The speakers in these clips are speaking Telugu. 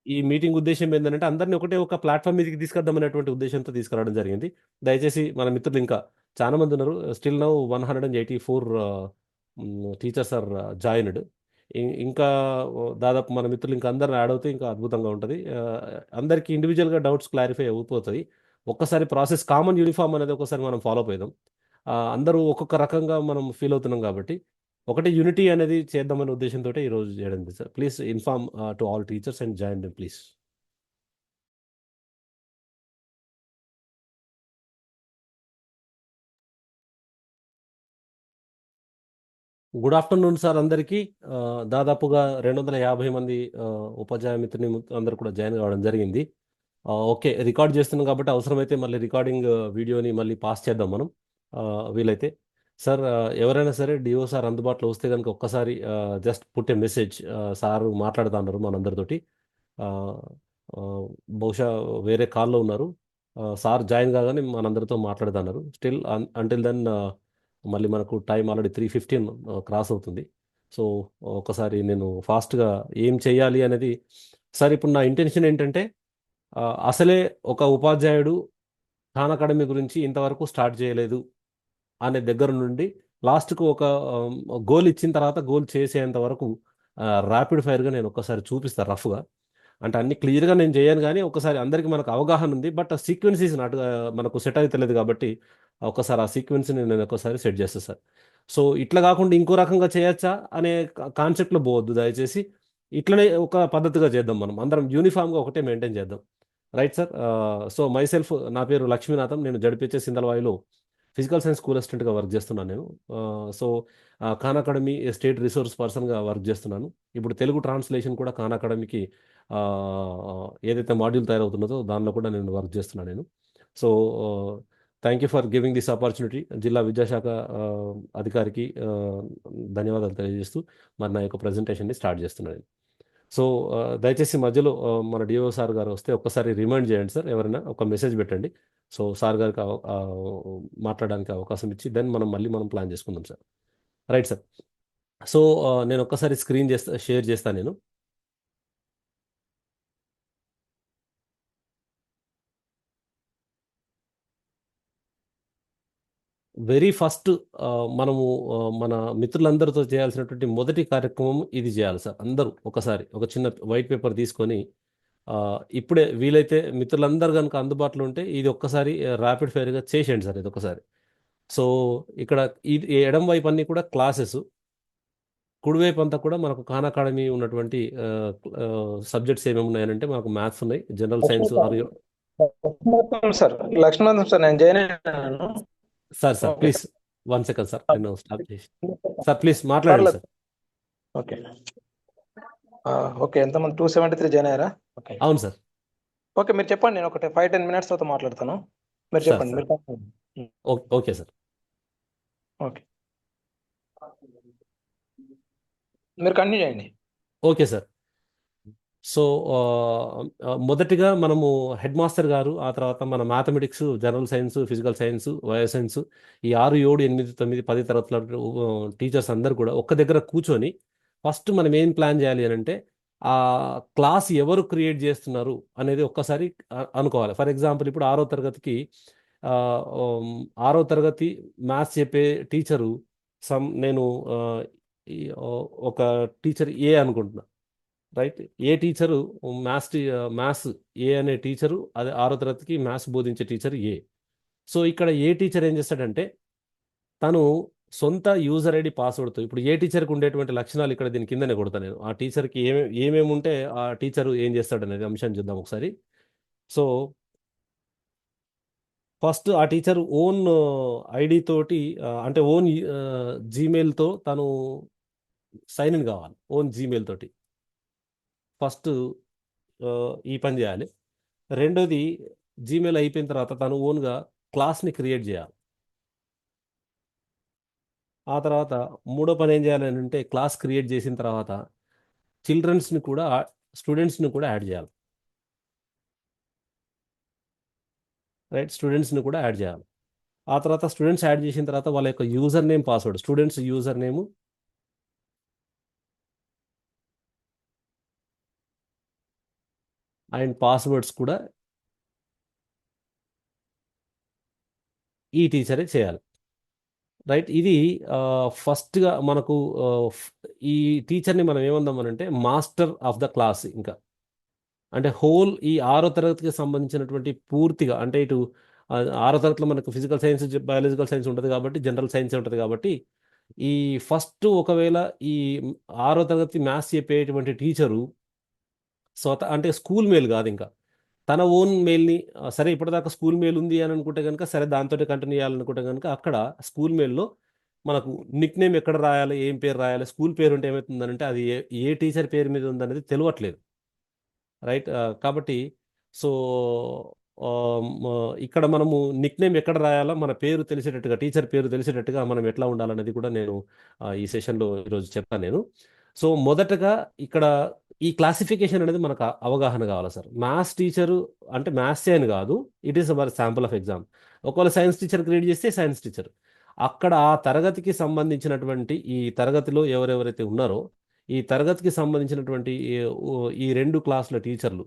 ఈ మీటింగ్ ఉద్దేశం ఏంటంటే అందరినీ ఒకటే ఒక ప్లాట్ఫామ్ మీదకి తీసుకొద్దామనేటువంటి ఉద్దేశంతో తీసుకురావడం జరిగింది. దయచేసి మన మిత్రులు ఇంకా చాలా మంది ఉన్నారు. Still now 184 teachers are joined. ఇంకా దాదాపు మన మిత్రులు ఇంకా అందరిని యాడ్ అవుతే ఇంకా అద్భుతంగా ఉంటుంది. అందరికీ ఇండివిజువల్గా డౌట్స్ క్లారిఫై అయిపోతాయి. ఒక్కసారి ప్రాసెస్ కామన్ యూనిఫామ్ అనేది ఒకసారి మనం ఫాలో అప్ అవుదాం. అందరూ ఒక్కొక్క రకంగా మనం ఫీల్ అవుతున్నాం కాబట్టి ఒకటి యూనిటీ అనేది చేద్దామనే ఉద్దేశంతో ఈరోజు చేయడం sir. Please inform to all teachers and join them please. Good afternoon sir అందరికీ. దాదాపుగా 250 మంది ఉపాధ్యాయ మిత్రుని అందరూ కూడా జాయిన్ కావడం జరిగింది. ఓకే, రికార్డ్ చేస్తున్నాం కాబట్టి అవసరమైతే మళ్ళీ రికార్డింగ్ వీడియోని మళ్ళీ పాస్ చేద్దాం మనం వీలైతే. సార్ ఎవరైనా సరే డిఓ సార్ అందుబాటులో వస్తే కనుక ఒక్కసారి just put a message. Sir మాట్లాడుతా ఉన్నారు మనందరితోటి. ఆ, ఆ, బహుశా వేరే కాల్లో ఉన్నారు. సార్ జాయిన్ కాగానే మనందరితో మాట్లాడుతున్నారు. స్టిల్ అంటిల్ దెన్ మళ్ళీ మనకు టైం ఆల్రెడీ 3:15 క్రాస్ అవుతుంది. సో ఒకసారి నేను ఫాస్ట్గా ఏం చేయాలి అనేది. సార్ ఇప్పుడు నా ఇంటెన్షన్ ఏంటంటే అసలే ఒక ఉపాధ్యాయుడు ఖాన్ అకాడమీ గురించి ఇంతవరకు స్టార్ట్ చేయలేదు అనే దగ్గర నుండి లాస్ట్కు ఒక గోల్ ఇచ్చిన తర్వాత గోల్ చేసేంత వరకు ర్యాపిడ్ ఫైర్గా నేను ఒక్కసారి చూపిస్తాను రఫ్గా. అంటే అన్ని క్లియర్గా నేను చేయను కానీ ఒకసారి అందరికీ మనకు అవగాహన ఉంది. బట్ సీక్వెన్స్ ఈజ్ నాట్ మనకు సెట్ అవుతలేదు కాబట్టి ఒకసారి ఆ సీక్వెన్స్ని నేను ఒకసారి సెట్ చేస్తాను సార్. సో ఇట్లా కాకుండా ఇంకో రకంగా చేయొచ్చా అనే కాన్సెప్ట్లో పోవద్దు దయచేసి. ఇట్లనే ఒక పద్ధతిగా చేద్దాం, మనం అందరం యూనిఫామ్గా ఒకటే మెయింటైన్ చేద్దాం. Right sir. So myself, నా పేరు లక్ష్మీనాథం. నేను జడ్పిహెచ్ సిందల్వాయిలో ఫిజికల్ సైన్స్ స్కూల్ అసిస్టెంట్గా వర్క్ చేస్తున్నాను నేను. So Khan Academy state resource పర్సన్గా వర్క్ చేస్తున్నాను. ఇప్పుడు తెలుగు ట్రాన్స్లేషన్ కూడా ఖాన్ అకాడమీకి ఏదైతే మాడ్యూల్ తయారవుతున్నదో దానిలో కూడా నేను వర్క్ చేస్తున్నాను నేను. So thank you for giving this opportunity. జిల్లా విద్యాశాఖ అధికారికి ధన్యవాదాలు తెలియజేస్తూ మరి నా యొక్క ప్రజెంటేషన్ని స్టార్ట్ చేస్తున్నాను. సో దయచేసి మధ్యలో మన డిఓ సార్ గారు వస్తే ఒక్కసారి రిమైండ్ చేయండి సార్. ఎవరైనా ఒక మెసేజ్ పెట్టండి. సో సార్ గారికి మాట్లాడడానికి అవకాశం ఇచ్చి దెన్ మనం ప్లాన్ చేసుకుందాం సార్. Right sir. సో నేను ఒక్కసారి స్క్రీన్ షేర్ చేస్తాను నేను. వెరీ ఫస్ట్ మనము మన మిత్రులందరితో చేయాల్సినటువంటి మొదటి కార్యక్రమం ఇది చేయాలి సార్. అందరూ ఒకసారి ఒక చిన్న వైట్ పేపర్ తీసుకొని ఇప్పుడే వీలైతే మిత్రులందరూ కనుక అందుబాటులో ఉంటే ఇది ఒక్కసారి ర్యాపిడ్ ఫైర్గా చేసేయండి సార్ ఇది ఒకసారి. సో ఇక్కడ ఇది ఎడం వైపు అన్ని కూడా క్లాసెస్, కుడివైపు అంతా కూడా మనకు ఖాన్ అకాడమీ ఉన్నటువంటి సబ్జెక్ట్స్ ఏమేమి ఉన్నాయంటే మనకు మ్యాథ్స్ ఉన్నాయి, జనరల్ సైన్స్ మరియు లక్ష్మీనాథం సార్, లక్ష్మీనాథం సార్, నేను జాయిన్ అయ్యాను. Sir sir okay please sir. 1 second sir, నేను స్టాప్ చేసి. సార్ ప్లీజ్ మాట్లాడండి పర్లేదు. సార్. ఓకే. ఓకే, ఎంతమంది 273 జాయిన్ అయ్యారా? ఓకే. అవును సార్. ఓకే, మీరు చెప్పండి, నేను ఒకటి 5-10 మినిట్స్ తర్వాత మాట్లాడతాను. మీరు సార్ చెప్పండి. Sir okay sir. ఓకే, మీరు కంటిన్యూ చేయండి. Okay sir. సో మొదటిగా మనము హెడ్ మాస్టర్ గారు, ఆ తర్వాత మన mathematics, general science, physical science, bio science, ఈ 6, 7, 8, 9, 10 తరగతుల టీచర్స్ అందరు కూడా ఒక్క దగ్గర కూర్చొని ఫస్ట్ మనం ఏం ప్లాన్ చేయాలి అని అంటే ఆ క్లాస్ ఎవరు క్రియేట్ చేస్తున్నారు అనేది ఒక్కసారి అనుకోవాలి. ఫర్ ఎగ్జాంపుల్ ఇప్పుడు 6వ తరగతికి ఆ, ఉమ్, 6వ తరగతి మ్యాథ్స్ చెప్పే టీచరు నేను ఆ, ఒక టీచర్ ఏ అనుకుంటున్నా. రైట్. ఏ టీచరు మ్యాథ్స్ ఏ అనే టీచరు, అదే 6వ తరగతికి మ్యాథ్స్ బోధించే టీచర్ ఏ. సో ఇక్కడ ఏ టీచర్ ఏం చేస్తాడంటే తను సొంత యూజర్ ఐడి పాస్వర్డ్తో, ఇప్పుడు ఏ టీచర్కి ఉండేటువంటి లక్షణాలు ఇక్కడ దీని కిందనే కొడతాను నేను. ఆ టీచర్కి ఏమేమి ఉంటే ఆ టీచరు ఏం చేస్తాడు అనేది అంశాన్ని చూద్దాం ఒకసారి. సో ఫస్ట్ ఆ టీచర్ ఓన్ ఐడి తోటి అంటే ఓన్ జీమెయిల్తో తను సైన్ ఇన్ కావాలి, ఓన్ జీమెయిల్ తోటి ఫస్ట్ ఈ పని చేయాలి. రెండోది, జీమెయిల్ అయిపోయిన తర్వాత తను ఓన్గా క్లాస్ని క్రియేట్ చేయాలి. ఆ తర్వాత మూడో పని ఏం చేయాలి అంటే క్లాస్ క్రియేట్ చేసిన తర్వాత చిల్డ్రన్స్ని కూడా స్టూడెంట్స్ని కూడా యాడ్ చేయాలి. రైట్, స్టూడెంట్స్ని కూడా యాడ్ చేయాలి. ఆ తర్వాత స్టూడెంట్స్ యాడ్ చేసిన తర్వాత వాళ్ళ యొక్క user name, password, students user name, and passwords కూడా ఈ టీచరే చేయాలి. రైట్. ఇది ఫస్ట్గా మనకు ఆ, ఫ్- ఈ టీచర్ని మనం ఏమందామనంటే మాస్టర్ ఆఫ్ ద క్లాస్. ఇంకా అంటే హోల్ ఈ ఆరో తరగతికి సంబంధించినటువంటి పూర్తిగా అంటే ఇటు ఆ, ఆరో తరగతిలో మనకు ఫిజికల్ సైన్స్ బయాలజికల్ సైన్స్ ఉంటుంది కాబట్టి జనరల్ సైన్స్ ఉంటుంది కాబట్టి ఈ ఫస్ట్ ఒకవేళ ఈ ఆరో తరగతి మ్యాథ్స్ చెప్పేటువంటి టీచరు అంటే స్కూల్ మెయిల్ కాదు ఇంకా తన ఓన్ మెయిల్ని సరే ఇప్పటిదాకా స్కూల్ మెయిల్ ఉంది అని అనుకుంటే కనుక సరే దాంతో కంటిన్యూ చేయాలనుకుంటే కనుక అక్కడ స్కూల్ మెయిల్లో మనకు నిక్ నేమ్ ఎక్కడ రాయాలి, ఏం పేరు రాయాలి, స్కూల్ పేరు ఉంటే ఏమవుతుందంటే అది ఏ టీచర్ పేరు మీద ఉందనేది తెలియట్లేదు. రైట్. కాబట్టి సో ఇక్కడ మనము నిక్ నేమ్ ఎక్కడ రాయాలా, మన పేరు తెలిసేటట్టుగా టీచర్ పేరు తెలిసేటట్టుగా మనం ఎట్లా ఉండాలనేది కూడా నేను ఈ సెషన్లో ఈరోజు చెప్తాను నేను. సో మొదటగా ఇక్కడ ఈ క్లాసిఫికేషన్ అనేది మనకు అవగాహన కావాలి సార్. మ్యాథ్స్ టీచరు అంటే మ్యాథ్స్ అని కాదు, it is our sample of exam. ఒకవేళ సైన్స్ టీచర్ క్రియేట్ చేస్తే సైన్స్ టీచర్ అక్కడ ఆ తరగతికి సంబంధించినటువంటి ఈ తరగతిలో ఎవరెవరైతే ఉన్నారో ఈ తరగతికి సంబంధించినటువంటి ఈ రెండు క్లాసుల టీచర్లు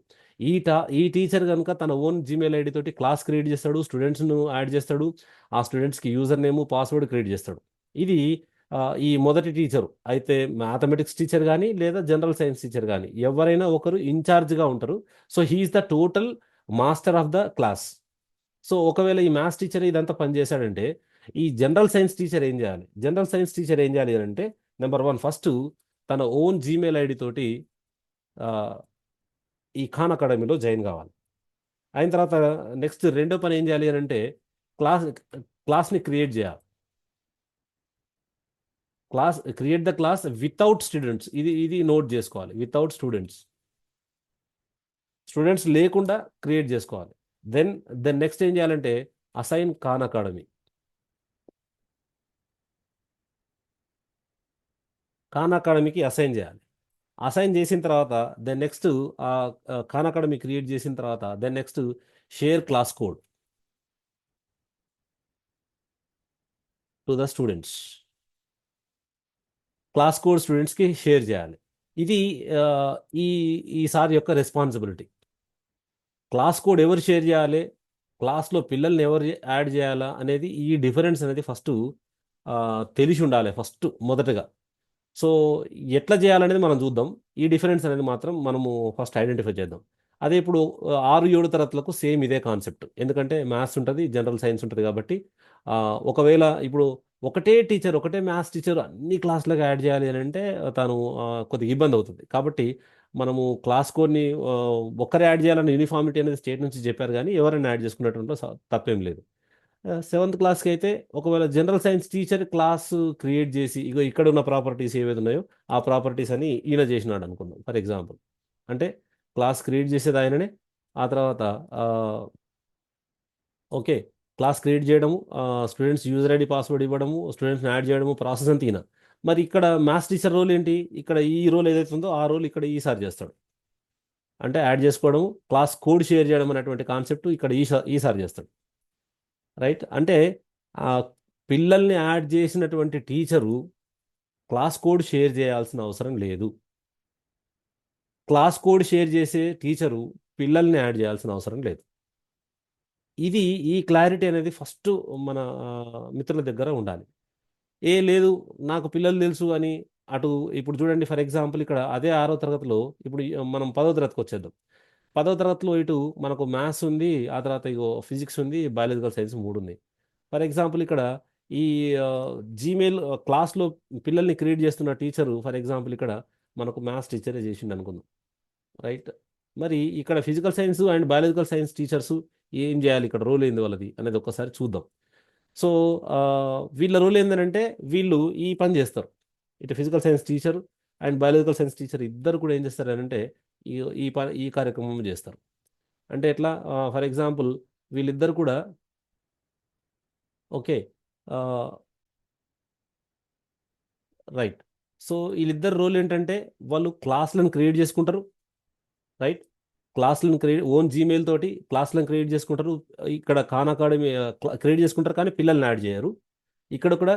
ఈ టీచర్ కనుక తన ఓన్ జీమెయిల్ ఐడి తోటి క్లాస్ క్రియేట్ చేస్తాడు, స్టూడెంట్స్ను యాడ్ చేస్తాడు, ఆ స్టూడెంట్స్కి యూజర్ నేమ్ పాస్వర్డ్ క్రియేట్ చేస్తాడు. ఇది ఈ మొదటి టీచరు అయితే మ్యాథమెటిక్స్ టీచర్ కానీ లేదా జనరల్ సైన్స్ టీచర్ కానీ ఎవరైనా ఒకరు ఇన్ఛార్జ్గా ఉంటారు. So he is the total master of the class. So ఒకవేళ ఈ మ్యాథ్స్ టీచర్ ఇదంతా పనిచేశాడంటే ఈ జనరల్ సైన్స్ టీచర్ ఏం చేయాలి? జనరల్ సైన్స్ టీచర్ ఏం చేయాలి అని అంటే నెంబర్ వన్ ఫస్ట్ తన ఓన్ జీమెయిల్ ఐడి తోటి ఆ, ఈ ఖాన్ అకాడమీలో జాయిన్ కావాలి. అయిన తర్వాత నెక్స్ట్ రెండో పని ఏం చేయాలి అని అంటే క్లాస్ క్లాస్ని క్రియేట్ చేయాలి. Create the class without students. ఇది నోట్ చేసుకోవాలి. వితౌట్ స్టూడెంట్స్ లేకుండా క్రియేట్ చేసుకోవాలి. దెన్ నెక్స్ట్ ఏం చేయాలంటే అసైన్ ఖాన్ అకాడమీ. ఖాన్ అకాడమీకి అసైన్ చేయాలి. అసైన్ చేసిన తర్వాత then next Khan Academy create చేసిన తర్వాత then next share class code to the students. Class code స్టూడెంట్స్కి షేర్ చేయాలి. ఇది ఆ, ఈ ఈసారి యొక్క రెస్పాన్సిబిలిటీ. క్లాస్ కోడ్ ఎవరు షేర్ చేయాలి, క్లాస్లో పిల్లల్ని ఎవరు యాడ్ చేయాలా అనేది ఈ డిఫరెన్స్ అనేది ఫస్ట్ తెలిసి ఉండాలి ఫస్ట్ మొదటగా. సో ఎట్లా చేయాలనేది మనం చూద్దాం. ఈ డిఫరెన్స్ అనేది మాత్రం మనము ఫస్ట్ ఐడెంటిఫై చేద్దాం. అదే ఇప్పుడు 6-7 తరగతులకు సేమ్ ఇదే కాన్సెప్ట్. ఎందుకంటే మ్యాథ్స్ ఉంటుంది, జనరల్ సైన్స్ ఉంటుంది కాబట్టి ఒకవేళ ఇప్పుడు ఒకటే టీచర్ ఒకటే మ్యాథ్స్ టీచర్ అన్ని క్లాసులకు యాడ్ చేయాలి అని అంటే తను కొద్దిగా ఇబ్బంది అవుతుంది. కాబట్టి మనము క్లాస్ కోడ్ని ఒక్కరు యాడ్ చేయాలని యూనిఫామిటీ అనేది స్టేట్ నుంచి చెప్పారు కానీ ఎవరైనా యాడ్ చేసుకున్నట్టు తప్పేం లేదు. 7th క్లాస్కి అయితే ఒకవేళ general science teacher class create చేసి ఇగో ఇక్కడ ఉన్న ప్రాపర్టీస్ ఏవైతే ఉన్నాయో ఆ ప్రాపర్టీస్ అని ఈయన చేసినాడు అనుకుందాం ఫర్ ఎగ్జాంపుల్. అంటే క్లాస్ క్రియేట్ చేసేది ఆయననే. ఆ తర్వాత ఓకే క్లాస్ క్రియేట్ చేయడము, స్టూడెంట్స్ యూజర్ ఐడి పాస్వర్డ్ ఇవ్వడము, స్టూడెంట్స్ని యాడ్ చేయడము, ప్రాసెస్ అంతా ఈయన. మరి ఇక్కడ మ్యాథ్స్ టీచర్ రోల్ ఏంటి? ఇక్కడ ఈ రోల్ ఏదైతే ఉందో ఆ రోల్ ఇక్కడ ఈసారి చేస్తాడు. అంటే యాడ్ చేసుకోవడము, క్లాస్ కోడ్ షేర్ చేయడం అనేటువంటి కాన్సెప్ట్ ఇక్కడ ఈసారి చేస్తాడు. రైట్. అంటే ఆ పిల్లల్ని యాడ్ చేసినటువంటి టీచరు క్లాస్ కోడ్ షేర్ చేయాల్సిన అవసరం లేదు. క్లాస్ కోడ్ షేర్ చేసే టీచరు పిల్లల్ని యాడ్ చేయాల్సిన అవసరం లేదు. ఇది ఈ క్లారిటీ అనేది ఫస్ట్ మన మిత్రుల దగ్గర ఉండాలి. లేదు నాకు పిల్లలు తెలుసు అని అటు ఇప్పుడు చూడండి ఫర్ ఎగ్జాంపుల్ ఇక్కడ అదే 6వ తరగతిలో ఇప్పుడు మనం 10వ తరగతికి వచ్చేద్దాం. 10వ తరగతిలో ఇటు మనకు మ్యాథ్స్ ఉంది, ఆ తర్వాత ఇగో ఫిజిక్స్ ఉంది, బయాలజికల్ సైన్స్ 3 ఉన్నాయి. ఫర్ ఎగ్జాంపుల్ ఇక్కడ ఈ జీమెయిల్ క్లాస్లో పిల్లల్ని క్రియేట్ చేస్తున్న టీచరు ఫర్ ఎగ్జాంపుల్ ఇక్కడ మనకు మ్యాథ్స్ టీచరే చేసిండు అనుకుందాం. రైట్. మరి ఇక్కడ physical science and biological science teachers ఏం చేయాలి, ఇక్కడ రోల్ ఏంది వాళ్ళది అనేది ఒక్కసారి చూద్దాం. సో వీళ్ళ రోల్ ఏంటంటే వీళ్ళు ఈ పని చేస్తారు. ఇటు physical science teacher and biological science teacher ఇద్దరు కూడా ఏం చేస్తారు అంటే ఈ ఈ కార్యక్రమం చేస్తారు. అంటే ఎట్లా ఫర్ ఎగ్జాంపుల్ వీళ్ళిద్దరు కూడా ఓకే రైట్. సో వీళ్ళిద్దరు రోల్ ఏంటంటే వాళ్ళు క్లాస్లను క్రియేట్ చేసుకుంటారు. రైట్. క్లాస్లను ఓన్ జీమెయిల్ తోటి క్లాస్లను క్రియేట్ చేసుకుంటారు. ఇక్కడ ఖాన్ అకాడమీ క్రియేట్ చేసుకుంటారు కానీ పిల్లల్ని యాడ్ చేయరు. ఇక్కడ కూడా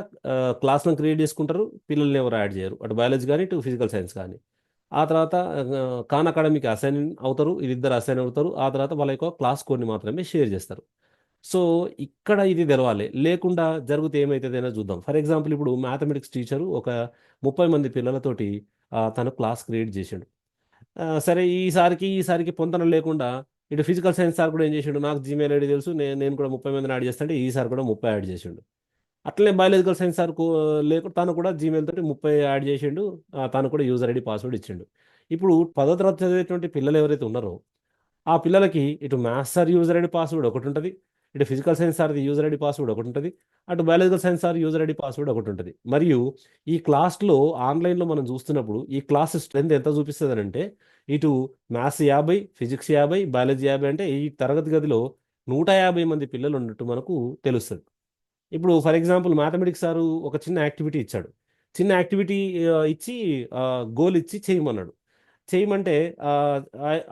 క్లాస్లను క్రియేట్ చేసుకుంటారు, పిల్లల్ని ఎవరు యాడ్ చేయరు, అటు బయాలజీ కానీ ఇటు ఫిజికల్ సైన్స్ కానీ. ఆ తర్వాత ఖాన్ అకాడమీకి అసైన్ అవుతారు, వీళ్ళిద్దరు అసైన్ అవుతారు. ఆ తర్వాత వాళ్ళ యొక్క క్లాస్ కోడ్ని మాత్రమే షేర్ చేస్తారు. సో ఇక్కడ ఇది తెలవాలి, లేకుండా జరిగితే ఏమవుతుంది అనేది చూద్దాం. ఫర్ ఎగ్జాంపుల్ ఇప్పుడు మ్యాథమెటిక్స్ టీచరు ఒక 30 మంది పిల్లలతోటి తను క్లాస్ క్రియేట్ చేసాడు. సరే ఈసారికి పొంతన లేకుండా ఇటు ఫిజికల్ సైన్స్ సార్ కూడా ఏం చేసిండు, నాకు జీమెయిల్ ఐడి తెలుసు, నేను కూడా 30 మందిని యాడ్ చేస్తాంటే ఈసారి కూడా 30 యాడ్ చేసిండు. అట్లనే బయాలజికల్ సైన్స్ సార్ లేకుండా తను కూడా జీమెయిల్ తోటి 30 యాడ్ చేసిండు. తను కూడా యూజర్ ఐడి పాస్వర్డ్ ఇచ్చిండు. ఇప్పుడు 10వ తరగతి చదివేటువంటి పిల్లలు ఎవరైతే ఉన్నారో ఆ పిల్లలకి ఇటు maths sir user ID password ఒకటి ఉంటుంది, ఇటు ఫిజికల్ సైన్స్ సార్ది యూజర్ ఐడి పాస్వర్డ్ ఒకటి ఉంటుంది, అటు biological science sir user ID password ఒకటి ఉంటుంది. మరియు ఈ క్లాస్లో ఆన్లైన్లో మనం చూస్తున్నప్పుడు ఈ క్లాస్ స్ట్రెంత్ ఎంత చూపిస్తుంది అంటే ఇటు మ్యాథ్స్ 50, ఫిజిక్స్ 50, బయాలజీ 50, అంటే ఈ తరగతి గదిలో 150 మంది పిల్లలు ఉన్నట్టు మనకు తెలుస్తుంది. ఇప్పుడు ఫర్ ఎగ్జాంపుల్ మ్యాథమెటిక్స్ సారు ఒక చిన్న యాక్టివిటీ ఇచ్చాడు. చిన్న యాక్టివిటీ ఇచ్చి గోల్ ఇచ్చి చేయమన్నాడు. చేయమంటే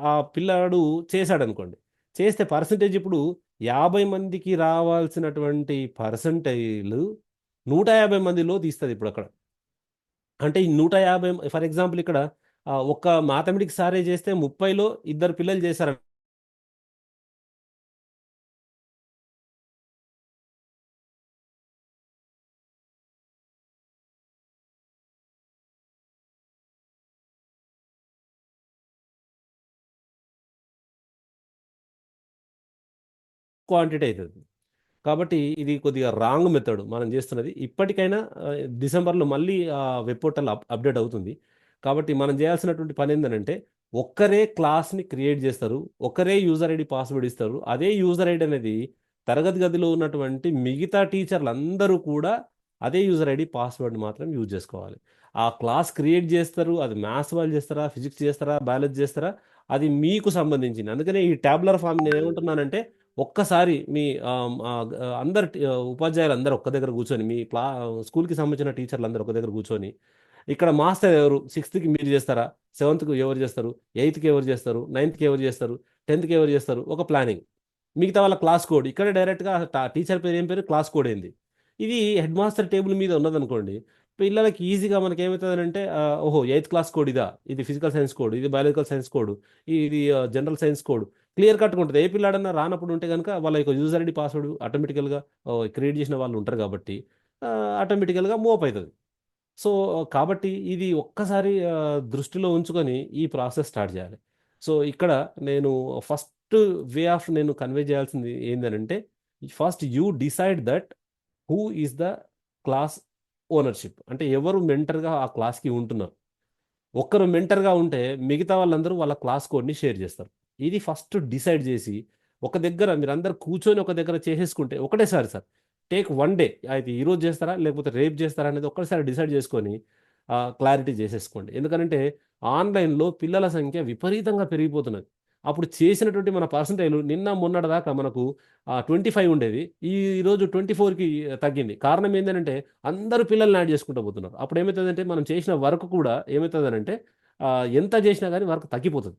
ఆ పిల్లాడు చేశాడు అనుకోండి. చేస్తే పర్సంటేజ్ ఇప్పుడు 50 మందికి రావాల్సినటువంటి పర్సంటైలు 150 మందిలో తీస్తుంది ఇప్పుడు అక్కడ. అంటే ఈ 150 ఫర్ ఎగ్జాంపుల్ ఇక్కడ ఒక్క మ్యాథమెటిక్స్ సారే చేస్తే 30లో ఇద్దరు పిల్లలు చేశారు క్వాంటిటీ అవుతుంది. కాబట్టి ఇది కొద్దిగా రాంగ్ మెథడ్ మనం చేస్తున్నది. ఇప్పటికైనా డిసెంబర్లో మళ్ళీ వెబ్ పోర్టల్ అప్డేట్ అవుతుంది. కాబట్టి మనం చేయాల్సినటువంటి పని ఏంటంటే ఒక్కరే క్లాస్ని క్రియేట్ చేస్తారు, ఒక్కరే యూజర్ ఐడి పాస్వర్డ్ ఇస్తారు. అదే యూజర్ ఐడి అనేది తరగతి గదిలో ఉన్నటువంటి మిగతా టీచర్లు అందరూ కూడా అదే యూజర్ ఐడి పాస్వర్డ్ మాత్రం యూజ్ చేసుకోవాలి. ఆ క్లాస్ క్రియేట్ చేస్తారు, అది మ్యాథ్స్ వాళ్ళు చేస్తారా, ఫిజిక్స్ చేస్తారా, బయాలజీ చేస్తారా, అది మీకు సంబంధించింది. అందుకనే ఈ ట్యాబులర్ ఫామ్ నేను ఏమంటున్నానంటే ఒక్కసారి మీ అందరు ఉపాధ్యాయులు అందరూ ఒక్క దగ్గర కూర్చొని మీ స్కూల్కి సంబంధించిన టీచర్లు అందరూ ఒక దగ్గర కూర్చొని ఇక్కడ మాస్టర్ ఎవరు, 6థ్కి మీరు చేస్తారా, 7థ్కి ఎవరు చేస్తారు, 8థ్కి ఎవరు చేస్తారు, 9థ్కి ఎవరు చేస్తారు, 10థ్కి ఎవరు చేస్తారు, ఒక ప్లానింగ్. మిగతా వాళ్ళ క్లాస్ కోడ్ ఇక్కడ డైరెక్ట్గా టీచర్ పేరు ఏం పేరు, క్లాస్ కోడ్ ఏంది, ఇది హెడ్ మాస్టర్ టేబుల్ మీద ఉన్నదనుకోండి. పిల్లలకి ఈజీగా మనకి ఏమవుతుంది అంటే ఓహో 8th క్లాస్ కోడ్ ఇదా, ఇది ఫిజికల్ సైన్స్ కోడ్, ఇది బయాలజికల్ సైన్స్ కోడ్, ఇది జనరల్ సైన్స్ కోడ్, క్లియర్ కట్గా ఉంటుంది. ఏ పిల్లాడన్నా రానప్పుడు ఉంటే కనుక వాళ్ళ యొక్క యూజర్ ఐడి పాస్వర్డ్ ఆటోమేటికల్గా క్రియేట్ చేసిన వాళ్ళు ఉంటారు కాబట్టి ఆటోమేటికల్గా మూవ్ అప్ అవుతుంది. సో కాబట్టి ఇది ఒక్కసారి దృష్టిలో ఉంచుకొని ఈ ప్రాసెస్ స్టార్ట్ చేయాలి. సో ఇక్కడ నేను ఫస్ట్ వే ఆఫ్ నేను కన్వే చేయాల్సింది ఏంటంటే first you decide that who is the class ownership, అంటే ఎవరు మెంటర్గా ఆ క్లాస్కి ఉంటున్నారు. ఒక్కరు మెంటర్గా ఉంటే మిగతా వాళ్ళందరూ వాళ్ళ క్లాస్ కోడ్ని షేర్ చేస్తారు. ఇది ఫస్ట్ డిసైడ్ చేసి ఒక దగ్గర మీరందరూ కూర్చొని ఒక దగ్గర చేసేసుకుంటే ఒకటేసారి సార్ టేక్ 1 డే, అయితే ఈరోజు చేస్తారా లేకపోతే రేపు చేస్తారా అనేది ఒక్కసారి డిసైడ్ చేసుకొని క్లారిటీ చేసేసుకోండి. ఎందుకంటే ఆన్లైన్లో పిల్లల సంఖ్య విపరీతంగా పెరిగిపోతున్నది. అప్పుడు చేసినటువంటి మన పర్సంటైల్ నిన్న మొన్నటి దాకా మనకు 25 ఉండేది, ఈరోజు 24కి తగ్గింది. కారణం ఏంటంటే అందరూ పిల్లల్ని యాడ్ చేసుకుంటూ పోతున్నారు. అప్పుడు ఏమవుతుందంటే మనం చేసిన వర్క్ కూడా ఏమవుతుందనంటే ఎంత చేసినా కానీ వర్క్ తగ్గిపోతుంది.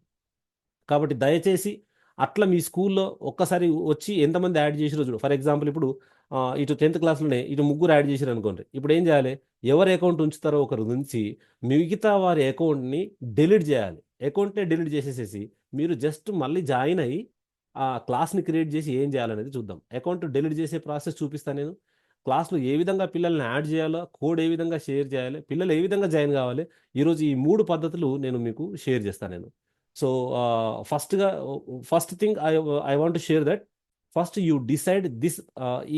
కాబట్టి దయచేసి అట్లా మీ స్కూల్లో ఒక్కసారి వచ్చి ఎంతమంది యాడ్ చేసిరో చూడు. ఫర్ ఎగ్జాంపుల్ ఇప్పుడు ఇటు 10th క్లాస్లోనే ఇటు ముగ్గురు యాడ్ చేసిరు అనుకోండి. ఇప్పుడు ఏం చేయాలి, ఎవరి అకౌంట్ ఉంచుతారో ఒకరు నుంచి మిగతా వారి అకౌంట్ని డిలీట్ చేయాలి. అకౌంట్నే డిలీట్ చేసేసేసి మీరు జస్ట్ మళ్ళీ జాయిన్ అయ్యి ఆ క్లాస్ని క్రియేట్ చేసి ఏం చేయాలనేది చూద్దాం. అకౌంట్ డిలీట్ చేసే ప్రాసెస్ చూపిస్తాను నేను. క్లాస్లో ఏ విధంగా పిల్లల్ని యాడ్ చేయాలో, కోడ్ ఏ విధంగా షేర్ చేయాలి, పిల్లలు ఏ విధంగా జాయిన్ కావాలి, ఈరోజు ఈ 3 పద్ధతులు నేను మీకు షేర్ చేస్తాను నేను. So first thing I want share that first you decide this.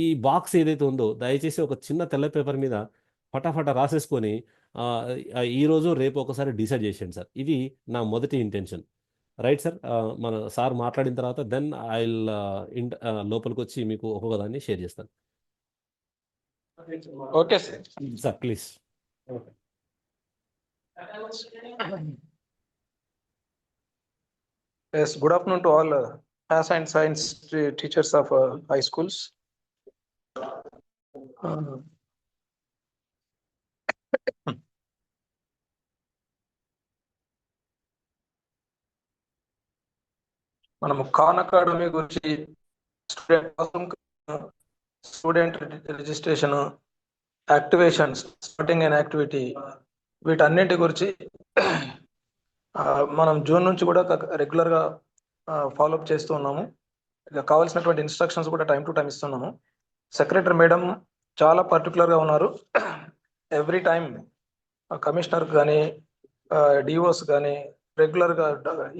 ఈ బాక్స్ ఏదైతే ఉందో దయచేసి ఒక చిన్న తెల్ల పేపర్ మీద ఫటాఫట రాసేసుకొని ఈరోజు రేపు ఒకసారి డిసైడ్ చేసేయండి సార్. ఇది నా మొదటి ఇంటెన్షన్. Right sir. మన సార్ మాట్లాడిన తర్వాత దెన్ ఐ లోపలికి వచ్చి మీకు ఒక్కొక్క దాన్ని షేర్ చేస్తాను. Okay sir. Sir please. Yes, good afternoon to all math and science teachers of high schools. మనము ఖాన్ అకాడమీ గురించి student registration, activations, starting and activity, వీటన్నింటి గురించి మనం జూన్ నుంచి కూడా రెగ్యులర్గా ఫాలోఅప్ చేస్తూ ఉన్నాము. ఇక కావాల్సినటువంటి ఇన్స్ట్రక్షన్స్ కూడా టైం టు టైం ఇస్తున్నాము. సెక్రటరీ మేడం చాలా పర్టికులర్గా ఉన్నారు. ఎవ్రీ టైం కమిషనర్ కానీ డిఓస్ కానీ రెగ్యులర్గా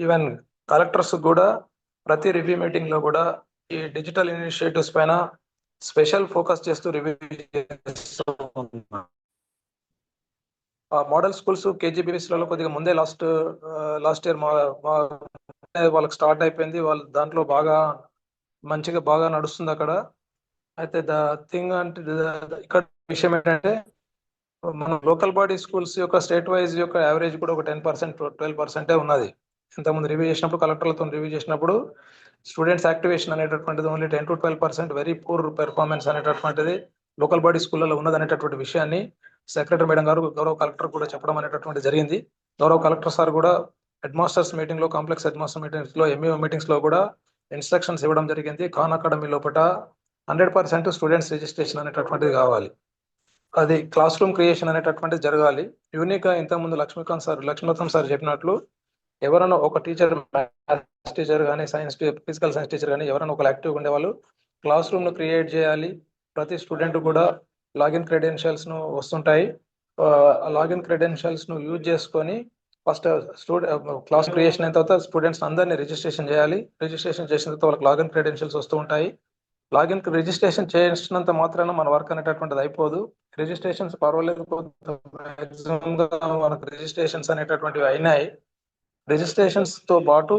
ఈవెన్ కలెక్టర్స్ కూడా ప్రతి రివ్యూ మీటింగ్లో కూడా ఈ డిజిటల్ ఇనిషియేటివ్స్ పైన స్పెషల్ ఫోకస్ చేస్తూ రివ్యూ చేస్తూ ఉన్నారు. మోడల్ స్కూల్స్ కేజీబీవీస్లలో కొద్దిగా ముందే లాస్ట్ ఇయర్ వాళ్ళకి స్టార్ట్ అయిపోయింది. వాళ్ళు దాంట్లో బాగా నడుస్తుంది అక్కడ. అయితే ద థింగ్ అంటే ఇక్కడ విషయం ఏంటంటే మన లోకల్ బాడీ స్కూల్స్ యొక్క స్టేట్ వైజ్ యొక్క యావరేజ్ కూడా ఒక 10% 12% ఉన్నది. ఇంతకుముందు రివ్యూ చేసినప్పుడు కలెక్టర్లతో రివ్యూ చేసినప్పుడు స్టూడెంట్స్ యాక్టివేషన్ అనేటటువంటిది only 10 to 12% very poor performance అనేటటువంటిది లోకల్ బాడీ స్కూళ్ళలో ఉన్నదనేటటువంటి విషయాన్ని సెక్రటరీ మేడం గారు గౌరవ కలెక్టర్ కూడా చెప్పడం అనేటటువంటి జరిగింది. గౌరవ కలెక్టర్ సార్ కూడా హెడ్ మాస్టర్స్ మీటింగ్ లో కాంప్లెక్స్ హెడ్ మాస్టర్ మీటింగ్స్ లో ఎంఈఓ మీటింగ్స్ లో కూడా ఇన్స్ట్రక్షన్స్ ఇవ్వడం జరిగింది. ఖాన్ అకాడమీ లోపల 100% స్టూడెంట్స్ రిజిస్ట్రేషన్ అనేటటువంటిది కావాలి. అది క్లాస్ రూమ్ క్రియేషన్ అనేటటువంటిది జరగాలి. యూనిక్ గా ఇంతకుముందు లక్ష్మీకాంత్ సార్ చెప్పినట్లు ఎవరైనా ఒక టీచర్, మ్యాథ్స్ టీచర్ కానీ ఫిజికల్ సైన్స్ టీచర్ కానీ ఎవరైనా ఒక యాక్టివ్ ఉండే వాళ్ళు క్లాస్ రూమ్ ను క్రియేట్ చేయాలి. ప్రతి స్టూడెంట్ కూడా లాగిన్ క్రెడెన్షియల్స్ ను వస్తుంటాయి. లాగిన్ క్రెడెన్షియల్స్ ను యూజ్ చేసుకొని ఫస్ట్ క్లాస్ క్రియేషన్ అయిన తర్వాత స్టూడెంట్స్ అందరినీ రిజిస్ట్రేషన్ చేయాలి. రిజిస్ట్రేషన్ చేసిన తర్వాత వాళ్ళకి లాగిన్ క్రెడెన్షియల్స్ వస్తూ ఉంటాయి. లాగిన్ రిజిస్ట్రేషన్ చేసినంత మాత్రాన మన వర్క్ అనేటటువంటిది అయిపోదు. రిజిస్ట్రేషన్స్ పర్వాలేదు, మాక్సిమం గా మనకు రిజిస్ట్రేషన్స్ అనేటటువంటివి అయినాయి. రిజిస్ట్రేషన్స్ తో పాటు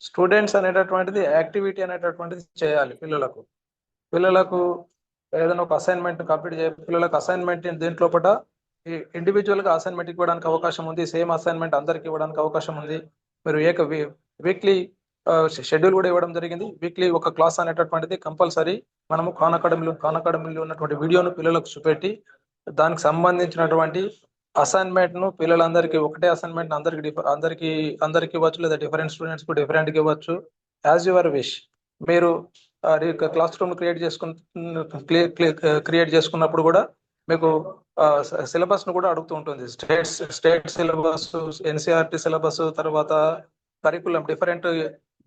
స్టూడెంట్స్ అనేటటువంటిది యాక్టివిటీ అనేటటువంటిది చేయాలి. పిల్లలకు ఏదైనా ఒక అసైన్మెంట్ కంప్లీట్ చేయాలి. పిల్లలకు అసైన్మెంట్ దీంట్లో ఇండివిజువల్ గా అసైన్మెంట్ ఇవ్వడానికి అవకాశం ఉంది. సేమ్ అసైన్మెంట్ అందరికి ఇవ్వడానికి అవకాశం ఉంది. మీరు వీక్లీ షెడ్యూల్ కూడా ఇవ్వడం జరిగింది. వీక్లీ ఒక క్లాస్ అనేటటువంటిది కంపల్సరీ మనము ఖాన్ అకాడమీలో ఉన్నటువంటి వీడియోను పిల్లలకు చూపెట్టి దానికి సంబంధించినటువంటి అసైన్మెంట్ ను పిల్లలందరికీ ఒకటే అసైన్మెంట్ అందరికి ఇవ్వచ్చు, లేదా డిఫరెంట్ స్టూడెంట్స్ కు డిఫరెంట్ గా ఇవ్వచ్చు. As your wish. మీరు క్లాస్ రూమ్ క్రియేట్ చేసుకున్నప్పుడు కూడా మీకు సిలబస్ ను కూడా అడుగుతూ ఉంటుంది. స్టేట్ సిలబస్, ఎన్సీఆర్టీ సిలబస్, తర్వాత కరికులం డిఫరెంట్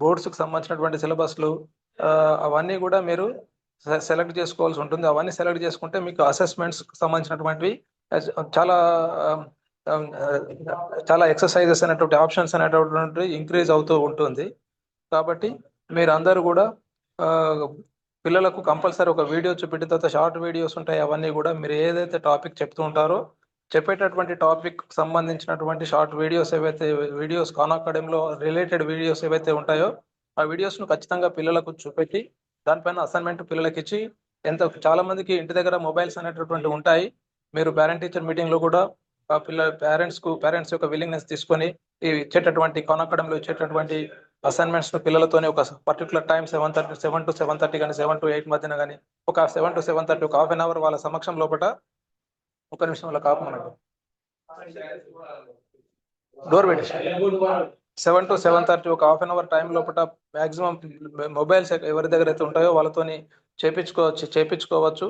బోర్డ్స్ కు సంబంధించినటువంటి సిలబస్లు అవన్నీ కూడా మీరు సెలెక్ట్ చేసుకోవాల్సి ఉంటుంది. అవన్నీ సెలెక్ట్ చేసుకుంటే మీకు అసెస్మెంట్స్ సంబంధించినటువంటివి చాలా చాలా ఎక్సర్సైజెస్ అనేటువంటి ఆప్షన్స్ అనేటువంటి ఇంక్రీజ్ అవుతూ ఉంటుంది. కాబట్టి మీరు అందరూ కూడా పిల్లలకు కంపల్సరీ ఒక వీడియో చూపెట్టిన తర్వాత షార్ట్ వీడియోస్ ఉంటాయి. అవన్నీ కూడా మీరు ఏదైతే టాపిక్ చెప్తూ ఉంటారో చెప్పేటటువంటి టాపిక్ సంబంధించినటువంటి షార్ట్ వీడియోస్ ఖాన్ అకాడమీలో రిలేటెడ్ వీడియోస్ ఏవైతే ఉంటాయో ఆ వీడియోస్ ను ఖచ్చితంగా పిల్లలకు చూపెట్టి దానిపైన అసైన్మెంట్ పిల్లలకి ఇచ్చి చాలా మందికి ఇంటి దగ్గర మొబైల్స్ అనేటటువంటి ఉంటాయి. మీరు పేరెంట్ టీచర్ మీటింగ్ లో కూడా పేరెంట్స్ యొక్క విల్లింగ్నెస్ తీసుకొని ఇచ్చేటటువంటి ఖాన్ అకాడమీలో ఇచ్చేటటువంటి అసైన్మెంట్స్ ను పిల్లలతోనే ఒక పర్టికులర్ టైం 7 to 7:30 కానీ 7 to 8 మధ్యన కానీ ఒక 7 to 7:30 ఒక హాఫ్ అన్ అవర్ వాళ్ళ సమక్షం లోపల ఒక నిమిషం వాళ్ళ కాపు మనకు డోర్ పెట్టేసి 7 to 7:30 ఒక హాఫ్ అన్ అవర్ టైం లోపల మాక్సిమం మొబైల్స్ ఎవరి దగ్గర అయితే ఉంటాయో వాళ్ళతోని చేపించుకోవచ్చు.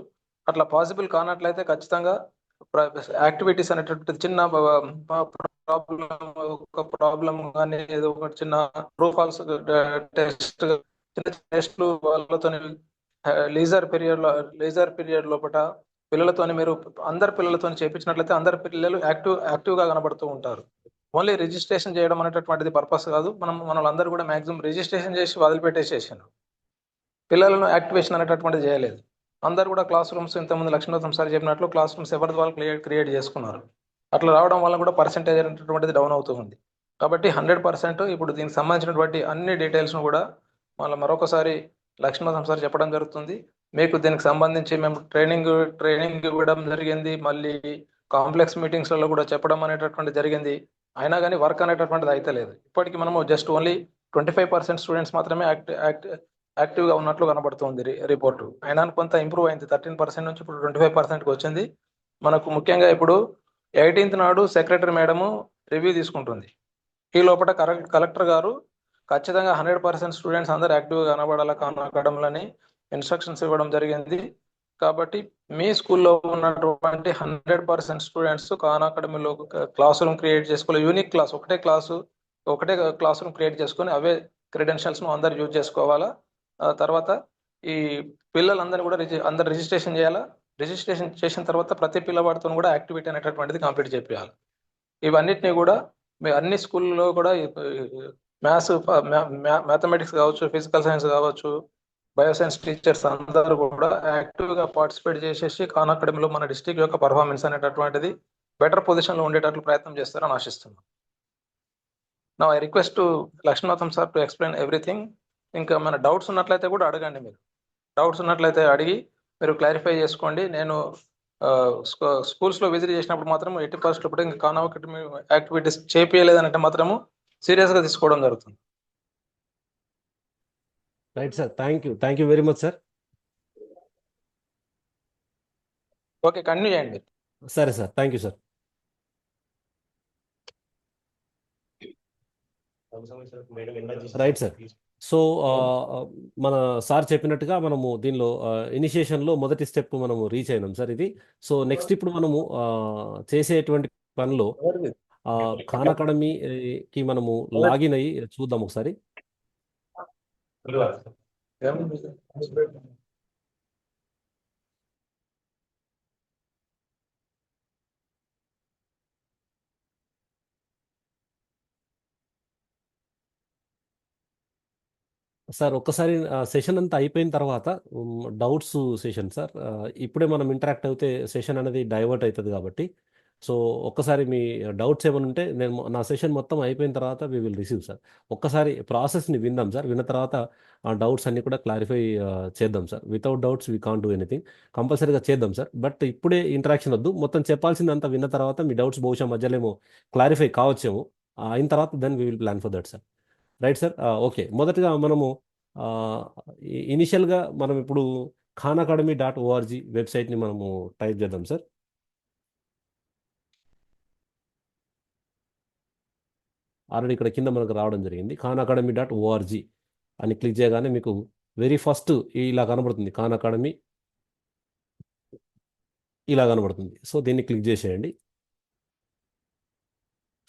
అట్లా పాసిబుల్ కానట్లయితే ఖచ్చితంగా యాక్టివిటీస్ అనేటటువంటి చిన్న ప్రాబ్లం కానీ ఏదో ఒక చిన్న ట్రూ ఫాల్స్ టెస్ట్లు వాళ్ళతో లీజర్ పీరియడ్ లోపల పిల్లలతోని మీరు అందరు పిల్లలతో చేయించినట్లయితే అందరు పిల్లలు యాక్టివ్ గా కనబడుతూ ఉంటారు. ఓన్లీ రిజిస్ట్రేషన్ చేయడం అనేటటువంటిది పర్పస్ కాదు. మనల్ని కూడా మాక్సిమం రిజిస్ట్రేషన్ చేసి వదిలిపెట్టేసేసాను. పిల్లలను యాక్టివేషన్ అనేటటువంటిది చేయలేదు. అందరు కూడా క్లాస్ రూమ్స్ ఇంతకుముందు లక్ష్మీనాథం సార్ చెప్పినట్లు క్లాస్ రూమ్స్ ఎవరి వాళ్ళు క్రియేట్ చేసుకున్నారు. అట్లా రావడం వల్ల కూడా పర్సెంటేజ్ అనేటటువంటిది డౌన్ అవుతుంది. కాబట్టి 100% ఇప్పుడు దీనికి సంబంధించినటువంటి అన్ని డీటెయిల్స్ ను కూడా మరొకసారి లక్ష్మీనాథం సార్ చెప్పడం జరుగుతుంది. మీకు దీనికి సంబంధించి మేము ట్రైనింగ్ ఇవ్వడం జరిగింది. మళ్ళీ కాంప్లెక్స్ మీటింగ్స్లలో కూడా చెప్పడం అనేటటువంటి జరిగింది. అయినా కానీ వర్క్ అనేటటువంటిది అయితే లేదు. ఇప్పటికి మనము జస్ట్ ఓన్లీ 25% స్టూడెంట్స్ మాత్రమే యాక్టివ్ గా ఉన్నట్లు కనబడుతుంది రిపోర్టు. అయినా కొంత ఇంప్రూవ్ అయింది. 13% నుంచి ఇప్పుడు 25%కి వచ్చింది. మనకు ముఖ్యంగా ఇప్పుడు 18th నాడు సెక్రటరీ మేడము రివ్యూ తీసుకుంటుంది. ఈ లోపల కలెక్టర్ గారు ఖచ్చితంగా 100% స్టూడెంట్స్ అందరూ యాక్టివ్గా కనబడాలి ఖాన్ అకాడమీలని ఇన్స్ట్రక్షన్స్ ఇవ్వడం జరిగింది. కాబట్టి మీ స్కూల్లో ఉన్నటువంటి 100% స్టూడెంట్స్ ఖాన్ అకాడమీలో క్లాస్ రూమ్ క్రియేట్ చేసుకోవాలి. యూనిక్ క్లాస్, ఒకటే క్లాసు ఒకటే క్లాస్ రూమ్ క్రియేట్ చేసుకొని అవే క్రెడెన్షియల్స్ను అందరు యూజ్ చేసుకోవాలా. తర్వాత ఈ పిల్లలందరినీ కూడా అందరు రిజిస్ట్రేషన్ చేయాలా. రిజిస్ట్రేషన్ చేసిన తర్వాత ప్రతి పిల్లవాడితో కూడా యాక్టివిటీ అనేటటువంటిది కంప్లీట్ చేయాలి. ఇవన్నిటిని కూడా మీ అన్ని స్కూల్లో కూడా మ్యాథ్స్, మ్యాథమెటిక్స్ కావచ్చు, ఫిజికల్ సైన్స్ కావచ్చు, బయోసైన్స్ టీచర్స్ అందరూ కూడా యాక్టివ్గా పార్టిసిపేట్ చేసేసి ఖాన్ అకాడమీలో మన డిస్ట్రిక్ట్ యొక్క పర్ఫార్మెన్స్ అనేటటువంటిది బెటర్ పొజిషన్లో ఉండేటట్లు ప్రయత్నం చేస్తారని ఆశిస్తున్నాను. నా I request to Lakshminatham sir to explain everything. ఇంకా మన డౌట్స్ ఉన్నట్లయితే కూడా అడగండి. మీరు డౌట్స్ ఉన్నట్లయితే అడిగి మీరు క్లారిఫై చేసుకోండి. నేను స్కూల్స్లో విజిట్ చేసినప్పుడు మాత్రం 80% ఇప్పుడు ఇంకా ఖాన్ అకాడమీ యాక్టివిటీస్ చేపియలేదంటే మాత్రము సీరియస్గా తీసుకోవడం జరుగుతుంది. Right sir, thank you very much sir. Okay, continue చేయండి. సరే sir, thank you sir. Right sir. So మన సార్ చెప్పినట్టుగా మనము దీనిలో ఇనిషియేషన్లో మొదటి స్టెప్ మనము రీచ్ అయినాం సార్. ఇది సో నెక్స్ట్ ఇప్పుడు మనము చేసేటువంటి పనిలో ఖాన్ అకాడమీకి మనము లాగిన్ అయ్యి చూద్దాం ఒకసారి. సార్ ఒక్కసారి సెషన్ అంతా అయిపోయిన తర్వాత డౌట్స్ సెషన్ సార్, ఇప్పుడే మనం ఇంటరాక్ట్ అయితే సెషన్ అనేది డైవర్ట్ అవుతుంది కాబట్టి, సో ఒక్కసారి మీ డౌట్స్ ఏమైనా ఉంటే నేను నా సెషన్ మొత్తం అయిపోయిన తర్వాత వి విల్ రిసీవ్ సార్. ఒక్కసారి ప్రాసెస్ని విందాం సార్. విన్న తర్వాత ఆ డౌట్స్ అన్ని కూడా క్లారిఫై చేద్దాం sir. Without doubts we can't do anything. కంపల్సరీగా చేద్దాం సార్. బట్ ఇప్పుడే ఇంటరాక్షన్ వద్దు, మొత్తం చెప్పాల్సిందంతా విన్న తర్వాత మీ డౌట్స్ బహుశా మధ్యలో ఏమో క్లారిఫై కావచ్చేమో, అయిన తర్వాత then we will plan for that sir. Right sir. Okay, మొదటగా మనము ఇనిషియల్గా మనం ఇప్పుడు khanacademy.org వెబ్సైట్ని మనము టైప్ చేద్దాం సార్. ఆల్రెడీ ఇక్కడ కింద మనకు రావడం జరిగింది. khanacademy.org అని క్లిక్ చేయగానే మీకు వెరీ ఫస్ట్ ఇలా కనబడుతుంది. ఖాన్ అకాడమీ ఇలా కనబడుతుంది. సో దీన్ని క్లిక్ చేసేయండి.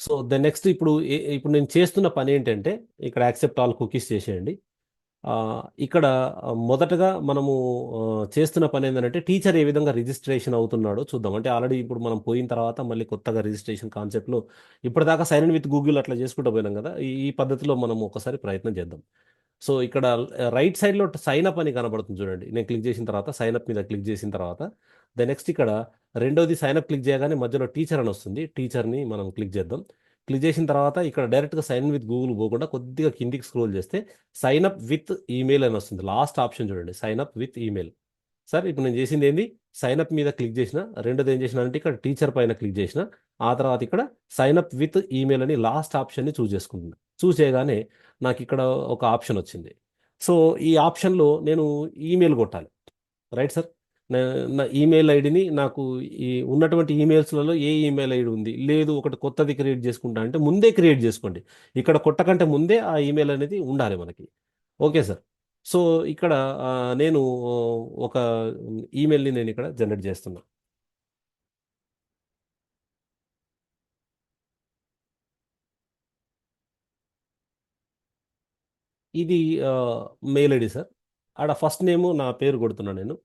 సో నెక్స్ట్ ఇప్పుడు నేను చేస్తున్న పని ఏంటంటే ఇక్కడ యాక్సెప్ట్ ఆల్ కుకీస్ చేసేయండి. ఇక్కడ మొదటగా మనము చేస్తున్న పని ఏంటంటే టీచర్ ఏ విధంగా రిజిస్ట్రేషన్ అవుతున్నాడో చూద్దాం. అంటే ఆల్రెడీ ఇప్పుడు మనం పోయిన తర్వాత మళ్ళీ కొత్తగా రిజిస్ట్రేషన్ కాన్సెప్ట్లో ఇప్పటిదాకా సైన్ ఇన్ విత్ గూగుల్ అట్లా చేసుకుంటూ పోయినాం కదా, ఈ పద్ధతిలో మనం ఒకసారి ప్రయత్నం చేద్దాం. సో ఇక్కడ రైట్ సైడ్లో సైన్ అప్ అని కనబడుతుంది చూడండి. నేను క్లిక్ చేసిన తర్వాత సైన్ అప్ మీద క్లిక్ చేసిన తర్వాత నెక్స్ట్ ఇక్కడ రెండోది సైన్ అప్ క్లిక్ చేయగానే మధ్యలో టీచర్ అని వస్తుంది. టీచర్ని మనం క్లిక్ చేద్దాం. క్లిక్ చేసిన తర్వాత ఇక్కడ డైరెక్ట్గా సైన్ ఇన్ విత్ గూగుల్ పోకుండా కొద్దిగా కిందికి స్క్రోల్ చేస్తే సైన్ అప్ విత్ ఈమెయిల్ అని వస్తుంది. లాస్ట్ ఆప్షన్ చూడండి, sign up with email. Sir ఇప్పుడు నేను చేసింది ఏంది, సైన్ అప్ మీద క్లిక్ చేసిన, రెండోది ఏం చేసిన అంటే ఇక్కడ టీచర్ పైన క్లిక్ చేసిన, ఆ తర్వాత ఇక్కడ సైన్ అప్ విత్ ఈమెయిల్ అని లాస్ట్ ఆప్షన్ని చూస్ చేసుకుంటున్నాను. చూస్ చేయగానే నాకు ఇక్కడ ఒక ఆప్షన్ వచ్చింది. సో ఈ ఆప్షన్లో నేను ఈమెయిల్ కొట్టాలి. Right sir. నా ఈమెయిల్ ఐడిని నాకు ఈ ఉన్నటువంటి ఈమెయిల్స్లలో ఏ ఈమెయిల్ ఐడి ఉంది, లేదు ఒకటి కొత్తది క్రియేట్ చేసుకుంటా అంటే ముందే క్రియేట్ చేసుకోండి. ఇక్కడ కొట్టకంటే ముందే ఆ ఈమెయిల్ అనేది ఉండాలి మనకి. Okay sir. సో ఇక్కడ నేను ఒక ఈమెయిల్ని నేను ఇక్కడ జనరేట్ చేస్తున్నా. ఇది మెయిల్ ఐడి సార్. ఆడ ఫస్ట్ నేము నా పేరు కొడుతున్నా నేను.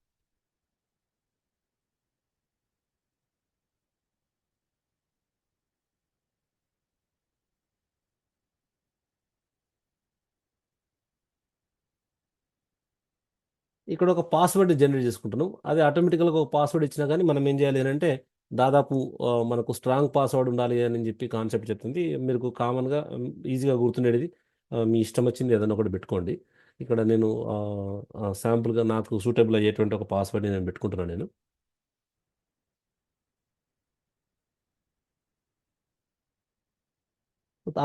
ఇక్కడ ఒక పాస్వర్డ్ జనరేట్ చేసుకుంటున్నాం. అది ఆటోమేటిక్గా ఒక పాస్వర్డ్ ఇచ్చినా కానీ మనం ఏం చేయాలి అని అంటే దాదాపు మనకు స్ట్రాంగ్ పాస్వర్డ్ ఉండాలి అని చెప్పి కాన్సెప్ట్ చెప్తుంది. మీరు కామన్గా ఈజీగా గుర్తుండేది మీ ఇష్టం వచ్చింది ఏదైనా ఒకటి పెట్టుకోండి. ఇక్కడ నేను శాంపుల్గా నాకు సూటబుల్ అయ్యేటువంటి ఒక పాస్వర్డ్ని నేను పెట్టుకుంటున్నాను నేను.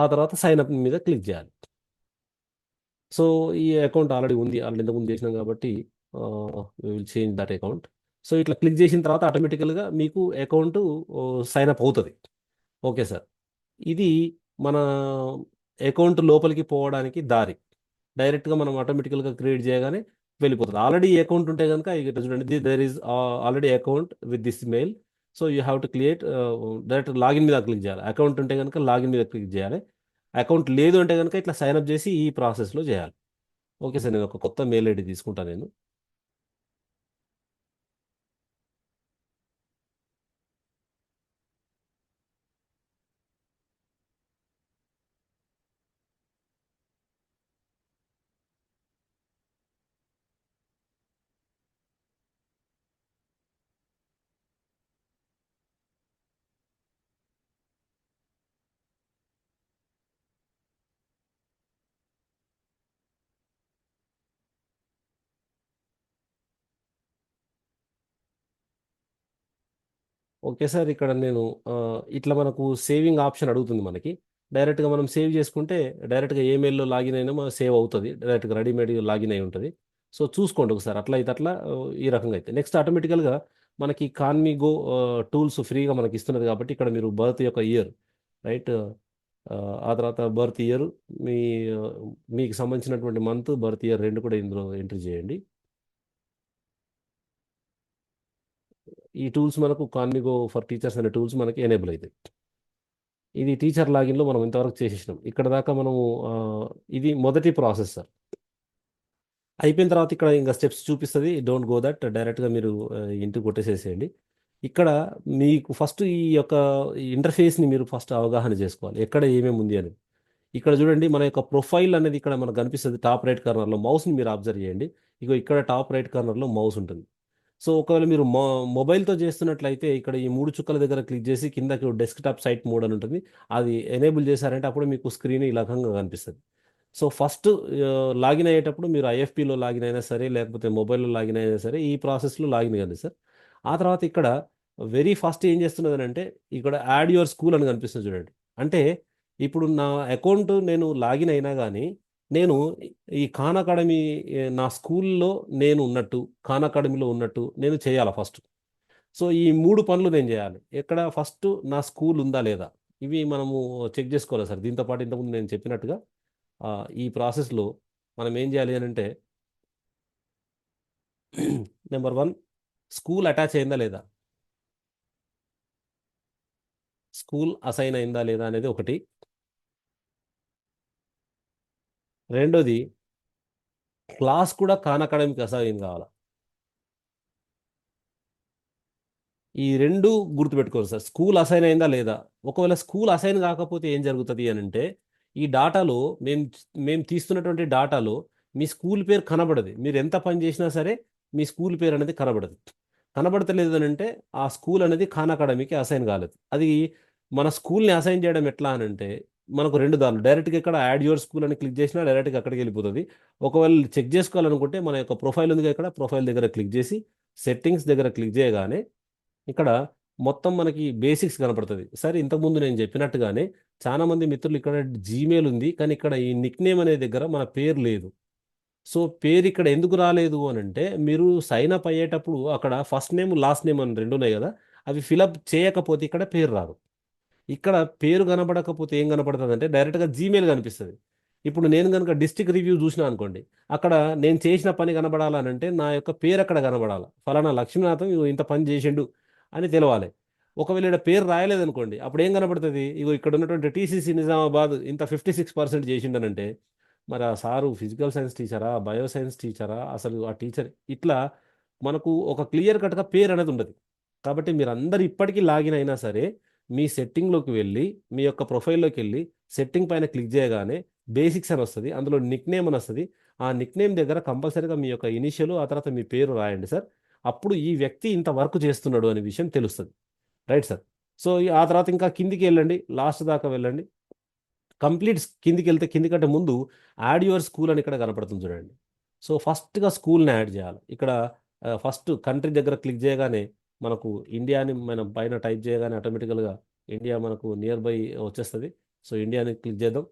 ఆ తర్వాత సైన్ అప్ మీద క్లిక్ చేయాలి. సో ఈ అకౌంట్ ఆల్రెడీ ఉంది, ఆల్రెడీ ఇంతకుముందు చేసినాం కాబట్టి will change that account. So ఇట్లా క్లిక్ చేసిన తర్వాత ఆటోమేటికల్గా మీకు అకౌంట్ సైన్ అప్ అవుతుంది. Okay sir. ఇది మన అకౌంట్ లోపలికి పోవడానికి దారి. డైరెక్ట్గా మనం ఆటోమేటికల్గా క్రియేట్ చేయగానే వెళ్ళిపోతుంది. ఆల్రెడీ అకౌంట్ ఉంటే కనుక ఇక్కడ చూడండి, there is already account with this mail. So you have to create direct login మీద క్లిక్ చేయాలి. అకౌంట్ ఉంటే కనుక లాగిన్ మీద క్లిక్ చేయాలి. అకౌంట్ లేదు అంటే కనుక ఇట్లా సైన్ అప్ చేసి ఈ ప్రాసెస్లో చేయాలి. ఓకే సార్, నేను ఒక కొత్త మెయిల్ ఐడి తీసుకుంటాను నేను. ఓకే సార్, ఇక్కడ నేను ఆ, ఇట్లా మనకు సేవింగ్ ఆప్షన్ అడుగుతుంది మనకి. డైరెక్ట్గా మనం సేవ్ చేసుకుంటే డైరెక్ట్గా ఈమెయిల్లో లాగిన్ అయినా సేవ్ అవుతుంది, డైరెక్ట్గా రెడీమేడ్ లాగిన్ అయి ఉంటుంది. సో చూసుకోండి ఒకసారి, అట్లా అయితే అట్లా ఈ రకంగా అయితే నెక్స్ట్ ఆటోమేటికల్గా మనకి కాన్మిగో టూల్స్ ఫ్రీగా మనకి ఇస్తున్నది కాబట్టి ఇక్కడ మీరు బర్త్ యొక్క ఇయర్, రైట్, ఆ తర్వాత బర్త్ ఇయర్, మీ ఆ, మీకు సంబంధించినటువంటి మంత్, బర్త్ ఇయర్ రెండు కూడా ఇందులో ఎంట్రీ చేయండి. ఈ టూల్స్ మనకు కాన్మిగో ఫర్ టీచర్స్ అనే టూల్స్ మనకి ఎనేబుల్ అవుతాయి. ఇది టీచర్ లాగిన్లో మనం ఇంతవరకు చేసేసినాం. ఇక్కడ దాకా మనము ఆ, ఇది మొదటి ప్రాసెస్ సార్. అయిపోయిన తర్వాత ఇక్కడ ఇంకా స్టెప్స్ చూపిస్తుంది, డోంట్ గో దట్, డైరెక్ట్గా మీరు ఇంటికి కొట్టేసేసేయండి. ఇక్కడ మీకు ఫస్ట్ ఈ యొక్క ఇంటర్ఫేస్ని మీరు ఫస్ట్ అవగాహన చేసుకోవాలి, ఎక్కడ ఏమేమి ఉంది అని. ఇక్కడ చూడండి, మన యొక్క ప్రొఫైల్ అనేది ఇక్కడ మనకు కనిపిస్తుంది టాప్ రైట్ కార్నర్లో. మౌస్ని మీరు అబ్జర్వ్ చేయండి. ఇగో ఇక్కడ టాప్ రైట్ కార్నర్లో మౌస్ ఉంటుంది. సో ఒకవేళ మీరు మొబైల్తో చేస్తున్నట్లయితే ఇక్కడ ఈ మూడు చుక్కల దగ్గర క్లిక్ చేసి కిందకి డెస్క్టాప్ సైట్ మోడ్ అని ఉంటుంది, అది ఎనేబుల్ చేశారంటే అప్పుడు మీకు స్క్రీన్ ఈ రకంగా కనిపిస్తుంది. సో ఫస్ట్ లాగిన్ అయ్యేటప్పుడు మీరు ఐఎఫ్పిలో లాగిన్ అయినా సరే, లేకపోతే మొబైల్లో లాగిన్ అయినా సరే, ఈ ప్రాసెస్లో లాగిన్ కండి సార్. ఆ తర్వాత ఇక్కడ వెరీ ఫస్ట్ ఏం చేస్తున్నది అంటే ఇక్కడ యాడ్ యువర్ స్కూల్ అని కనిపిస్తుంది చూడండి. అంటే ఇప్పుడు నా అకౌంట్ నేను లాగిన్ అయినా కానీ నేను ఈ ఖాన్ అకాడమీ నా స్కూల్లో నేను ఉన్నట్టు, ఖాన్ అకాడమీలో ఉన్నట్టు నేను చేయాలి ఫస్ట్. సో ఈ మూడు పనులు నేను చేయాలి. ఎక్కడ ఫస్ట్ నా స్కూల్ ఉందా లేదా, ఇవి మనము చెక్ చేసుకోవాలి సార్. దీంతో పాటు ఇంతకుముందు నేను చెప్పినట్టుగా ఈ ప్రాసెస్లో మనం ఏం చేయాలి అని అంటే నెంబర్ వన్, స్కూల్ అటాచ్ అయిందా లేదా, స్కూల్ అసైన్ అయిందా లేదా అనేది ఒకటి. రెండోది, క్లాస్ కూడా ఖాన్ అకాడమీకి అసైన్ కావాలి. ఈ రెండు గుర్తుపెట్టుకోవాలి సార్, స్కూల్ అసైన్ అయిందా లేదా. ఒకవేళ స్కూల్ అసైన్ కాకపోతే ఏం జరుగుతుంది అని అంటే ఈ డాటాలో మేము మేము తీస్తున్నటువంటి డాటాలో మీ స్కూల్ పేరు కనబడదు. మీరు ఎంత పని చేసినా సరే మీ స్కూల్ పేరు అనేది కనబడదు. కనబడతలేదు అని అంటే ఆ స్కూల్ అనేది ఖాన్ అకాడమీకి అసైన్ కాలేదు. అది మన స్కూల్ని అసైన్ చేయడం ఎట్లా అని అంటే మనకు రెండు దారులు, డైరెక్ట్గా ఇక్కడ యాడ్ యువర్ స్కూల్ అని క్లిక్ చేసినా డైరెక్ట్గా అక్కడికి వెళ్ళిపోతుంది. ఒకవేళ చెక్ చేసుకోవాలనుకుంటే మన యొక్క ప్రొఫైల్ ఉంది, ఇక్కడ ప్రొఫైల్ దగ్గర క్లిక్ చేసి సెట్టింగ్స్ దగ్గర క్లిక్ చేయగానే ఇక్కడ మొత్తం మనకి బేసిక్స్ కనపడుతుంది. సరే, ఇంతకుముందు నేను చెప్పినట్టుగానే చాలా మంది మిత్రులు ఇక్కడ జీమెయిల్ ఉంది కానీ ఇక్కడ ఈ నిక్ నేమ్ అనే దగ్గర మన పేరు లేదు. సో పేరు ఇక్కడ ఎందుకు రాలేదు అని అంటే మీరు సైన్ అప్ అయ్యేటప్పుడు అక్కడ ఫస్ట్ నేమ్ లాస్ట్ నేమ్ అని రెండు ఉన్నాయి కదా, అవి ఫిలప్ చేయకపోతే ఇక్కడ పేరు రాదు. ఇక్కడ పేరు కనబడకపోతే ఏం కనపడుతుంది అంటే డైరెక్ట్గా జీమెయిల్ కనిపిస్తుంది. ఇప్పుడు నేను కనుక డిస్ట్రిక్ట్ రివ్యూ చూసినా అనుకోండి, అక్కడ నేను చేసిన పని కనబడాలనంటే నా యొక్క పేరు అక్కడ కనబడాలి. ఫలానా లక్ష్మీనాథం ఇగో ఇంత పని చేసిండు అని తెలవాలి. ఒకవేళ ఇక్కడ పేరు రాయలేదనుకోండి, అప్పుడు ఏం కనబడుతుంది, ఇగో ఇక్కడ ఉన్నటువంటి టీసీసీ నిజామాబాద్ ఇంత 56% చేసిండనంటే మరి ఆ సారు ఫిజికల్ సైన్స్ టీచరా, బయో సైన్స్ టీచరా, అసలు ఆ టీచర్ ఇట్లా మనకు ఒక క్లియర్ కట్గా పేరు అనేది ఉండదు. కాబట్టి మీరు అందరు ఇప్పటికీ లాగిన్ అయినా సరే మీ సెట్టింగ్లోకి వెళ్ళి మీ యొక్క ప్రొఫైల్లోకి వెళ్ళి సెట్టింగ్ పైన క్లిక్ చేయగానే బేసిక్స్ అని వస్తుంది, అందులో నిక్ నేమ్ అని వస్తుంది. ఆ నిక్ నేమ్ దగ్గర కంపల్సరీగా మీ యొక్క ఇనిషియల్ ఆ తర్వాత మీ పేరు రాయండి సార్. అప్పుడు ఈ వ్యక్తి ఇంత వర్క్ చేస్తున్నాడు అనే విషయం తెలుస్తుంది. Right sir. సో ఆ తర్వాత ఇంకా కిందికి వెళ్ళండి, లాస్ట్ దాకా వెళ్ళండి. కంప్లీట్ కిందికి వెళ్తే కిందికంటే ముందు యాడ్ యువర్ స్కూల్ అని ఇక్కడ కనపడుతుంది చూడండి. సో ఫస్ట్గా స్కూల్ని యాడ్ చేయాలి. ఇక్కడ ఫస్ట్ కంట్రీ దగ్గర క్లిక్ చేయగానే మనకు ఇండియాని మనం పైన టైప్ చేయగానే ఆటోమేటికల్గా ఇండియా మనకు నియర్ బై వచ్చేస్తుంది. సో ఇండియాని క్లిక్ చేద్దాం.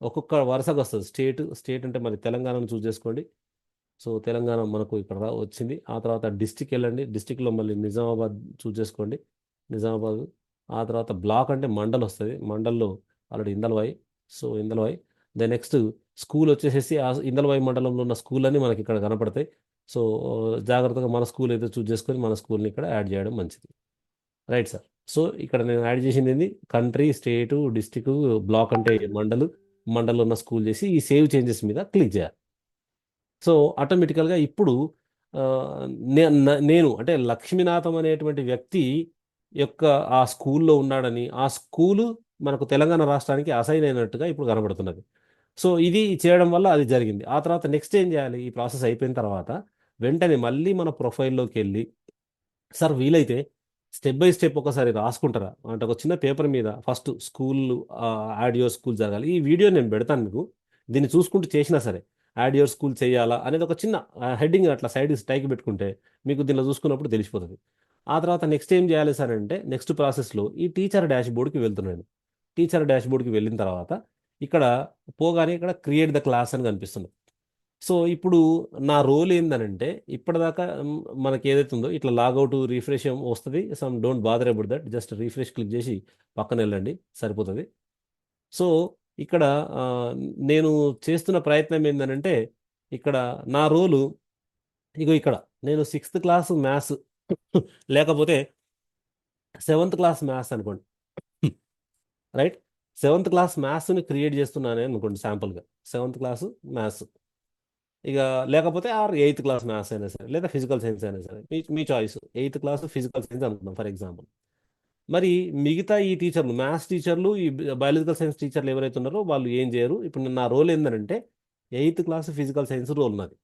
ఒక్కొక్క వరుసగా వస్తుంది. స్టేట్ స్టేట్ అంటే మరి తెలంగాణను చూస్ చేసుకోండి. సో తెలంగాణ మనకు ఇక్కడ వచ్చింది. ఆ తర్వాత డిస్టిక్ వెళ్ళండి, డిస్టిక్లో మళ్ళీ నిజామాబాద్ చూస్ చేసుకోండి, నిజామాబాద్. ఆ తర్వాత బ్లాక్ అంటే మండల్ వస్తుంది, మండల్లో already Indalwai. So Indalwai. The next school వచ్చేసేసి ఆ ఇందల్వాయి మండలంలో ఉన్న స్కూల్ అని మనకి ఇక్కడ కనపడతాయి. సో జాగ్రత్తగా మన స్కూల్ అయితే చూస్ చేసుకొని మన స్కూల్ని ఇక్కడ యాడ్ చేయడం మంచిది. Right sir. సో ఇక్కడ నేను యాడ్ చేసింది ఏంది, కంట్రీ, స్టేటు, డిస్టిక్, బ్లాక్ అంటే మండల్, మండలంలో ఉన్న స్కూల్ చేసి ఈ సేవ్ చేంజెస్ మీద క్లిక్ చేయాలి. సో ఆటోమేటికల్గా ఇప్పుడు ఆ, నేను అంటే లక్ష్మీనాథం అనేటువంటి వ్యక్తి యొక్క ఆ స్కూల్లో ఉన్నాడని, ఆ స్కూలు మనకు తెలంగాణ రాష్ట్రానికి అసైన్ అయినట్టుగా ఇప్పుడు కనబడుతున్నది. సో ఇది చేయడం వల్ల అది జరిగింది. ఆ తర్వాత నెక్స్ట్ ఏం చేయాలి? ఈ ప్రాసెస్ అయిపోయిన తర్వాత వెంటనే మళ్ళీ మన ప్రొఫైల్లోకి వెళ్ళి, సార్ వీలైతే స్టెప్ బై స్టెప్ ఒకసారి రాసుకుంటారా అంటే ఒక చిన్న పేపర్ మీద first school add your school జరగాలి. ఈ వీడియో నేను పెడతాను మీకు, దీన్ని చూసుకుంటూ చేసినా సరే యాడ్ యువర్ స్కూల్ చేయాలా అనేది ఒక చిన్న హెడ్డింగ్ అట్లా సైడ్ స్ట్రైక్ పెట్టుకుంటే మీకు దీనిలో చూసుకున్నప్పుడు తెలిసిపోతుంది. ఆ తర్వాత నెక్స్ట్ ఏం చేయాలి సార్ అంటే నెక్స్ట్ ప్రాసెస్లో ఈ టీచర్ డాష్ బోర్డ్కి వెళ్తున్నాను. టీచర్ డాష్ బోర్డ్కి వెళ్ళిన తర్వాత ఇక్కడ పోగానే ఇక్కడ క్రియేట్ ద క్లాస్ అని కనిపిస్తుంది. సో ఇప్పుడు నా రోల్ ఏందనంటే ఇప్పటిదాకా మనకి ఏదైతే ఉందో ఇట్లా లాగౌట్ రీఫ్రెష్ వస్తుంది. Some don't bother about that, just refresh click చేసి పక్కన వెళ్ళండి సరిపోతుంది. సో ఇక్కడ ఆ, నేను చేస్తున్న ప్రయత్నం ఏందనంటే ఇక్కడ నా రోలు ఇగో ఇక్కడ నేను 6th క్లాస్ మ్యాథ్స్ లేకపోతే 7th క్లాస్ మ్యాథ్స్ అనుకోండి. రైట్, 7th క్లాస్ మ్యాథ్స్ని క్రియేట్ చేస్తున్నాను అనుకోండి శాంపుల్గా. 7th క్లాస్ మ్యాథ్స్ ఇక లేకపోతే 8th క్లాస్ మ్యాథ్స్ అయినా సరే లేదా ఫిజికల్ సైన్స్ అయినా సరే మీ మీ choice. 8th class physical science అనుకుందాం ఫర్ ఎగ్జాంపుల్. మరి మిగతా ఈ టీచర్లు మ్యాథ్స్ టీచర్లు ఈ బయాలజికల్ సైన్స్ టీచర్లు ఎవరైతే ఉన్నారో వాళ్ళు ఏం చేయరు. ఇప్పుడు నా రోల్ ఏంటంటే 8th class physical science role నాది.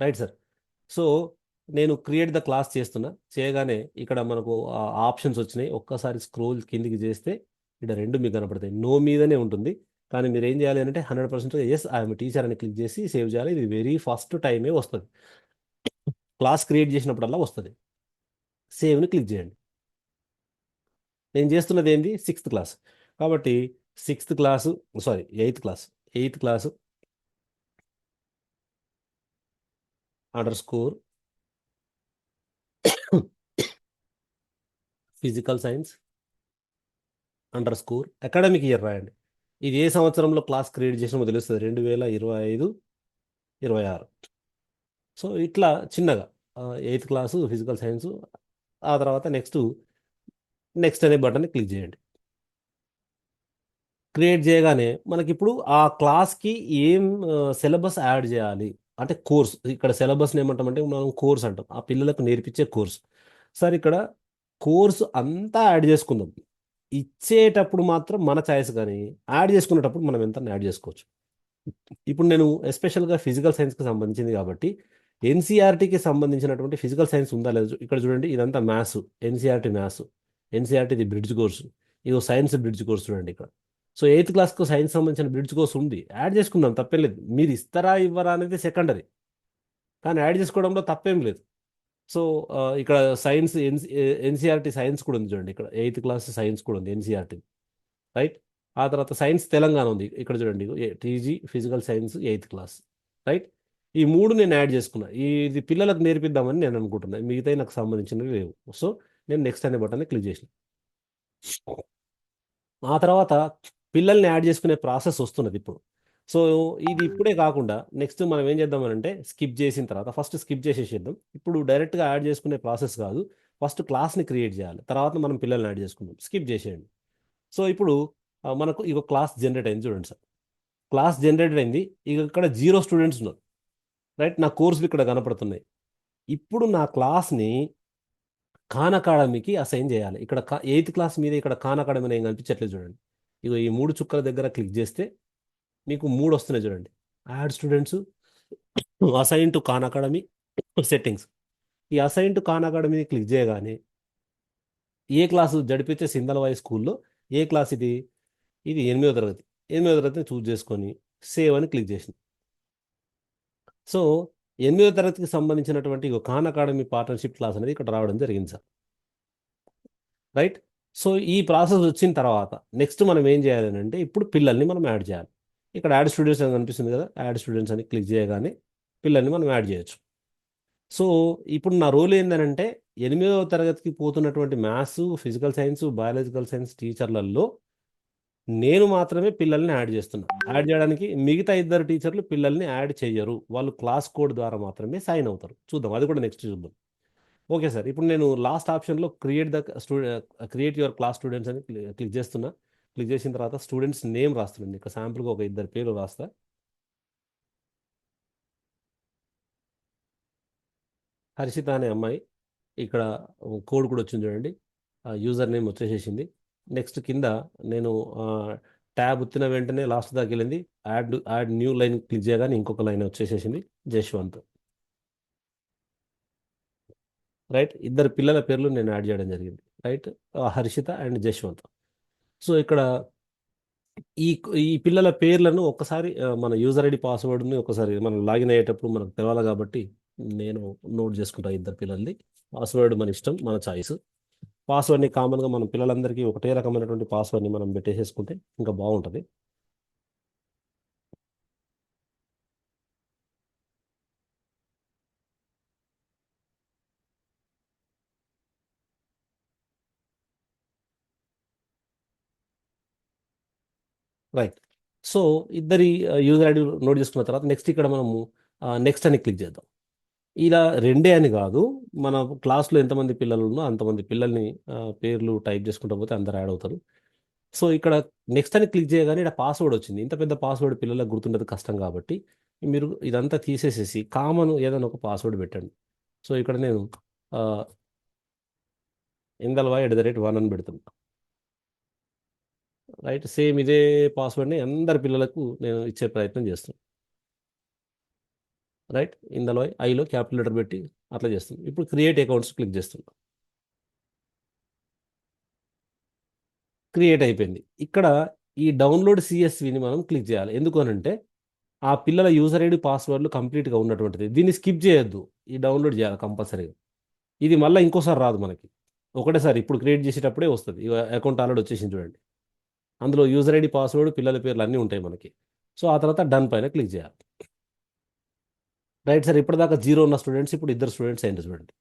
Right sir. సో నేను క్రియేట్ ద క్లాస్ చేస్తున్నా. చేయగానే ఇక్కడ మనకు ఆప్షన్స్ వచ్చినాయి. ఒక్కసారి స్క్రోల్ కిందికి చేస్తే ఇక్కడ రెండు మీకు కనపడతాయి. నో మీదనే ఉంటుంది, కానీ మీరు ఏం చేయాలి అంటే 100% ఎస్ ఐఎమ్ టీచర్ అని క్లిక్ చేసి సేవ్ చేయాలి. ఇది వెరీ ఫస్ట్ టైమే వస్తుంది, క్లాస్ క్రియేట్ చేసినప్పుడల్లా వస్తుంది. సేవ్ని క్లిక్ చేయండి. నేను చేస్తున్నది ఏంది 6th క్లాస్ కాబట్టి 6th class, sorry 8th class, 8th class under score physical science under score academic year రాయండి. ఇది ఏ సంవత్సరంలో క్లాస్ క్రియేట్ చేసినామో తెలుస్తుంది, 2025-26. సో ఇట్లా చిన్నగా 8th క్లాసు ఫిజికల్ సైన్స్. ఆ తర్వాత నెక్స్ట్ అనే బటన్ని క్లిక్ చేయండి. క్రియేట్ చేయగానే మనకి ఇప్పుడు ఆ క్లాస్కి ఏం సిలబస్ యాడ్ చేయాలి అంటే కోర్స్. ఇక్కడ సిలబస్ని ఏమంటామంటే మనం కోర్స్ అంటాం, ఆ పిల్లలకు నేర్పించే కోర్స్. సార్ ఇక్కడ కోర్సు అంతా యాడ్ చేసుకుందాం. ఇచ్చేటప్పుడు మాత్రం మన ఛాయిస్, కానీ యాడ్ చేసుకునేటప్పుడు మనం ఎంత యాడ్ చేసుకోవచ్చు. ఇప్పుడు నేను ఎస్పెషల్గా ఫిజికల్ సైన్స్కి సంబంధించింది కాబట్టి ఎన్సీఆర్టీకి సంబంధించినటువంటి ఫిజికల్ సైన్స్ ఉందా లేదు ఇక్కడ చూడండి. ఇదంతా మ్యాథ్స్, ఎన్సీఆర్టీ మ్యాథ్స్, ఎన్సీఆర్టీది బ్రిడ్జ్ కోర్సు, ఇది సైన్స్ బ్రిడ్జ్ కోర్స్ చూడండి ఇక్కడ. సో 8th క్లాస్కు సైన్స్ సంబంధించిన బ్రిడ్జ్ కోర్స్ ఉంది, యాడ్ చేసుకుందాం తప్పేం లేదు. మీరు ఇస్తారా ఇవ్వరా అనేది సెకండరీ, కానీ యాడ్ చేసుకోవడంలో తప్పేం లేదు. సో ఇక్కడ సైన్స్ ఎన్సీఆర్టీ సైన్స్ కూడా ఉంది చూడండి. ఇక్కడ 8th క్లాస్ సైన్స్ కూడా ఉంది ఎన్సీఆర్టీ. రైట్. ఆ తర్వాత సైన్స్ తెలంగాణ ఉంది ఇక్కడ చూడండి. TG physical science 8th class. Right. ఈ మూడు నేను యాడ్ చేసుకున్నా. ఇది పిల్లలకు నేర్పిద్దామని నేను అనుకుంటున్నాను, మిగతాయి నాకు సంబంధించినవి లేవు. సో నేను నెక్స్ట్ అనే బటన్ని క్లిక్ చేసిన. ఆ తర్వాత పిల్లల్ని యాడ్ చేసుకునే ప్రాసెస్ వస్తున్నది ఇప్పుడు. సో ఇది ఇప్పుడే కాకుండా నెక్స్ట్ మనం ఏం చేద్దామనంటే స్కిప్ చేసిన తర్వాత ఫస్ట్ స్కిప్ చేసేసేద్దాం. ఇప్పుడు డైరెక్ట్గా యాడ్ చేసుకునే ప్రాసెస్ కాదు, ఫస్ట్ క్లాస్ని క్రియేట్ చేయాలి, తర్వాత మనం పిల్లల్ని యాడ్ చేసుకుందాం. స్కిప్ చేసేయండి. సో ఇప్పుడు మనకు ఇక క్లాస్ జనరేట్ అయింది చూడండి సార్. క్లాస్ జనరేట్ అయింది. ఇక ఇక్కడ 0 స్టూడెంట్స్ ఉన్నారు. రైట్, నా కోర్సులు ఇక్కడ కనపడుతున్నాయి. ఇప్పుడు నా క్లాస్ని ఖాన్ అకాడమీకి అసైన్ చేయాలి. ఇక్కడ 8th క్లాస్ మీద ఇక్కడ ఖాన్ అకాడమీ ఏం కనిపించట్లేదు చూడండి. ఇక ఈ 3 చుక్కల దగ్గర క్లిక్ చేస్తే మీకు 3 వస్తున్నాయి చూడండి. Add students, assign to Khan Academy, settings. ఈ అసైన్ టు ఖాన్ అకాడమీని క్లిక్ చేయగానే ఏ క్లాసు జడిపితే సిందలవాయి స్కూల్లో ఏ క్లాస్ ఇది? ఇది 8వ తరగతి. 8వ తరగతిని చూస్ చేసుకొని సేవ్ అని క్లిక్ చేసింది. సో 8వ తరగతికి సంబంధించినటువంటి ఒక ఖాన్ అకాడమీ పార్ట్నర్షిప్ క్లాస్ అనేది ఇక్కడ రావడం జరిగింది సార్. రైట్. సో ఈ ప్రాసెస్ వచ్చిన తర్వాత నెక్స్ట్ మనం ఏం చేయాలి అంటే ఇప్పుడు పిల్లల్ని మనం యాడ్ చేయాలి. ఇక్కడ యాడ్ స్టూడెంట్స్ అని కనిపిస్తుంది కదా, యాడ్ స్టూడెంట్స్ అని క్లిక్ చేయగానే పిల్లల్ని మనం యాడ్ చేయొచ్చు. సో ఇప్పుడు నా రోల్ ఏంటంటే 8వ తరగతికి పోతున్నటువంటి maths, physical science, biological science టీచర్లలో నేను మాత్రమే పిల్లల్ని యాడ్ చేస్తున్నా. యాడ్ చేయడానికి మిగతా 2 టీచర్లు పిల్లల్ని యాడ్ చేయరు, వాళ్ళు క్లాస్ కోడ్ ద్వారా మాత్రమే సైన్ అవుతారు. చూద్దాం, అది కూడా నెక్స్ట్ చూద్దాం. Okay sir. ఇప్పుడు నేను లాస్ట్ ఆప్షన్లో క్రియేట్ యువర్ క్లాస్ స్టూడెంట్స్ అని క్లిక్ చేస్తున్నా. క్లిక్ చేసిన తర్వాత స్టూడెంట్స్ నేమ్ రాస్తుండండి. ఇక్కడ శాంపుల్గా ఒక ఇద్దరు పేర్లు రాస్తా. హర్షిత అనే అమ్మాయి, ఇక్కడ కోడ్ కూడా వచ్చింది చూడండి. User name వచ్చేసేసింది. నెక్స్ట్ కింద నేను ట్యాబ్ ఉత్తిన వెంటనే లాస్ట్ దాకా వెళ్ళింది. యాడ్ న్యూ లైన్ క్లిక్ చేయగానే ఇంకొక లైన్ వచ్చేసేసింది, జశ్వంత్. రైట్, ఇద్దరు పిల్లల పేర్లు నేను యాడ్ చేయడం జరిగింది. Right, Harshita and Jaswanth. So ఇక్కడ ఈ ఈ పిల్లల పేర్లను ఒక్కసారి మన యూజర్ ఐడి పాస్వర్డ్ని ఒకసారి మనం లాగిన్ అయ్యేటప్పుడు మనకు తెలవాలి కాబట్టి నేను నోట్ చేసుకుంటా ఇద్దరు పిల్లల్ని. పాస్వర్డ్ మన ఇష్టం, మన చాయిస్. పాస్వర్డ్ని కామన్గా మనం పిల్లలందరికీ ఒకటే రకమైనటువంటి పాస్వర్డ్ని మనం పెట్టేసేసుకుంటే ఇంకా బాగుంటుంది. రైట్, సో ఇద్దరి యూజర్ ఐడి నోట్ చేసుకున్న తర్వాత నెక్స్ట్ ఇక్కడ మనము నెక్స్ట్ అని క్లిక్ చేద్దాం. ఇలా రెండే అని కాదు, మన క్లాస్లో ఎంతమంది పిల్లలు ఉన్నో అంతమంది పిల్లల్ని పేర్లు టైప్ చేసుకుంటూ పోతే అందరు యాడ్ అవుతారు. సో ఇక్కడ నెక్స్ట్ అని క్లిక్ చేయగానే ఇక్కడ పాస్వర్డ్ వచ్చింది. ఇంత పెద్ద పాస్వర్డ్ పిల్లలకు గుర్తుండదు, కష్టం కాబట్టి మీరు ఇదంతా తీసేసేసి కామన్ ఏదైనా ఒక పాస్వర్డ్ పెట్టండి. సో ఇక్కడ నేను ఇందల్వా@1 అని పెడుతున్నా. రైట్, సేమ్ ఇదే పాస్వర్డ్ని అందరి పిల్లలకు నేను ఇచ్చే ప్రయత్నం చేస్తాను. రైట్, ఇందులో ఐలో క్యాపిటల్ లెటర్ పెట్టి అట్లా చేస్తాం. ఇప్పుడు క్రియేట్ అకౌంట్స్ క్లిక్ చేస్తున్నాం. క్రియేట్ అయిపోయింది. ఇక్కడ ఈ డౌన్లోడ్ సిఎస్విని మనం క్లిక్ చేయాలి. ఎందుకు అనంటే ఆ పిల్లల యూజర్ ఐడి పాస్వర్డ్లు కంప్లీట్గా ఉన్నటువంటిది. దీన్ని స్కిప్ చేయొద్దు, ఈ డౌన్లోడ్ చేయాలి కంపల్సరీగా. ఇది మళ్ళీ ఇంకోసారి రాదు మనకి, ఒకటేసారి ఇప్పుడు క్రియేట్ చేసేటప్పుడే వస్తుంది. అకౌంట్ ఆల్రెడీ వచ్చేసింది చూడండి. అందులో యూజర్ ఐడి పాస్వర్డ్ పిల్లల పేర్లు అన్నీ ఉంటాయి మనకి. సో ఆ తర్వాత డన్ పైన క్లిక్ చేయాలి. రైట్ సార్, ఇప్పటిదాకా 0 ఉన్న స్టూడెంట్స్ ఇప్పుడు ఇద్దరు స్టూడెంట్స్ అయింది చూడండి.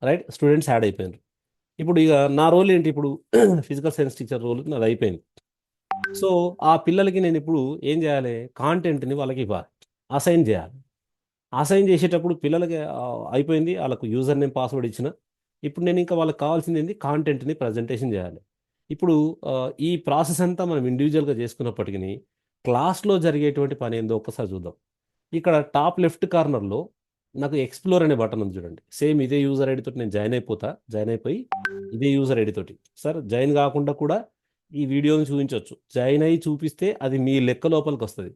రైట్, స్టూడెంట్స్ యాడ్ అయిపోయినారు. ఇప్పుడు ఇక నా రోల్ ఏంటి, ఇప్పుడు ఫిజికల్ సైన్స్ టీచర్ రోల్ నాది అయిపోయింది. సో ఆ పిల్లలకి నేను ఇప్పుడు ఏం చేయాలి, కాంటెంట్ని వాళ్ళకి ఇవ్వాలి, అసైన్ చేయాలి. అసైన్ చేసేటప్పుడు పిల్లలకి అయిపోయింది, వాళ్ళకు యూజర్ నేమ్ పాస్వర్డ్ ఇచ్చిన. ఇప్పుడు నేను ఇంకా వాళ్ళకి కావాల్సింది ఏంటి, కాంటెంట్ని ప్రజెంటేషన్ చేయాలి. ఇప్పుడు ఈ ప్రాసెస్ అంతా మనం ఇండివిజువల్గా చేసుకున్నప్పటికీ క్లాస్లో జరిగేటువంటి పని ఏందో ఒక్కసారి చూద్దాం. ఇక్కడ టాప్ లెఫ్ట్ కార్నర్లో నాకు ఎక్స్ప్లోర్ అనే బటన్ ఉంది చూడండి. సేమ్ ఇదే యూజర్ ఐడి తోటి నేను జాయిన్ అయిపోయి ఇదే యూజర్ ఐడి తోటి సార్ జాయిన్ కాకుండా కూడా ఈ వీడియోని చూపించవచ్చు. జాయిన్ అయ్యి చూపిస్తే అది మీ లెక్క లోపలికి వస్తుంది.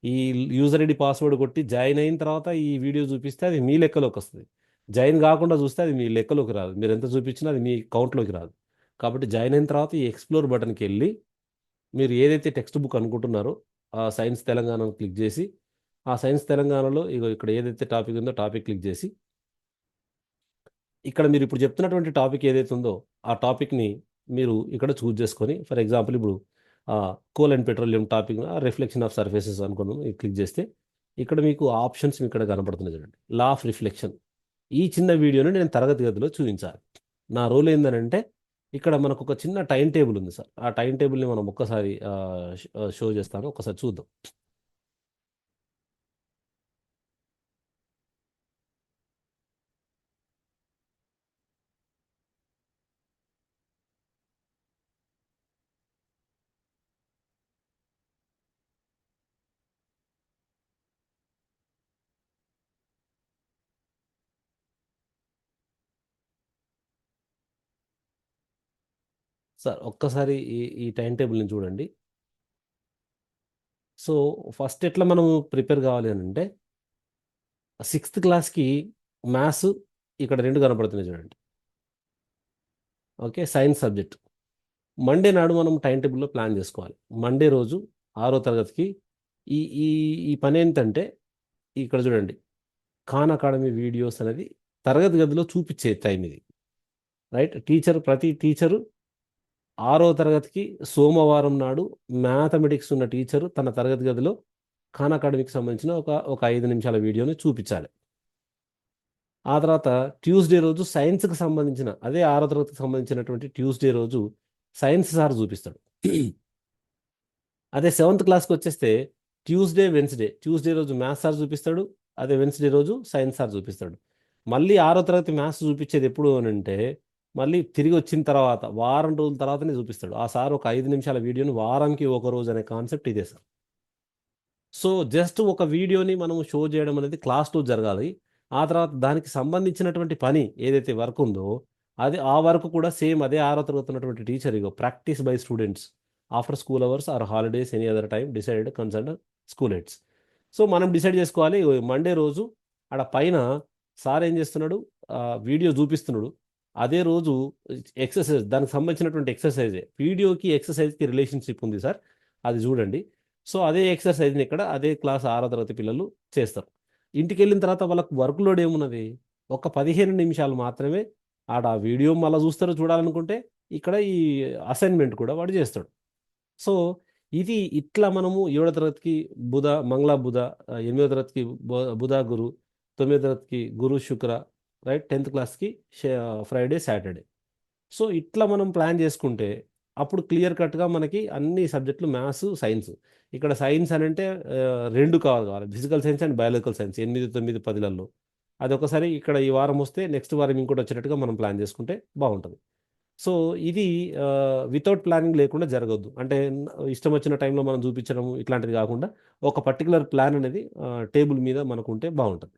ఈ యూజర్ ఐడి పాస్వర్డ్ కొట్టి జాయిన్ అయిన తర్వాత ఈ వీడియో చూపిస్తే అది మీ లెక్కలోకి వస్తుంది. జాయిన్ కాకుండా చూస్తే అది మీ లెక్కలోకి రాదు, మీరు ఎంత చూపించినా అది మీ కౌంట్లోకి రాదు. కాబట్టి జాయిన్ అయిన తర్వాత ఈ ఎక్స్ప్లోర్ బటన్కి వెళ్ళి మీరు ఏదైతే టెక్స్ట్ బుక్ అనుకుంటున్నారో ఆ సైన్స్ తెలంగాణను క్లిక్ చేసి, ఆ సైన్స్ తెలంగాణలో ఇక్కడ ఏదైతే టాపిక్ ఉందో టాపిక్ క్లిక్ చేసి, ఇక్కడ మీరు ఇప్పుడు చెప్తున్నటువంటి టాపిక్ ఏదైతే ఉందో ఆ టాపిక్ని మీరు ఇక్కడ చూజ్ చేసుకొని, ఫర్ ఎగ్జాంపుల్ ఇప్పుడు coal and petroleum topic reflection of surfaces అనుకున్నాను, క్లిక్ చేస్తే ఇక్కడ మీకు ఆప్షన్స్ ఇక్కడ కనపడుతున్నాయి చూడండి. లా ఆఫ్ రిఫ్లెక్షన్, ఈ చిన్న వీడియోని నేను తరగతి గదిలో చూపించాలి. నా రోల్ ఏంటంటే ఇక్కడ మనకు ఒక చిన్న టైం టేబుల్ ఉంది సార్. ఆ టైం టేబుల్ని మనం ఒక్కసారి షో చేస్తాను, ఒకసారి చూద్దాం. సార్ ఒక్కసారి ఈ టైం టేబుల్ని చూడండి. సో ఫస్ట్ ఎట్లా మనం ప్రిపేర్ కావాలి అని అంటే 6th క్లాస్కి మ్యాథ్స్ ఇక్కడ 2 కనపడుతున్నాయి చూడండి. ఓకే, సైన్స్ సబ్జెక్ట్ మండే నాడు మనం టైం టేబుల్లో ప్లాన్ చేసుకోవాలి. మండే రోజు 6వ తరగతికి ఈ ఈ ఈ పని ఏంటంటే ఇక్కడ చూడండి, ఖాన్ అకాడమీ వీడియోస్ అనేది తరగతి గదిలో చూపించే టైం ఇది. రైట్, ప్రతి టీచరు 6వ తరగతికి సోమవారం నాడు మ్యాథమెటిక్స్ ఉన్న టీచరు తన తరగతి గదిలో ఖాన్ అకాడమీకి సంబంధించిన ఒక 5 నిమిషాల వీడియోని చూపించాలి. ఆ తర్వాత ట్యూస్డే రోజు సైన్స్కి సంబంధించిన, అదే 6వ తరగతికి సంబంధించినటువంటి ట్యూస్డే రోజు సైన్స్ సార్ చూపిస్తాడు. అదే 7th క్లాస్కి వచ్చేస్తే ట్యూస్డే రోజు మ్యాథ్స్ సార్ చూపిస్తాడు, అదే వెన్స్డే రోజు సైన్స్ సార్ చూపిస్తాడు. మళ్ళీ 6వ తరగతి మ్యాథ్స్ చూపించేది ఎప్పుడు అని అంటే మళ్ళీ తిరిగి వచ్చిన తర్వాత వారం రోజుల తర్వాతనే చూపిస్తాడు. ఆ సార్ ఒక 5 నిమిషాల వీడియోని వారానికి ఒక రోజు అనే కాన్సెప్ట్ ఇదే సార్. సో జస్ట్ ఒక వీడియోని మనం షో చేయడం అనేది క్లాస్లో జరగాలి. ఆ తర్వాత దానికి సంబంధించినటువంటి పని ఏదైతే వర్క్ ఉందో అది ఆ వర్క్ కూడా సేమ్ అదే 6వ తరగతి ఉన్నటువంటి teacher ego practice by students after school hours are holidays any other time decided concern school heads. So మనం డిసైడ్ చేసుకోవాలి మండే రోజు ఆడ పైన సార్ ఏం చేస్తున్నాడు, వీడియో చూపిస్తున్నాడు. అదే రోజు ఎక్సర్సైజ్ దానికి సంబంధించినటువంటి ఎక్సర్సైజే వీడియోకి ఎక్సర్సైజ్కి రిలేషన్షిప్ ఉంది సార్, అది చూడండి. సో అదే ఎక్సర్సైజ్ని ఇక్కడ అదే క్లాస్ 6వ తరగతి పిల్లలు చేస్తారు. ఇంటికి వెళ్ళిన తర్వాత వాళ్ళకు వర్క్ లోడ్ ఏమున్నది, ఒక 15 నిమిషాలు మాత్రమే. ఆడ ఆ వీడియో మళ్ళీ చూస్తారు చూడాలనుకుంటే, ఇక్కడ ఈ అసైన్మెంట్ కూడా వాడు చేస్తాడు. సో ఇది ఇట్లా మనము 7వ తరగతికి బుధ మంగళ బుధ, 8వ తరగతికి బుధ గురు, 9వ తరగతికి గురు శుక్ర, రైట్, 10th క్లాస్కి ఫ్రైడే సాటర్డే. సో ఇట్లా మనం ప్లాన్ చేసుకుంటే అప్పుడు క్లియర్ కట్గా మనకి అన్ని సబ్జెక్టులు మ్యాథ్స్ సైన్స్. ఇక్కడ సైన్స్ అని అంటే రెండు కావాలి, physical science and biological science 8, 9, 10లలో. అది ఒకసారి ఇక్కడ ఈ వారం వస్తే నెక్స్ట్ వారం ఇంకోటి వచ్చేటట్టుగా మనం ప్లాన్ చేసుకుంటే బాగుంటుంది. సో ఇది వితౌట్ ప్లానింగ్ లేకుండా జరగద్దు. అంటే ఇష్టం వచ్చిన టైంలో మనం చూపించడం ఇట్లాంటిది కాకుండా ఒక పర్టికులర్ ప్లాన్ అనేది టేబుల్ మీద మనకు ఉంటే బాగుంటుంది.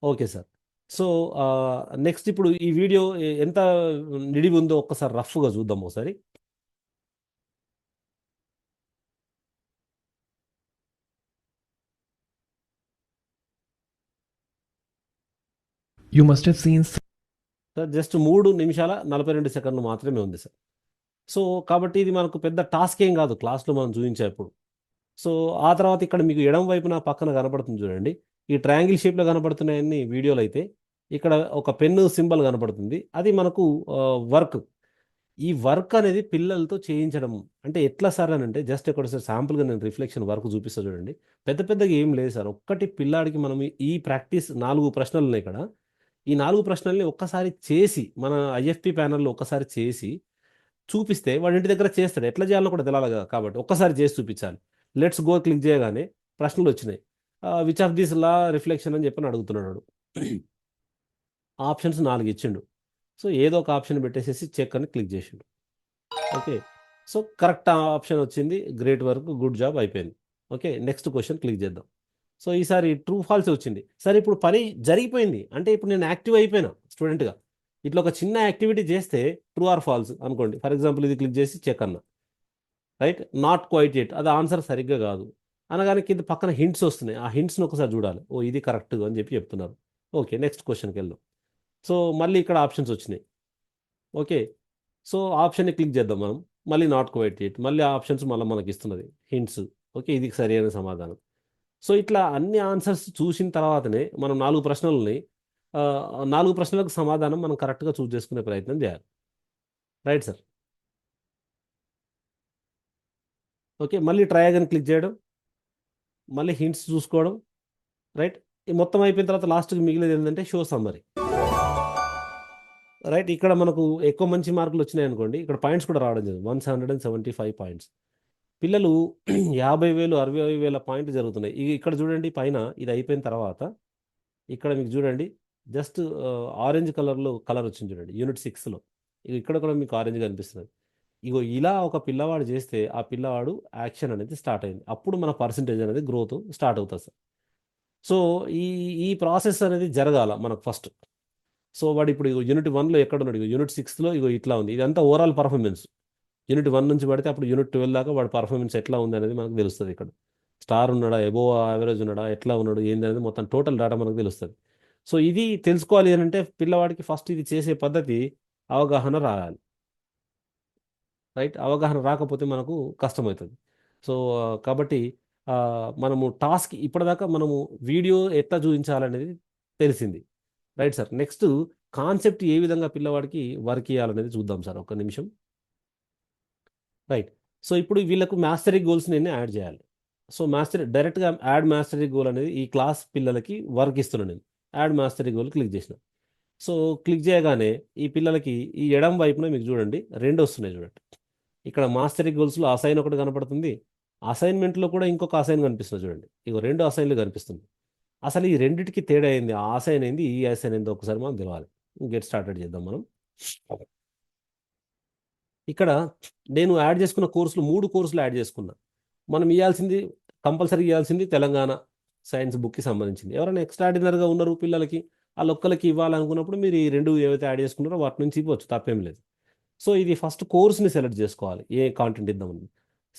Okay sir. సో నెక్స్ట్ ఇప్పుడు ఈ వీడియో ఎంత నిడివి ఉందో ఒక్కసారి రఫ్గా చూద్దాం ఒకసారి. You must have seen sir just 3 నిమిషాల 42 సెకండ్లు మాత్రమే ఉంది సార్. సో కాబట్టి ఇది మనకు పెద్ద టాస్క్ ఏం కాదు క్లాస్లో మనం చూపించేప్పుడు. సో ఆ తర్వాత ఇక్కడ మీకు ఎడం వైపున పక్కన కనపడుతుంది చూడండి, ఈ ట్రయాంగిల్ షేప్లో కనపడుతున్నాయన్ని వీడియోలు అయితే ఇక్కడ ఒక పెన్ను సింబల్ కనపడుతుంది, అది మనకు వర్క్. ఈ వర్క్ అనేది పిల్లలతో చేయించడం అంటే ఎట్లా సార్ అని అంటే జస్ట్ ఇక్కడ సార్ శాంపుల్గా నేను రిఫ్లెక్షన్ వర్క్ చూపిస్తా చూడండి. పెద్ద పెద్దగా ఏం లేదు సార్, ఒక్కటి పిల్లాడికి మనం ఈ ప్రాక్టీస్ 4 ప్రశ్నలు ఉన్నాయి ఇక్కడ. ఈ 4 ప్రశ్నల్ని ఒక్కసారి చేసి మన ఐఎఫ్పి ప్యానల్లో ఒక్కసారి చేసి చూపిస్తే వాడి ఇంటి దగ్గర చేస్తాడు. ఎట్లా చేయాలో కూడా తెలియాలి కదా, కాబట్టి ఒక్కసారి చేసి చూపించాలి. లెట్స్ గో క్లిక్ చేయగానే ప్రశ్నలు వచ్చినాయి. Which of this law reflection అని చెప్పని అడుగుతున్నాడు వాడు. ఆప్షన్స్ 4 ఇచ్చిండు. సో ఏదో ఒక ఆప్షన్ పెట్టేసేసి చెక్ అని క్లిక్ చేసిండు. ఓకే, సో కరెక్ట్ ఆప్షన్ వచ్చింది, గ్రేట్ వర్క్, గుడ్ జాబ్, అయిపోయింది. ఓకే, నెక్స్ట్ క్వశ్చన్ క్లిక్ చేద్దాం. సో ఈసారి ట్రూ ఫాల్స్ వచ్చింది. సరే ఇప్పుడు పని జరిగిపోయింది అంటే ఇప్పుడు నేను యాక్టివ్ అయిపోయినా స్టూడెంట్గా. ఇట్లా ఒక చిన్న యాక్టివిటీ చేస్తే ట్రూ ఆర్ ఫాల్స్ అనుకోండి. ఫర్ ఎగ్జాంపుల్ ఇది క్లిక్ చేసి చెక్ అన్న, రైట్, నాట్ క్వైట్ ఎట్, అది ఆన్సర్ సరిగ్గా కాదు అనగానే కింద పక్కన హింట్స్ వస్తున్నాయి. ఆ హింట్స్ని ఒకసారి చూడాలి, ఓ ఇది కరెక్ట్ అని చెప్పి చెప్తున్నారు. ఓకే, నెక్స్ట్ క్వశ్చన్కి వెళ్దాం. సో మళ్ళీ ఇక్కడ ఆప్షన్స్ వచ్చినాయి. ఓకే, సో ఆప్షన్ని క్లిక్ చేద్దాం మనం, మళ్ళీ నాట్ క్వైట్ ఎట్, మళ్ళీ ఆప్షన్స్ మళ్ళీ మనకి ఇస్తున్నది హింట్స్. ఓకే, ఇది సరి అయిన సమాధానం. సో ఇట్లా అన్ని ఆన్సర్స్ చూసిన తర్వాతనే మనం 4 ప్రశ్నలని 4 ప్రశ్నలకు సమాధానం మనం కరెక్ట్గా చూస్ చేసుకునే ప్రయత్నం చేయాలి. Right sir. ఓకే, మళ్ళీ ట్రై అగైన్ క్లిక్ చేయడం, మళ్ళీ హింట్స్ చూసుకోవడం. రైట్, ఈ మొత్తం అయిపోయిన తర్వాత లాస్ట్కి మిగిలినది ఏంటంటే షో సమ్మరీ. రైట్, ఇక్కడ మనకు ఎక్కువ మంచి మార్కులు వచ్చినాయి అనుకోండి, ఇక్కడ పాయింట్స్ కూడా రావడం జరిగింది, 175 పాయింట్స్. పిల్లలు 50,000 60,000 పాయింట్లు జరుగుతున్నాయి. ఇక్కడ చూడండి పైన ఇది అయిపోయిన తర్వాత ఇక్కడ మీకు చూడండి జస్ట్ ఆరెంజ్ కలర్లో కలర్ వచ్చింది చూడండి యూనిట్ 6లో. ఇక్కడ కూడా మీకు ఆరెంజ్ కనిపిస్తుంది. ఇగో ఇలా ఒక పిల్లవాడు చేస్తే ఆ పిల్లవాడు యాక్షన్ అనేది స్టార్ట్ అయింది, అప్పుడు మన పర్సంటేజ్ అనేది గ్రోత్ స్టార్ట్ అవుతుంది సార్. సో ఈ ఈ ప్రాసెస్ అనేది జరగాల మనకు ఫస్ట్. సో వాడు ఇప్పుడు యూనిట్ 1లో ఎక్కడ ఉన్నాడు, యూనిట్ 6లో ఇగో ఇట్లా ఉంది. ఇదంతా ఓవరాల్ పర్ఫార్మెన్స్. యూనిట్ 1 నుంచి పడితే అప్పుడు యూనిట్ 12 దాకా వాడి పర్ఫార్మెన్స్ ఎట్లా ఉంది అనేది మనకు తెలుస్తుంది. ఇక్కడ స్టార్ ఉన్నాడా, ఎబోవ్ యావరేజ్ ఉన్నాడా, ఎట్లా ఉన్నాడు ఏంది అనేది మొత్తం టోటల్ డేటా మనకు తెలుస్తుంది. సో ఇది తెలుసుకోవాలి అని అంటే పిల్లవాడికి ఫస్ట్ ఇది చేసే పద్ధతి అవగాహన రావాలి. రైట్, అవగాహన రాకపోతే మనకు కష్టమవుతుంది. సో కాబట్టి మనము టాస్క్ ఇప్పటిదాకా మనము వీడియో ఎట్లా చూపించాలనేది తెలిసింది. రైట్ సార్, నెక్స్ట్ కాన్సెప్ట్ ఏ విధంగా పిల్లవాడికి వర్క్ చేయాలనేది చూద్దాం సార్, ఒక్క నిమిషం. రైట్, సో ఇప్పుడు వీళ్ళకు మాస్టరీ గోల్స్ నేను యాడ్ చేయాలి. సో డైరెక్ట్గా యాడ్ మాస్టరీ గోల్ అనేది ఈ క్లాస్ పిల్లలకి వర్క్ ఇస్తున్నాను నేను. యాడ్ మాస్టరీ గోల్ క్లిక్ చేసిన. సో క్లిక్ చేయగానే ఈ పిల్లలకి ఈ ఎడం వైపున మీకు చూడండి 2 వస్తున్నాయి చూడండి. ఇక్కడ మాస్టరీ గోల్స్లో అసైన్ ఒకటి కనపడుతుంది, అసైన్మెంట్లో కూడా ఇంకొక అసైన్ కనిపిస్తుంది చూడండి. ఇగో 2 అసైన్లు కనిపిస్తుంది. అసలు ఈ రెండింటికి తేడా అయింది, ఆ అసైన్ అయింది ఈ అసైన్ అయింది ఒకసారి మనం తెలవాలి. గెట్ స్టార్టెడ్ చేద్దాం మనం. ఇక్కడ నేను యాడ్ చేసుకున్న కోర్సులు 3 కోర్సులు యాడ్ చేసుకున్నా. మనం ఇవ్వాల్సింది కంపల్సరీ ఇవ్వాల్సింది తెలంగాణ సైన్స్ బుక్కి సంబంధించింది. ఎవరైనా ఎక్స్ట్రాడినరీగా ఉన్నారు పిల్లలకి, వాళ్ళొక్కళ్ళకి ఇవ్వాలనుకున్నప్పుడు మీరు ఈ 2 ఏవైతే యాడ్ చేసుకున్నారో వాటి నుంచి ఇవ్వచ్చు, తప్పేం లేదు. సో ఇది ఫస్ట్ కోర్స్ని సెలెక్ట్ చేసుకోవాలి, ఏ కాంటెంట్ ఇద్దామని.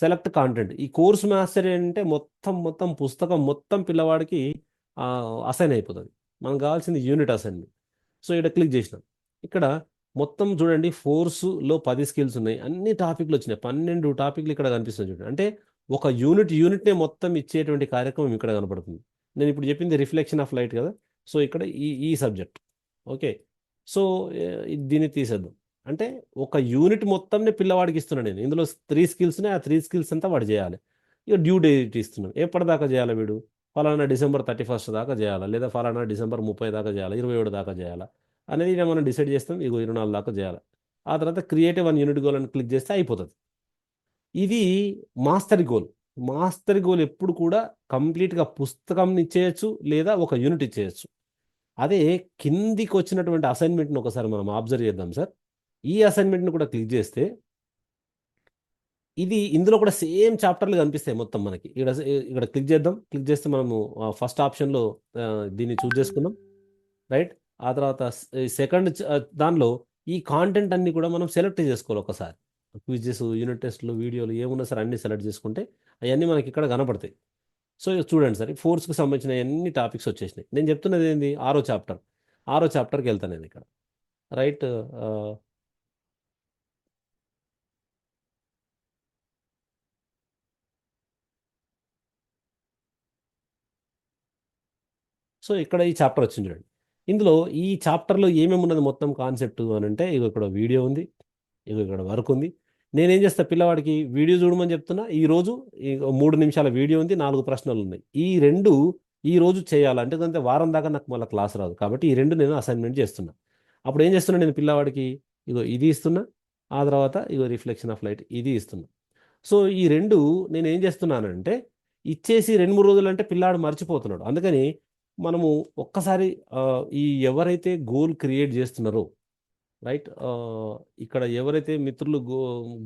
Select content. ఈ కోర్స్ మాస్టరీ అంటే మొత్తం పుస్తకం మొత్తం పిల్లవాడికి అసైన్ అయిపోతుంది. మనకు కావాల్సింది యూనిట్ అసైన్మెంట్. సో ఇక్కడ క్లిక్ చేసినాం. ఇక్కడ మొత్తం చూడండి, ఫోర్స్లో 10 స్కిల్స్ ఉన్నాయి, అన్ని టాపిక్లు వచ్చినాయి, 12 టాపిక్లు ఇక్కడ కనిపిస్తున్నాయి చూడండి. అంటే ఒక యూనిట్నే మొత్తం ఇచ్చేటువంటి కార్యక్రమం ఇక్కడ కనపడుతుంది. నేను ఇప్పుడు చెప్పింది రిఫ్లెక్షన్ ఆఫ్ లైట్ కదా. సో ఇక్కడ ఈ సబ్జెక్ట్. ఓకే. సో దీన్ని తీసేద్దాం. అంటే ఒక యూనిట్ మొత్తంనే పిల్లవాడికి ఇస్తున్నాను నేను. ఇందులో 3 స్కిల్స్నే, ఆ 3 స్కిల్స్ అంతా వాడు చేయాలి. ఇక డ్యూ డేట్ ఇస్తున్నాం. ఎప్పటిదాకా చేయాలి వీడు? ఫలానా డిసెంబర్ 31 దాకా చేయాలా, లేదా ఫలానా డిసెంబర్ 30 దాకా చేయాలా, 27 దాకా చేయాలా అనేది ఇక మనం డిసైడ్ చేస్తాం. ఇగో 24 దాకా చేయాలి. ఆ తర్వాత క్రియేటివ్ 1 యూనిట్ గోల్ అని క్లిక్ చేస్తే అయిపోతుంది. ఇది మాస్టరీ గోల్. మాస్టరీ గోల్ ఎప్పుడు కూడా కంప్లీట్గా పుస్తకం ఇచ్చేయచ్చు, లేదా ఒక యూనిట్ ఇచ్చేయచ్చు. అదే కిందికి వచ్చినటువంటి అసైన్మెంట్ని ఒకసారి మనం అబ్జర్వ్ చేద్దాం సార్. ఈ అసైన్మెంట్ని కూడా క్లిక్ చేస్తే ఇందులో కూడా సేమ్ చాప్టర్లు కనిపిస్తాయి మొత్తం మనకి. ఇక్కడ క్లిక్ చేద్దాం. క్లిక్ చేస్తే మనము ఫస్ట్ ఆప్షన్లో దీన్ని చూస్ చేసుకుందాం, రైట్. ఆ తర్వాత సెకండ్ దానిలో ఈ కాంటెంట్ అన్ని కూడా మనం సెలెక్ట్ చేసుకోవాలి ఒకసారి. క్విజెస్, యూనిట్ టెస్ట్లు, వీడియోలు ఏమున్నా సరే అన్ని సెలెక్ట్ చేసుకుంటే అవన్నీ మనకి ఇక్కడ కనపడతాయి. సో చూడండి సార్, ఫోర్స్కి సంబంధించిన అన్ని టాపిక్స్ వచ్చేసినాయి. నేను చెప్తున్నది ఏంది, 6వ చాప్టర్. 6వ చాప్టర్కి వెళ్తాను నేను ఇక్కడ, రైట్. సో ఇక్కడ ఈ చాప్టర్ వచ్చింది చూడండి. ఇందులో ఈ చాప్టర్లో ఏమేమి ఉన్నది మొత్తం కాన్సెప్ట్ అని అంటే, ఇగో ఇక్కడ వీడియో ఉంది, ఇగో ఇక్కడ వర్క్ ఉంది. నేనేం చేస్తా, పిల్లవాడికి వీడియో చూడమని చెప్తున్నా. ఈరోజు 3 నిమిషాల వీడియో ఉంది, 4 ప్రశ్నలు ఉన్నాయి. ఈ 2 ఈ రోజు చేయాలంటే అంతే, వారం దాకా నాకు మళ్ళీ క్లాస్ రాదు. కాబట్టి ఈ 2 నేను అసైన్మెంట్ చేస్తున్నా. అప్పుడు ఏం చేస్తున్నా, నేను పిల్లవాడికి ఇగో ఇది ఇస్తున్నా, ఆ తర్వాత ఇగో రిఫ్లెక్షన్ ఆఫ్ లైట్ ఇది ఇస్తున్నా. సో ఈ 2 నేను ఏం చేస్తున్నానంటే, ఇచ్చేసి 2-3 రోజులు అంటే పిల్లాడు మర్చిపోతున్నాడు. అందుకని మనము ఒక్కసారి ఈ ఎవరైతే గోల్ క్రియేట్ చేస్తున్నారో, రైట్, ఇక్కడ ఎవరైతే మిత్రులు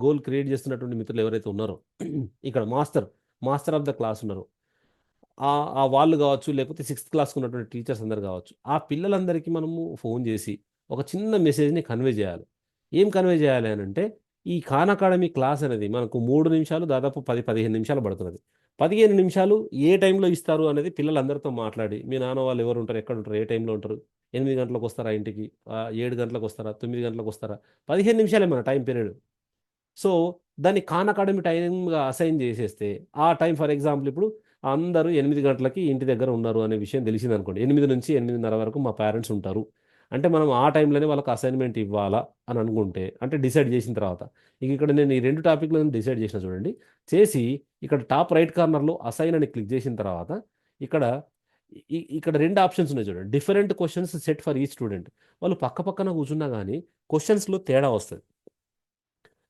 గోల్ క్రియేట్ చేస్తున్నటువంటి మిత్రులు ఎవరైతే ఉన్నారో, ఇక్కడ మాస్టర్ ఆఫ్ ద క్లాస్ ఉన్నారో, ఆ వాళ్ళు కావచ్చు, లేకపోతే 6th క్లాస్కి ఉన్నటువంటి టీచర్స్ అందరు కావచ్చు, ఆ పిల్లలందరికీ మనము ఫోన్ చేసి ఒక చిన్న మెసేజ్ని కన్వే చేయాలి. ఏం కన్వే చేయాలి అని అంటే, ఈ ఖాన్ అకాడమీ క్లాస్ అనేది మనకు 3 నిమిషాలు, దాదాపు 10-15 నిమిషాలు పడుతున్నది. 15 నిమిషాలు ఏ టైంలో ఇస్తారు అనేది పిల్లలందరితో మాట్లాడి, మీ నాన్న వాళ్ళు ఎవరు ఉంటారు, ఎక్కడ ఉంటారు, ఏ టైంలో ఉంటారు, 8 గంటలకు వస్తారా ఇంటికి, 7 గంటలకు వస్తారా, 9 గంటలకు వస్తారా, 15 నిమిషాలే మన టైం పీరియడ్. సో దాన్ని ఖాన్ అకాడమీ టైంగా అసైన్ చేసేస్తే, ఆ టైం ఫర్ ఎగ్జాంపుల్ ఇప్పుడు అందరూ 8 గంటలకి ఇంటి దగ్గర ఉన్నారు అనే విషయం తెలిసింది అనుకోండి. 8 నుంచి 8:30 వరకు మా పేరెంట్స్ ఉంటారు అంటే, మనం ఆ టైంలోనే వాళ్ళకి అసైన్మెంట్ ఇవ్వాలా అని అనుకుంటే, అంటే డిసైడ్ చేసిన తర్వాత, ఇక్కడ నేను ఈ 2 టాపిక్లను డిసైడ్ చేసిన చూడండి. చేసి ఇక్కడ టాప్ రైట్ కార్నర్లో అసైన్ అని క్లిక్ చేసిన తర్వాత, ఇక్కడ ఇక్కడ 2 ఆప్షన్స్ ఉన్నాయి చూడండి. డిఫరెంట్ క్వశ్చన్స్ సెట్ ఫర్ ఈ స్టూడెంట్. వాళ్ళు పక్క పక్కన కూర్చున్నా కానీ క్వశ్చన్స్లో తేడా వస్తుంది.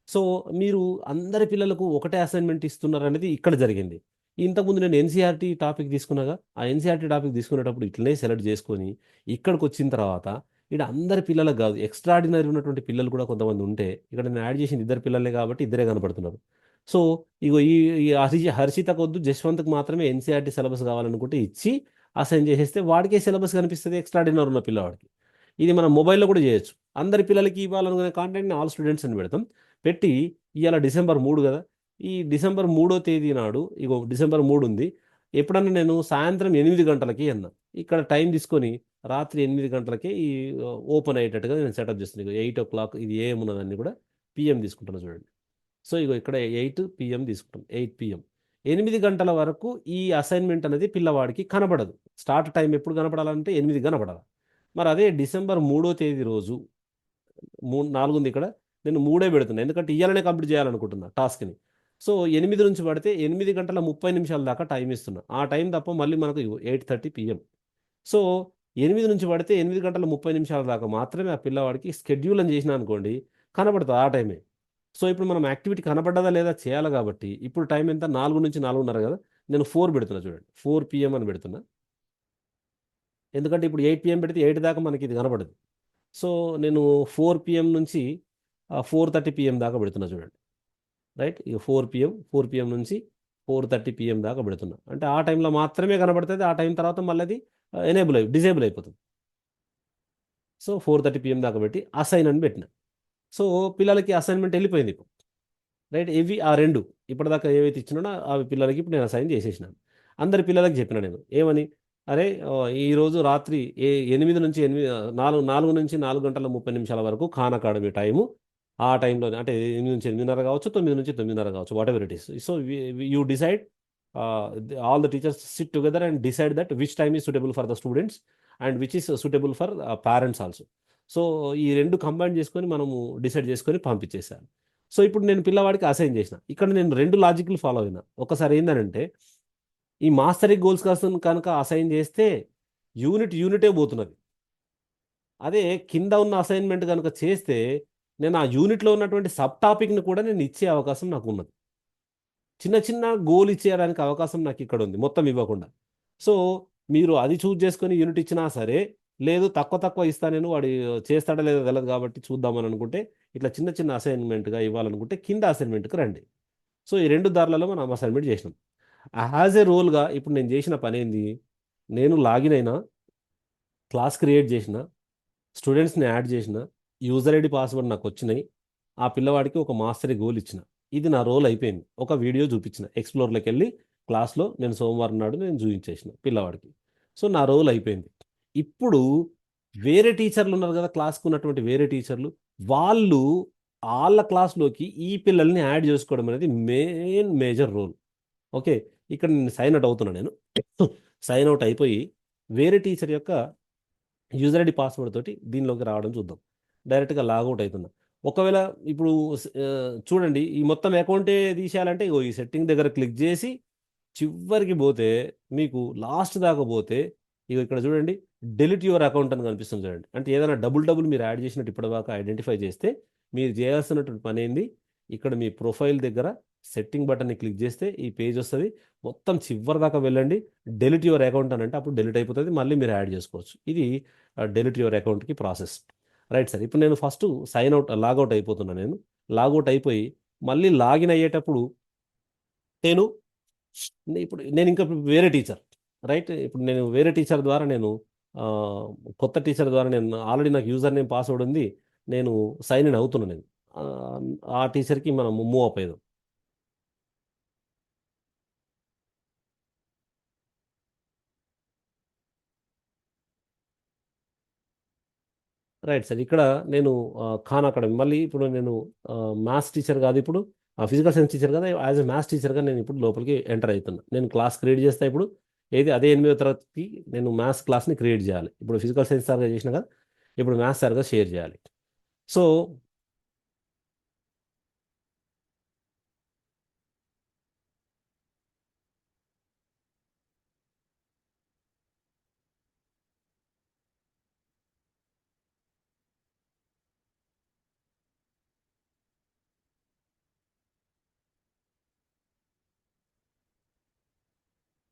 సో మీరు అందరి పిల్లలకు ఒకటే అసైన్మెంట్ ఇస్తున్నారు అనేది ఇక్కడ జరిగింది. ఇంతకుముందు నేను ఎన్సీఆర్టీ టాపిక్ తీసుకున్నాగా, ఆ ఎన్సీఆర్టీ టాపిక్ తీసుకునేటప్పుడు ఇట్లనే సెలెక్ట్ చేసుకొని ఇక్కడికి వచ్చిన తర్వాత, ఇక్కడ అందరి పిల్లలకు కాదు, ఎక్స్ట్రాడినరీ ఉన్నటువంటి పిల్లలు కూడా కొంతమంది ఉంటే, ఇక్కడ నేను యాడ్ చేసింది 2 పిల్లలే కాబట్టి ఇద్దరే కనపడుతున్నారు. సో ఇగో ఈ హర్షితకు వద్దు, జశ్వంత్కి మాత్రమే ఎన్సీఆర్టీ సిలబస్ కావాలనుకుంటే ఇచ్చి అసైన్ చేసేస్తే వాడికే సిలబస్ కనిపిస్తుంది, ఎక్స్ట్రాడినరీ ఉన్న పిల్లవాడికి. ఇది మనం మొబైల్లో కూడా చేయొచ్చు. అందరి పిల్లలకి ఇవ్వాలనుకునే కాంటెంట్ని ఆల్ స్టూడెంట్స్ అని పెడతాం. పెట్టి ఇవాళ డిసెంబర్ 3 కదా, ఈ డిసెంబర్ 3వ తేదీ నాడు, ఇగో డిసెంబర్ 3 ఉంది, ఎప్పుడన్నా నేను సాయంత్రం 8 గంటలకి అన్నా, ఇక్కడ టైం తీసుకొని రాత్రి 8 గంటలకే ఈ ఓపెన్ అయ్యేటట్టుగా నేను సెటప్ చేస్తున్నాను. ఇగో 8 o'clock ఇది ఏఎం ఉన్నదాన్ని కూడా పిఎం తీసుకుంటున్నా చూడండి. సో ఇగో ఇక్కడ 8 PM తీసుకుంటాం, 8 PM. 8 గంటల వరకు ఈ అసైన్మెంట్ అనేది పిల్లవాడికి కనబడదు. స్టార్ట్ టైం ఎప్పుడు కనపడాలంటే 8 కనపడాలి. మరి అదే డిసెంబర్ 3వ తేదీ రోజు 4 ఉంది ఇక్కడ, నేను 3 పెడుతున్నాను, ఎందుకంటే ఇయ్యాలనే కంప్లీట్ చేయాలనుకుంటున్నా టాస్క్ని. సో 8 నుంచి పడితే 8:30 దాకా టైం ఇస్తున్నా. ఆ టైం తప్ప మళ్ళీ మనకు 8:30 PM. సో 8 నుంచి పడితే 8:30 దాకా మాత్రమే ఆ పిల్లవాడికి షెడ్యూల్ అని చేసినా అనుకోండి, కనబడుతుంది ఆ టైమే. సో ఇప్పుడు మనం యాక్టివిటీ కనబడ్డదా లేదా చేయాలి కాబట్టి, ఇప్పుడు టైం ఎంత, 4 నుంచి 4:30 కదా, నేను 4 పెడుతున్నా చూడండి, 4 PM అని పెడుతున్నా. ఎందుకంటే ఇప్పుడు 8 PM పెడితే 8 దాకా మనకి ఇది కనబడదు. సో నేను 4 PM నుంచి 4:30 PM దాకా పెడుతున్నా చూడండి. రైట్, ఇక 4 PM నుంచి 4:30 PM దాకా పెడుతున్నా. అంటే ఆ టైంలో మాత్రమే కనబడుతుంది. ఆ టైం తర్వాత మళ్ళీ అది డిజేబుల్ అయిపోతుంది. సో 4:30 PM దాకా పెట్టి అసైన్ అని పెట్టిన. సో పిల్లలకి అసైన్మెంట్ వెళ్ళిపోయింది ఇప్పుడు. రైట్, ఇవి ఆ రెండు ఇప్పటిదాకా ఏవైతే ఇచ్చినానో అవి పిల్లలకి ఇప్పుడు నేను అసైన్ చేసేసినాను. అందరి పిల్లలకి చెప్పిన నేను ఏమని, అరే ఈరోజు రాత్రి 4 నుంచి 4:30 వరకు ఖాన్ అకాడమీ టైము. ఆ టైంలో అంటే 8 నుంచి 8:30 కావచ్చు, 9 నుంచి 9:30 కావచ్చు, what ever it is. So you decide, all the teachers SIT together and decide that which time is suitable for the students and which is suitable for parents also. So ఈ రెండు కంబైన్ చేసుకొని మనము డిసైడ్ చేసుకొని పంపించేసాను. సో ఇప్పుడు నేను పిల్లవాడికి అసైన్ చేసిన. ఇక్కడ నేను రెండు లాజిక్లు ఫాలో అయినా. ఒకసారి ఏంటంటే ఈ మాస్టరీ గోల్స్ కోసం కనుక అసైన్ చేస్తే యూనిటే పోతున్నది. అదే కింద ఉన్న అసైన్మెంట్ కనుక చేస్తే నేను ఆ యూనిట్లో ఉన్నటువంటి సబ్ టాపిక్ని కూడా నేను ఇచ్చే అవకాశం నాకు ఉన్నది. చిన్న చిన్న గోల్ ఇచ్చేయడానికి అవకాశం నాకు ఇక్కడ ఉంది, మొత్తం ఇవ్వకుండా. సో మీరు అది చూజ్ చేసుకొని యూనిట్ ఇచ్చినా సరే, లేదు తక్కువ తక్కువ ఇస్తా నేను, వాడు చేస్తాడో లేదో తెలియదు కాబట్టి చూద్దామని అనుకుంటే, ఇట్లా చిన్న చిన్న అసైన్మెంట్గా ఇవ్వాలనుకుంటే కింద అసైన్మెంట్కి రండి. సో ఈ రెండు దారులలో మనం అసైన్మెంట్ చేసినాం. యాజ్ ఏ రోల్గా ఇప్పుడు నేను చేసిన పని ఏంది, నేను లాగిన్ అయినా, క్లాస్ క్రియేట్ చేసిన, స్టూడెంట్స్ని యాడ్ చేసిన, యూజర్ ఐడి పాస్వర్డ్ నాకు వచ్చినాయి, ఆ పిల్లవాడికి ఒక మాస్టరీ గోల్ ఇచ్చిన. ఇది నా రోల్ అయిపోయింది. ఒక వీడియో చూపించిన, ఎక్స్ప్లోర్లోకి వెళ్ళి క్లాస్లో నేను సోమవారం నాడు నేను చూపించేసిన పిల్లవాడికి. సో నా రోల్ అయిపోయింది. ఇప్పుడు వేరే టీచర్లు ఉన్నారు కదా, క్లాస్కు ఉన్నటువంటి వేరే టీచర్లు, వాళ్ళు వాళ్ళ క్లాస్లోకి ఈ పిల్లల్ని యాడ్ చేసుకోవడం అనేది మేజర్ రోల్. ఓకే, ఇక్కడ నేను సైన్ అవుట్ అవుతున్నా. నేను సైన్ అవుట్ అయిపోయి వేరే టీచర్ యొక్క యూజర్ ఐడి పాస్వర్డ్ తోటి దీనిలోకి రావడం చూద్దాం. డైరెక్ట్గా లాగౌట్ అవుతున్నా. ఒకవేళ ఇప్పుడు చూడండి, ఈ మొత్తం అకౌంటే తీసేయాలంటే ఇగో ఈ సెట్టింగ్ దగ్గర క్లిక్ చేసి చివరికి పోతే, మీకు లాస్ట్ దాకా పోతే ఇక ఇక్కడ చూడండి, డెలిట్ యువర్ అకౌంట్ అని కనిపిస్తుంది చూడండి. అంటే ఏదైనా డబుల్ మీరు యాడ్ చేసినట్టు ఇప్పటిదాకా ఐడెంటిఫై చేస్తే మీరు చేయాల్సినటువంటి పని ఏంది, ఇక్కడ మీ ప్రొఫైల్ దగ్గర సెట్టింగ్ బటన్ని క్లిక్ చేస్తే ఈ పేజ్ వస్తుంది. మొత్తం చివరి దాకా వెళ్ళండి, డెలిట్ యువర్ అకౌంట్ అని అంటే అప్పుడు డెలిట్ అయిపోతుంది, మళ్ళీ మీరు యాడ్ చేసుకోవచ్చు. ఇది డెలిట్ యువర్ అకౌంట్కి ప్రాసెస్. రైట్ సార్, ఇప్పుడు నేను ఫస్ట్ లాగౌట్ అయిపోతున్నా. నేను లాగౌట్ అయిపోయి మళ్ళీ లాగిన్ అయ్యేటప్పుడు నేను నేను ఇంకా వేరే టీచర్. రైట్, ఇప్పుడు నేను వేరే టీచర్ ద్వారా నేను ఆ, కొత్త టీచర్ ద్వారా నేను ఆల్రెడీ నాకు యూజర్ నేమ్ పాస్వర్డ్ ఉంది, నేను సైన్ ఇన్ అవుతున్నాను. నేను ఆ, ఆ టీచర్కి మనం మూవ్ అప్ అయ్యాం. రైట్ సార్, ఇక్కడ నేను ఖాన్ అకాడమీ మళ్ళీ ఇప్పుడు నేను మ్యాథ్స్ టీచర్ కాదు, ఇప్పుడు ఫిజికల్ సైన్స్ టీచర్ కదా, యాజ్ ఎ మ్యాథ్స్ టీచర్గా నేను ఇప్పుడు లోపలికి ఎంటర్ అవుతున్నా. నేను క్లాస్ క్రియేట్ చేస్తా ఇప్పుడు. ఏది అదే 8వ తరగతికి నేను మ్యాథ్స్ క్లాస్ని క్రియేట్ చేయాలి. ఇప్పుడు ఫిజికల్ సైన్స్ సార్గా చేసిన కదా, ఇప్పుడు మ్యాథ్స్ సార్గా షేర్ చేయాలి. సో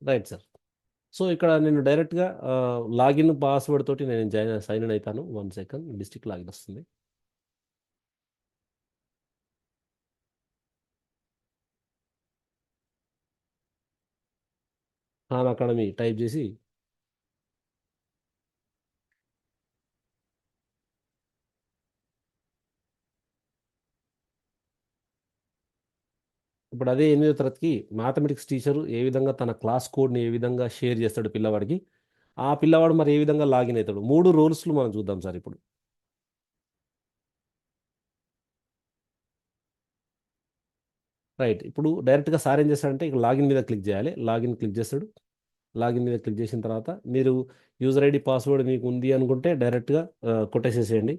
రైట్ సార్, సో ఇక్కడ నేను డైరెక్ట్గా లాగిన్ పాస్వర్డ్ తోటి నేను సైన్ ఇన్ అవుతాను. 1 సెకండ్, డిస్ట్రిక్ట్ లాగిన్ వస్తుంది. ఖాన్ అకాడమీ టైప్ చేసి ఇప్పుడు అదే 8వ తరగతికి మ్యాథమెటిక్స్ టీచరు ఏ విధంగా తన క్లాస్ కోడ్ని ఏ విధంగా షేర్ చేస్తాడు పిల్లవాడికి, ఆ పిల్లవాడు మరి ఏ విధంగా లాగిన్ అవుతాడు, 3 రోల్స్లు మనం చూద్దాం సార్ ఇప్పుడు. రైట్, ఇప్పుడు డైరెక్ట్గా సార్ ఏం చేస్తాడంటే ఇక లాగిన్ మీద క్లిక్ చేయాలి. లాగిన్ క్లిక్ చేస్తాడు. లాగిన్ మీద క్లిక్ చేసిన తర్వాత మీరు యూజర్ ఐడి పాస్వర్డ్ మీకు ఉంది అనుకుంటే డైరెక్ట్గా కొట్టేసేసేయండి.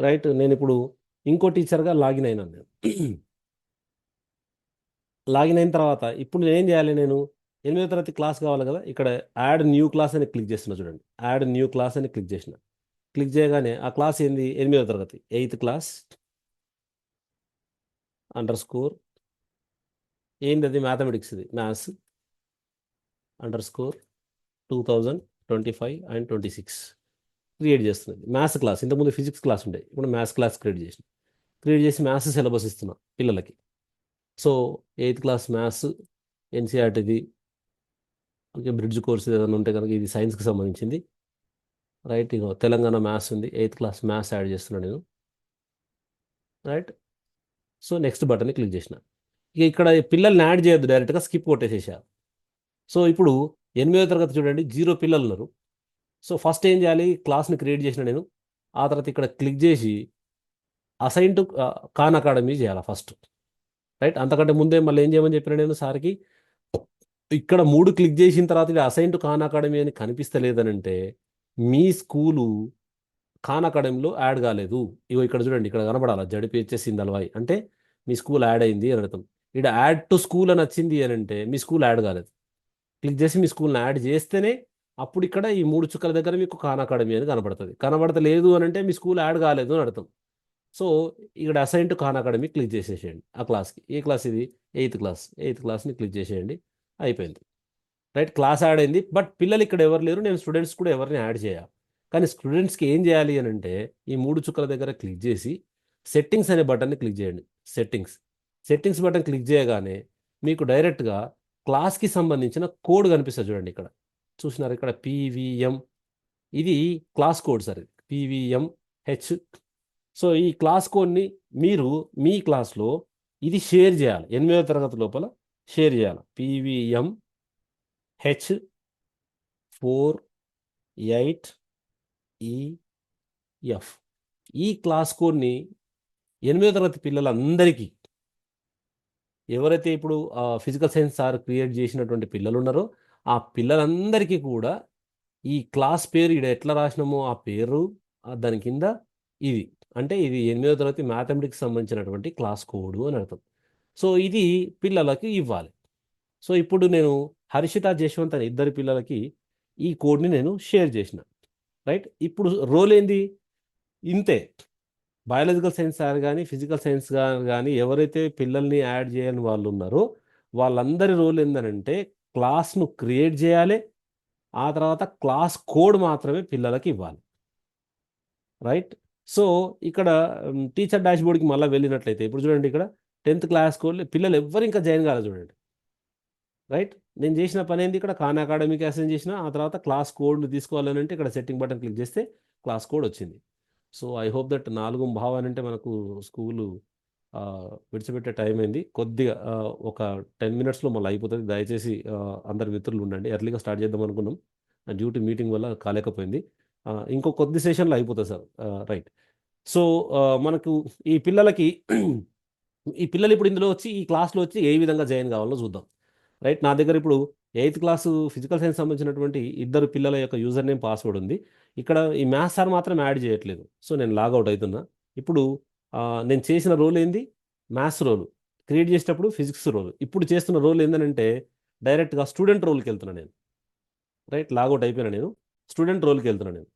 రైట్, నేను ఇప్పుడు ఇంకో టీచర్గా లాగిన్ అయినాను. నేను లాగిన్ అయిన తర్వాత ఇప్పుడు నేను ఏం చేయాలి, నేను 8వ తరగతి క్లాస్ కావాలి కదా, ఇక్కడ యాడ్ న్యూ క్లాస్ అని క్లిక్ చేస్తున్నా చూడండి. యాడ్ న్యూ క్లాస్ అని క్లిక్ చేసిన. క్లిక్ చేయగానే ఆ క్లాస్ ఏంది, 8వ తరగతి 8th క్లాస్ అండర్ స్కోర్ ఏంది అది, మ్యాథమెటిక్స్, ఇది maths underscore 2025 and 26 create చేస్తున్నది. మ్యాథ్స్ క్లాస్, ఇంతకుముందు ఫిజిక్స్ క్లాస్ ఉండే, ఇప్పుడు మ్యాథ్స్ క్లాస్ క్రియేట్ చేసి మ్యాథ్స్ సిలబస్ ఇస్తున్నా పిల్లలకి. సో 8th క్లాస్ మ్యాథ్స్ ఎన్సీఆర్టీది, ఓకే, బ్రిడ్జ్ కోర్స్ ఏదైనా ఉంటే కనుక ఇది సైన్స్కి సంబంధించింది. రైట్, ఇగో తెలంగాణ మ్యాథ్స్ ఉంది, 8th క్లాస్ మ్యాథ్స్ యాడ్ చేస్తున్నాను నేను. రైట్, సో నెక్స్ట్ బటన్ని క్లిక్ చేసిన. ఇక ఇక్కడ పిల్లల్ని యాడ్ చేయొద్దు, డైరెక్ట్గా స్కిప్ కొట్టేసేసారు. సో ఇప్పుడు 8వ తరగతి చూడండి, 0 పిల్లలు ఉన్నారు. సో ఫస్ట్ ఏం చేయాలి, క్లాస్ని క్రియేట్ చేసిన నేను. ఆ తర్వాత ఇక్కడ క్లిక్ చేసి అసైన్ టు ఖాన్ అకాడమీ చేయాలి ఫస్ట్. రైట్, అంతకంటే ముందే మళ్ళీ ఏం చేయమని చెప్పిన నేను సార్కి, ఇక్కడ 3 క్లిక్ చేసిన తర్వాత ఇది అసైన్ టు ఖాన్ అకాడమీ అని కనిపిస్తలేదనంటే మీ స్కూలు ఖాన్ అకాడమీలో యాడ్ కాలేదు. ఇగో ఇక్కడ చూడండి, ఇక్కడ కనబడాలి జడిపిహెచ్ఎస్ ఇందల్వాయి అంటే మీ స్కూల్ యాడ్ అయింది అని అర్థం. ఇక్కడ యాడ్ టు స్కూల్ అని వచ్చింది అని అంటే మీ స్కూల్ యాడ్ కాలేదు. క్లిక్ చేసి మీ స్కూల్ని యాడ్ చేస్తేనే అప్పుడు ఇక్కడ ఈ 3 చుక్కల దగ్గర మీకు ఖాన్ అకాడమీ అని కనబడుతుంది. కనబడతలేదు అని అంటే మీ స్కూల్ యాడ్ కాలేదు అని అర్థం. సో ఇక్కడ assign to Khan Academy click చేసేసేయండి ఆ క్లాస్కి. ఏ క్లాస్ ఇది, 8th క్లాస్. 8th క్లాస్ని క్లిక్ చేసేయండి, అయిపోయింది. రైట్, క్లాస్ యాడ్ అయింది. బట్ పిల్లలు ఇక్కడ ఎవరు లేరు, నేను స్టూడెంట్స్ కూడా ఎవరిని యాడ్ చేయాలి. కానీ స్టూడెంట్స్కి ఏం చేయాలి అని అంటే ఈ 3 చుక్కల దగ్గర క్లిక్ చేసి సెట్టింగ్స్ అనే బటన్ని క్లిక్ చేయండి. సెట్టింగ్స్ బటన్ క్లిక్ చేయగానే మీకు డైరెక్ట్గా క్లాస్కి సంబంధించిన కోడ్ కనిపిస్తుంది చూడండి. ఇక్కడ చూసినారు, ఇక్కడ పీవీఎం, ఇది క్లాస్ కోడ్ సార్, ఇది పీవీఎంహెచ్. సో ఈ క్లాస్ కోడ్ని మీరు మీ క్లాస్లో ఇది షేర్ చేయాలి, 8వ తరగతి లోపల షేర్ చేయాలి. pvmh48EF, ఈ క్లాస్ కోడ్ని 8వ తరగతి పిల్లలందరికీ, ఎవరైతే ఇప్పుడు ఫిజికల్ సైన్స్ సార్ క్రియేట్ చేసినటువంటి పిల్లలు ఉన్నారో ఆ పిల్లలందరికీ కూడా ఈ క్లాస్ పేరు ఇక్కడ ఎట్లా రాసినామో ఆ పేరు, దాని కింద ఇది, అంటే ఇది 8వ తరగతి మ్యాథమెటిక్స్ సంబంధించినటువంటి క్లాస్ కోడ్ అని అర్థం. సో ఇది పిల్లలకి ఇవ్వాలి. సో ఇప్పుడు నేను హర్షిత, జశ్వంత్ అనే ఇద్దరు పిల్లలకి ఈ కోడ్ని నేను షేర్ చేసిన. రైట్, ఇప్పుడు రోల్ ఏంది, ఇంతే. బయాలజికల్ సైన్స్ సార్ కానీ ఫిజికల్ సైన్స్ కానీ ఎవరైతే పిల్లల్ని యాడ్ చేయని వాళ్ళు ఉన్నారో వాళ్ళందరి రోల్ ఏంటంటే క్లాస్ను క్రియేట్ చేయాలి, ఆ తర్వాత క్లాస్ కోడ్ మాత్రమే పిల్లలకి ఇవ్వాలి. రైట్, సో ఇక్కడ టీచర్ డాష్ బోర్డ్కి మళ్ళీ వెళ్ళినట్లయితే ఇప్పుడు చూడండి, ఇక్కడ 10th క్లాస్ కోడ్ పిల్లలు ఎవ్వరు ఇంకా జాయిన్ కాలేదు చూడండి. రైట్, నేను చేసిన పని ఏంది, ఇక్కడ ఖాన్ అకాడమీకి అసైన్ చేసిన, ఆ తర్వాత క్లాస్ కోడ్ తీసుకోవాలని అంటే ఇక్కడ సెట్టింగ్ బటన్ క్లిక్ చేస్తే క్లాస్ కోడ్ వచ్చింది. సో ఐ హోప్ దట్ 4 భావాలంటే మనకు స్కూలు విడిచిపెట్టే టైం అయింది. కొద్దిగా ఒక 10 minutesలో మళ్ళీ అయిపోతుంది. దయచేసి అందరు మిత్రులు ఉండండి. ఎర్లీగా స్టార్ట్ చేద్దాం అనుకున్నాం, డ్యూటీ మీటింగ్ వల్ల కాలేకపోయింది. ఇంకో కొద్ది సెషన్లో అయిపోతుంది సార్. రైట్, సో మనకు ఈ పిల్లలకి ఈ పిల్లలు ఇప్పుడు ఇందులో వచ్చి ఈ క్లాస్లో వచ్చి ఏ విధంగా జాయిన్ కావాలో చూద్దాం. రైట్, నా దగ్గర ఇప్పుడు 8th క్లాసు ఫిజికల్ సైన్స్ సంబంధించినటువంటి 2 పిల్లల యొక్క యూజర్ నేమ్ పాస్వర్డ్ ఉంది. ఇక్కడ ఈ మ్యాథ్స్ సార్ మాత్రం యాడ్ చేయట్లేదు. సో నేను లాగౌట్ అవుతున్నా. ఇప్పుడు నేను చేసిన రోల్ ఏంది, మ్యాథ్స్ రోల్, క్రియేట్ చేసేటప్పుడు ఫిజిక్స్ రోల్. ఇప్పుడు చేస్తున్న రోల్ ఏంటంటే డైరెక్ట్గా స్టూడెంట్ రోల్కి వెళ్తున్నా నేను. రైట్, లాగౌట్ అయిపోయినా, నేను స్టూడెంట్ రోల్కి వెళ్తున్నా నేను.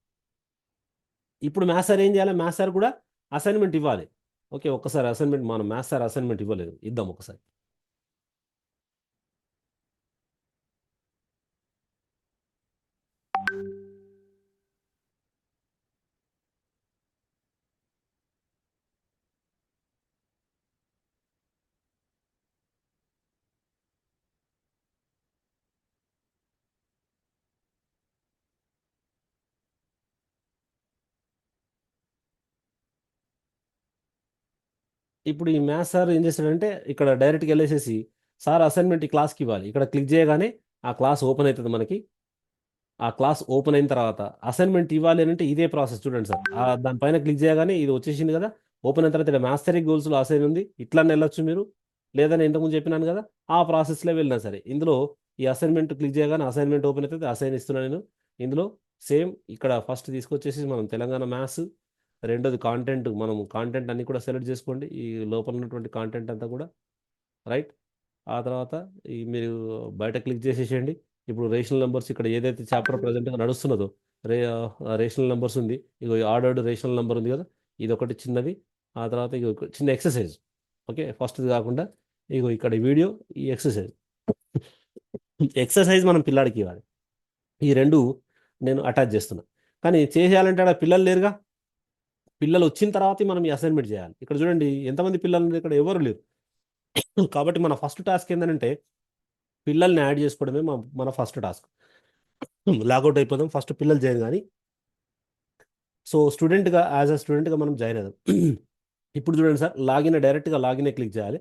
ఇప్పుడు మ్యాథ్స్ సార్ ఏం చేయాలి, మ్యాథ్స్ సార్ కూడా అసైన్మెంట్ ఇవ్వాలి. ఓకే, ఒక్కసారి అసైన్మెంట్, మనం మ్యాథ్స్ సార్ అసైన్మెంట్ ఇవ్వలేదు, ఇద్దాం ఒకసారి. ఇప్పుడు ఈ మ్యాథ్స్ సార్ ఏం చేస్తాడంటే ఇక్కడ డైరెక్ట్గా వెళ్ళేసేసి సార్ అసైన్మెంట్ ఈ క్లాస్కి ఇవ్వాలి. ఇక్కడ క్లిక్ చేయగానే ఆ క్లాస్ ఓపెన్ అవుతుంది మనకి. ఆ క్లాస్ ఓపెన్ అయిన తర్వాత అసైన్మెంట్ ఇవ్వాలి అని అంటే ఇదే ప్రాసెస్ చూడండి సార్. దానిపైన క్లిక్ చేయగానే ఇది వచ్చేసింది కదా. ఓపెన్ అయిన తర్వాత ఇక్కడ మ్యాథమెటిక్ గోల్స్లో అసైన్ ఉంది, ఇట్లానే వెళ్ళొచ్చు మీరు. లేదా నేను ఇంతకుముందు చెప్పినాను కదా, ఆ ప్రాసెస్లో వెళ్ళినా సరే ఇందులో ఈ అసైన్మెంట్ క్లిక్ చేయగానే అసైన్మెంట్ ఓపెన్ అవుతుంది, అసైన్ ఇస్తున్నాను నేను. ఇందులో సేమ్ ఇక్కడ ఫస్ట్ తీసుకొచ్చేసి మనం తెలంగాణ మ్యాథ్స్, రెండోది మనం కాంటెంట్ అన్ని కూడా సెలెక్ట్ చేసుకోండి, ఈ లోపల ఉన్నటువంటి కాంటెంట్ అంతా కూడా. రైట్, ఆ తర్వాత మీరు బయట క్లిక్ చేసేసేయండి. ఇప్పుడు రేషనల్ నెంబర్స్ ఇక్కడ ఏదైతే చాప్టర్ ప్రజెంట్గా నడుస్తున్నదో రే రేషనల్ నెంబర్స్ ఉంది. ఇగో ఆర్డర్డ్ రేషనల్ నెంబర్ ఉంది కదా, ఇది ఒకటి చిన్నది. ఆ తర్వాత ఇగో ఒక చిన్న ఎక్సర్సైజ్. ఓకే, ఫస్ట్ది కాకుండా ఇగో ఇక్కడ వీడియో, ఈ ఎక్సర్సైజ్. ఎక్సర్సైజ్ మనం పిల్లాడికి ఇవ్వాలి. ఈ రెండు నేను అటాచ్ చేస్తున్నా. కానీ చేసేయాలంటే ఆడ పిల్లలు లేరుగా. పిల్లలు వచ్చిన తర్వాత మనం ఈ అసైన్మెంట్ చేయాలి. ఇక్కడ చూడండి ఎంతమంది పిల్లలు ఉన్నారు, ఇక్కడ ఎవరు లేరు. కాబట్టి మన ఫస్ట్ టాస్క్ ఏంటంటే పిల్లల్ని యాడ్ చేసుకోవడమే మన ఫస్ట్ టాస్క్. లాగౌట్ అయిపోదాం, ఫస్ట్ పిల్లలు జాయిన్ కానీ. సో స్టూడెంట్గా, యాజ్ అ స్టూడెంట్గా మనం జాయిన్ అవుదాం. ఇప్పుడు చూడండి సార్, డైరెక్ట్గా లాగిన్ క్లిక్ చేయాలి.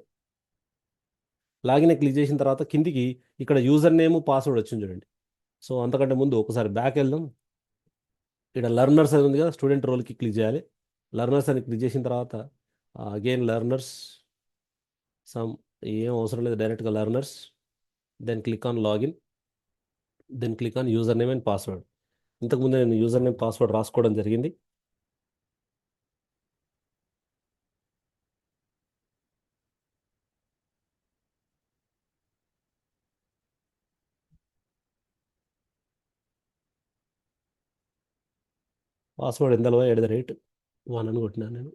లాగిన్ క్లిక్ చేసిన తర్వాత కిందికి ఇక్కడ యూజర్ నేమ్ పాస్వర్డ్ వచ్చింది చూడండి. సో అంతకంటే ముందు ఒకసారి బ్యాక్ వెళ్దాం. ఇక్కడ లెర్నర్స్ అని ఉంది కదా, స్టూడెంట్ రోల్కి క్లిక్ చేయాలి. లెర్నర్స్ అని క్లిక్ చేసిన తర్వాత అగైన్ లెర్నర్స్, సమ్ ఏం అవసరం లేదు, డైరెక్ట్గా learners. Then click on login, then click on user name and password. ఇంతకుముందు నేను యూజర్ నేమ్ పాస్వర్డ్ రాసుకోవడం జరిగింది. పాస్వర్డ్ ఎంతలో @1 అని కొట్టినాను నేను.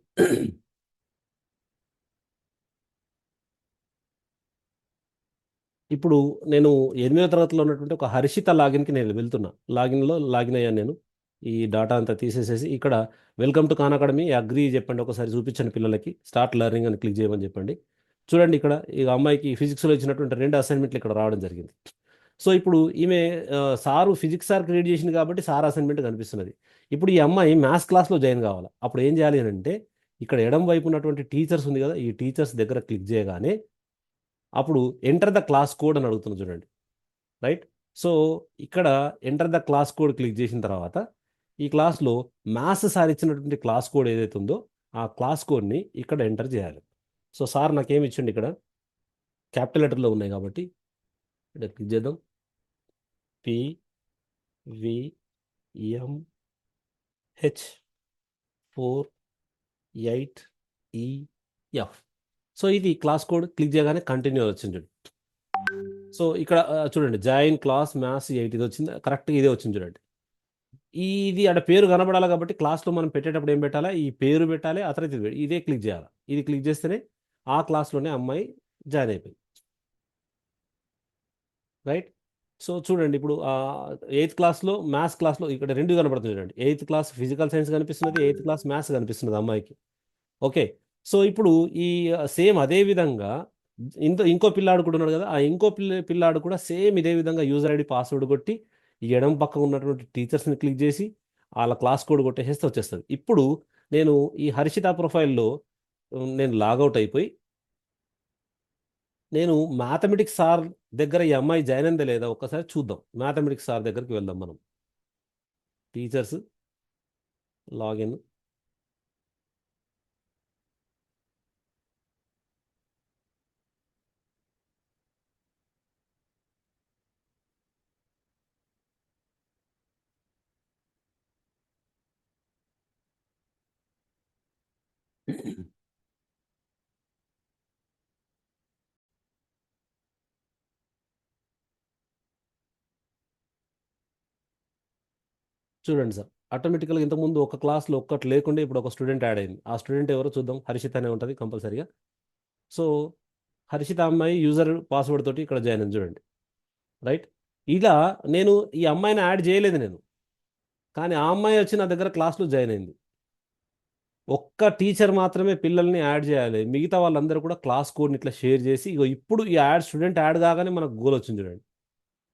ఇప్పుడు నేను 8వ తరగతిలో ఉన్నటువంటి ఒక హర్షిత లాగిన్కి నేను వెళ్తున్నా. లాగిన్ అయ్యాను నేను. ఈ డాటా అంతా తీసేసేసి ఇక్కడ welcome to Khan Academy agree చెప్పండి, ఒకసారి చూపించండి పిల్లలకి. స్టార్ట్ లెర్నింగ్ అని క్లిక్ చేయమని చెప్పండి. చూడండి ఇక్కడ ఈ అమ్మాయికి ఫిజిక్స్లో ఇచ్చినటువంటి 2 అసైన్మెంట్లు ఇక్కడ రావడం జరిగింది. సో ఇప్పుడు ఈమె సారు ఫిజిక్స్ సార్ క్రియేట్ చేసింది కాబట్టి సార్ అసైన్మెంట్ కనిపిస్తున్నది. ఇప్పుడు ఈ అమ్మాయి మ్యాథ్స్ క్లాస్లో జాయిన్ కావాలి. అప్పుడు ఏం చేయాలి అని అంటే ఇక్కడ ఎడం వైపు ఉన్నటువంటి టీచర్స్ ఉంది కదా, ఈ టీచర్స్ దగ్గర క్లిక్ చేయగానే అప్పుడు ఎంటర్ ద క్లాస్ కోడ్ అని అడుగుతుంది చూడండి. రైట్. సో ఇక్కడ enter the class code click చేసిన తర్వాత ఈ క్లాస్లో మ్యాథ్స్ సార్ ఇచ్చినటువంటి క్లాస్ కోడ్ ఏదైతే ఉందో ఆ క్లాస్ కోడ్ని ఇక్కడ ఎంటర్ చేయాలి. సో సార్ నాకేమి ఇచ్చండి, ఇక్కడ క్యాపిటల్ లెటర్లో ఉన్నాయి కాబట్టి ఇక్కడ క్లిక్ చేద్దాం. PVMH48EF. సో ఇది క్లాస్ కోడ్ క్లిక్ చేయగానే కంటిన్యూ వచ్చింది చూడండి. సో ఇక్కడ చూడండి జాయిన్ క్లాస్ మ్యాథ్స్ 8 ఇది వచ్చింది, కరెక్ట్గా ఇదే వచ్చింది చూడండి. ఇది ఆడ పేరు కనబడాలి కాబట్టి క్లాస్లో మనం పెట్టేటప్పుడు ఏం పెట్టాలా, ఈ పేరు పెట్టాలి, ఆ తర్వాత ఇదే క్లిక్ చేయాలి. ఇది క్లిక్ చేస్తేనే ఆ క్లాస్లోనే అమ్మాయి జాయిన్ అయిపోయింది. రైట్. సో చూడండి ఇప్పుడు 8th క్లాస్లో మ్యాథ్స్ క్లాస్లో ఇక్కడ రెండు కనబడుతుంది చూడండి. 8th క్లాస్ ఫిజికల్ సైన్స్ కనిపిస్తున్నది, 8th క్లాస్ మ్యాథ్స్ కనిపిస్తున్నది అమ్మాయికి. ఓకే. సో ఇప్పుడు ఈ సేమ్ అదే విధంగా ఇంకో పిల్లాడు కూడా ఉన్నాడు కదా, ఆ ఇంకో పిల్లాడు కూడా సేమ్ ఇదే విధంగా యూజర్ ఐడి పాస్వర్డ్ కొట్టి ఈ ఎడం పక్కన ఉన్నటువంటి టీచర్స్ని క్లిక్ చేసి వాళ్ళ క్లాస్ కోడ్ కొట్టేసేస్తే వచ్చేస్తుంది. ఇప్పుడు నేను ఈ హర్షిత ప్రొఫైల్లో నేను లాగౌట్ అయిపోయి నేను మ్యాథమెటిక్స్ సార్ దగ్గర ఈ అమ్మాయి జాయిన్ అయిందా లేదా ఒక్కసారి చూద్దాం. మ్యాథమెటిక్స్ సార్ దగ్గరికి వెళ్దాం మనం. Teachers, login. చూడండి సార్, ఆటోమేటిక్గా ఇంతకుముందు ఒక క్లాస్లో ఒక్కటి లేకుండా ఇప్పుడు ఒక స్టూడెంట్ యాడ్ అయింది. ఆ స్టూడెంట్ ఎవరో చూద్దాం. హర్షిత అనే ఉంటుంది కంపల్సరీగా. సో హర్షిత అమ్మాయి యూజర్ పాస్వర్డ్ తోటి ఇక్కడ జాయిన్ అయింది చూడండి. రైట్. ఇలా నేను ఈ అమ్మాయిని యాడ్ చేయలేదు నేను, కానీ ఆ అమ్మాయి వచ్చి నా దగ్గర క్లాస్లో జాయిన్ అయింది. ఒక్క టీచర్ మాత్రమే పిల్లల్ని యాడ్ చేయాలి, మిగతా వాళ్ళందరూ కూడా క్లాస్ కోడ్ని ఇట్లా షేర్ చేసి ఇగో ఇప్పుడు ఈ స్టూడెంట్ యాడ్ కాగానే మనకు గోల్ వచ్చింది చూడండి.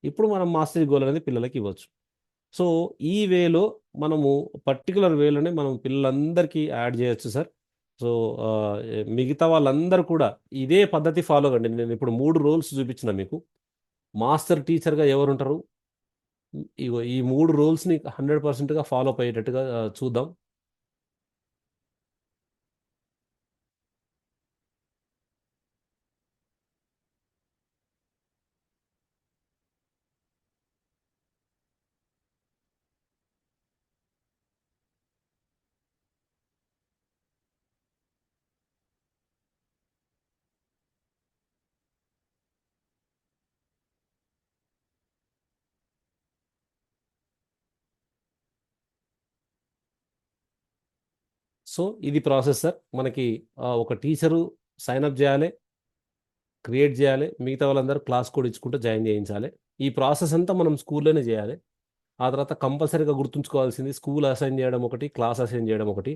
ఇప్పుడు మనం మాస్టరీ గోల్ అనేది పిల్లలకి ఇవ్వచ్చు. సో ఈ వేలో మనము పర్టికులర్ వేలోనే మనం పిల్లలందరికీ యాడ్ చేయొచ్చు సార్. సో మిగతా వాళ్ళందరూ కూడా ఇదే పద్ధతి ఫాలో కండి. నేను ఇప్పుడు 3 రోల్స్ చూపించిన మీకు. మాస్టర్ టీచర్గా ఎవరు ఉంటారు, ఇగో ఈ 3 రోల్స్ని 100%గా ఫాలో అప్ అయ్యేటట్టుగా చూద్దాం. సో ఇది ప్రాసెస్ సార్. మనకి ఒక టీచరు సైన్ అప్ చేయాలి, క్రియేట్ చేయాలి, మిగతా వాళ్ళందరూ క్లాస్ కోడ్ ఇచ్చుకుంటూ జాయిన్ చేయించాలి. ఈ ప్రాసెస్ అంతా మనం స్కూల్లోనే చేయాలి. ఆ తర్వాత కంపల్సరీగా గుర్తుంచుకోవాల్సింది స్కూల్ అసైన్ చేయడం ఒకటి, క్లాస్ అసైన్ చేయడం ఒకటి.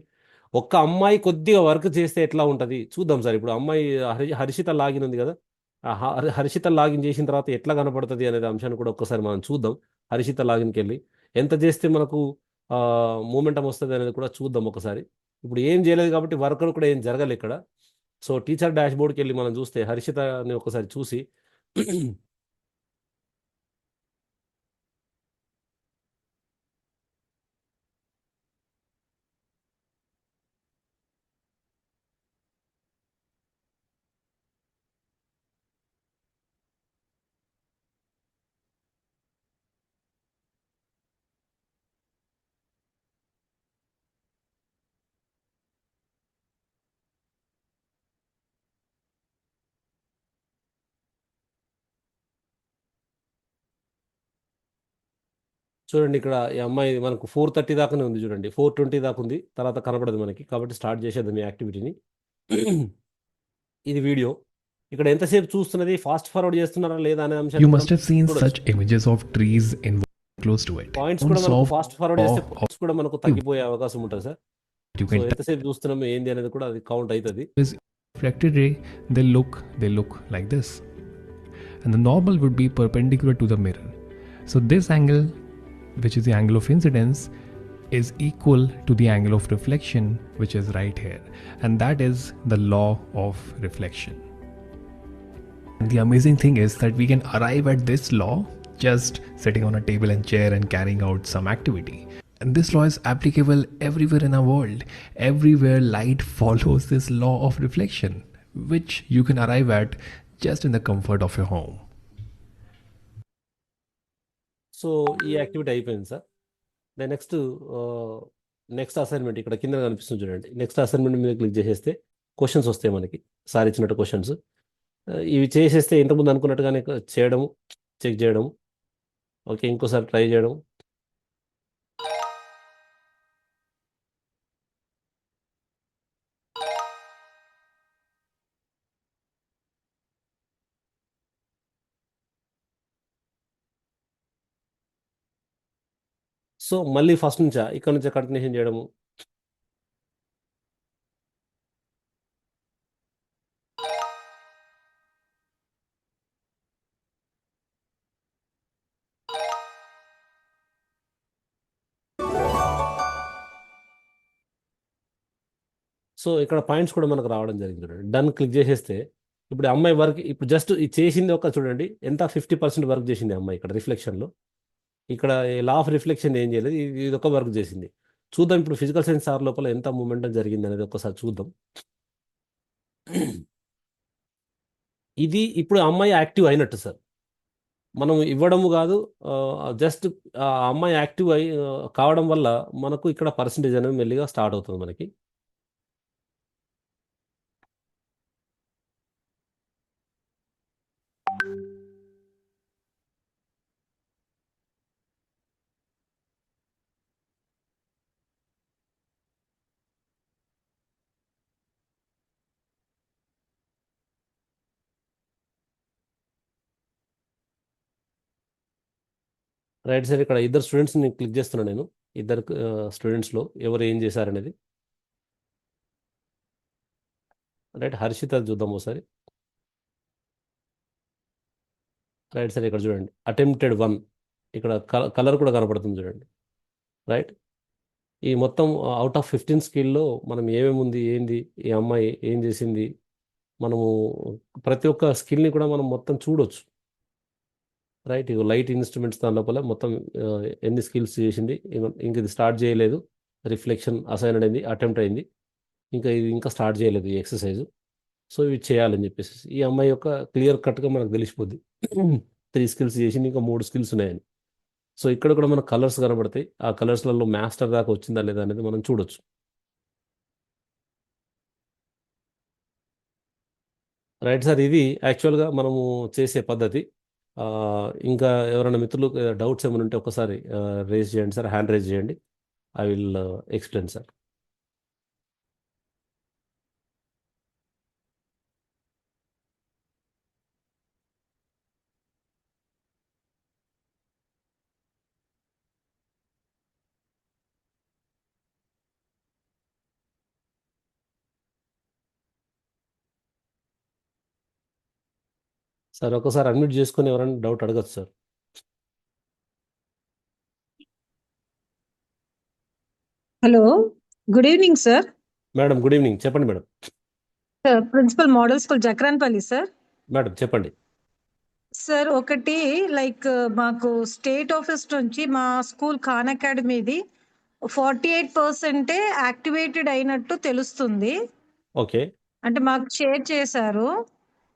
ఒక్క అమ్మాయి కొద్దిగా వర్క్ చేస్తే ఎట్లా ఉంటుంది చూద్దాం సార్. ఇప్పుడు అమ్మాయి హర్షిత లాగిన్ ఉంది కదా, హర్షిత లాగిన్ చేసిన తర్వాత ఎట్లా కనపడుతుంది అనేది అంశాన్ని కూడా ఒక్కసారి మనం చూద్దాం. హర్షిత లాగిన్కి వెళ్ళి ఎంత చేస్తే మనకు మూమెంటం వస్తుంది అనేది కూడా చూద్దాం ఒకసారి. ఇప్పుడు ఏం చేయలేదు కాబట్టి వర్క్ కూడా ఏం జరగలేదు ఇక్కడ. సో టీచర్ డాష్ బోర్డ్కి వెళ్ళి మనం చూస్తే హర్షితని ఒకసారి చూసి చూడండి ఇక్కడ ఈ అమ్మాయి మనకు 4:30 దాకానే ఉంది చూడండి, 4:20 దాకా ఉంది, తర్వాత కనపడదు మనకి. కాబట్టి స్టార్ట్ చేసేద్దాం ఈ యాక్టివిటీని. ఇది వీడియో. ఇక్కడ ఎంతసేపు చూస్తున్నది, ఫాస్ట్ ఫార్వర్డ్ చేస్తున్నారా లేదా అనే You అంశాన్ని must have seen చూడొచ్చు. such images of trees in close to it. Points On కూడా మనకు soft ఫాస్ట్ ఫార్వర్డ్ చేస్తే of పాయింట్స్ కూడా మనకు తగ్గిపోయే అవకాశం ఉంటుంది sir. you so can tell ఎంతసేపు చూస్తున్నాము ఏంది అనేది కూడా అది కౌంట్ అవుతుంది. is reflected ray, they look like this. And the normal would be perpendicular to the mirror. So this angle, which is the angle of incidence, is equal to the angle of reflection, which is right here. And that is the law of reflection. And the amazing thing is that we can arrive at this law just sitting on a table and chair and carrying out some activity. And this law is applicable everywhere in our world. Everywhere light follows this law of reflection, which you can arrive at just in the comfort of your home. So ఈ యాక్టివిటీ అయిపోయింది సార్. నెక్స్ట్ అసైన్మెంట్ ఇక్కడ కింద కనిపిస్తుంది చూడండి. నెక్స్ట్ అసైన్మెంట్ మీద క్లిక్ చేసేస్తే క్వశ్చన్స్ వస్తాయి మనకి, సార్ ఇచ్చినట్టు క్వశ్చన్స్. ఇవి చేసేస్తే ఇంతకుముందు అనుకున్నట్టుగానే చేయడము, చెక్ చేయడం, ఓకే ఇంకోసారి ట్రై చేయడం. సో మళ్ళీ ఫస్ట్ నుంచా, ఇక్కడ నుంచే కంటిన్యూషన్ చేయడము. సో ఇక్కడ పాయింట్స్ కూడా మనకు రావడం జరిగింది చూడండి. డన్ క్లిక్ చేసేస్తే ఇప్పుడు అమ్మాయి వర్క్, ఇప్పుడు జస్ట్ ఇది చేసింది ఒక చూడండి ఎంత 50% వర్క్ చేసింది అమ్మాయి ఇక్కడ రిఫ్లెక్షన్లో. ఇక్కడ లా ఆఫ్ రిఫ్లెక్షన్ ఏం చేయలేదు, ఇది ఒక వర్క్ చేసింది. చూద్దాం ఇప్పుడు ఫిజికల్ సైన్స్ సార్ లోపల ఎంత మూమెంటం జరిగింది అనేది ఒకసారి చూద్దాం. ఇది ఇప్పుడు అమ్మాయి యాక్టివ్ అయినట్టు సార్. మనం ఇవ్వడము కాదు, జస్ట్ ఆ అమ్మాయి యాక్టివ్ కావడం వల్ల మనకు ఇక్కడ పర్సంటేజ్ అనేది మెల్లిగా స్టార్ట్ అవుతుంది మనకి. రైట్ సార్, ఇక్కడ ఇద్దరు స్టూడెంట్స్ని క్లిక్ చేస్తున్నాను నేను. ఇద్దరు స్టూడెంట్స్లో ఎవరు ఏం చేశారనేది. రైట్, హర్షిత చూద్దాం ఒకసారి. రైట్ సార్, ఇక్కడ చూడండి అటెంప్టెడ్ 1, ఇక్కడ కలర్ కూడా కనపడుతుంది చూడండి. రైట్, ఈ మొత్తం అవుట్ ఆఫ్ 15 స్కిల్లో మనం ఏమేమి ఉంది, ఏంది, ఈ అమ్మాయి ఏం చేసింది, మనము ప్రతి ఒక్క స్కిల్ని కూడా మనం మొత్తం చూడొచ్చు. రైట్, ఇక లైట్ ఇన్స్ట్రుమెంట్స్ దాని లోపల మొత్తం ఎన్ని స్కిల్స్ చేసింది, ఇంక ఇది స్టార్ట్ చేయలేదు. రిఫ్లెక్షన్ అసైన్ అయింది, అటెంప్ట్ అయింది, ఇంకా ఇది ఇంకా స్టార్ట్ చేయలేదు ఈ ఎక్సర్సైజ్. సో ఇవి చేయాలని చెప్పేసి ఈ అమ్మాయి యొక్క క్లియర్ కట్గా మనకు తెలిసిపోద్ది. 3 స్కిల్స్ చేసింది, ఇంకా 3 స్కిల్స్ ఉన్నాయని. సో ఇక్కడ కూడా మనకు కలర్స్ కనబడతాయి. ఆ కలర్స్లలో మాస్టర్ దాకా వచ్చిందా లేదా అనేది మనం చూడొచ్చు. రైట్ సార్, ఇది యాక్చువల్గా మనము చేసే పద్ధతి. ఇంకా ఎవరైనా మిత్రులు డౌట్స్ ఏమైనా ఉంటే ఒకసారి రేజ్ చేయండి సార్, హ్యాండ్ రేజ్ చేయండి. I will explain sir. Sir ఒకసారి అన్మ్యూట్ చేసుకుని ఎవరైనా డౌట్ అడగచ్చు sir. Hello, good evening sir. Madam good evening, చెప్పండి madam. Principal model school Jakranpalli sir. Madam చెప్పండి. సార్ ఒకటి లైక్ మాకు స్టేట్ ఆఫీస్ నుంచి మా స్కూల్ ఖాన్ అకాడమీది 48% యాక్టివేటెడ్ అయినట్టు తెలుస్తుంది. ఓకే అంటే మాకు షేర్ చేశారు.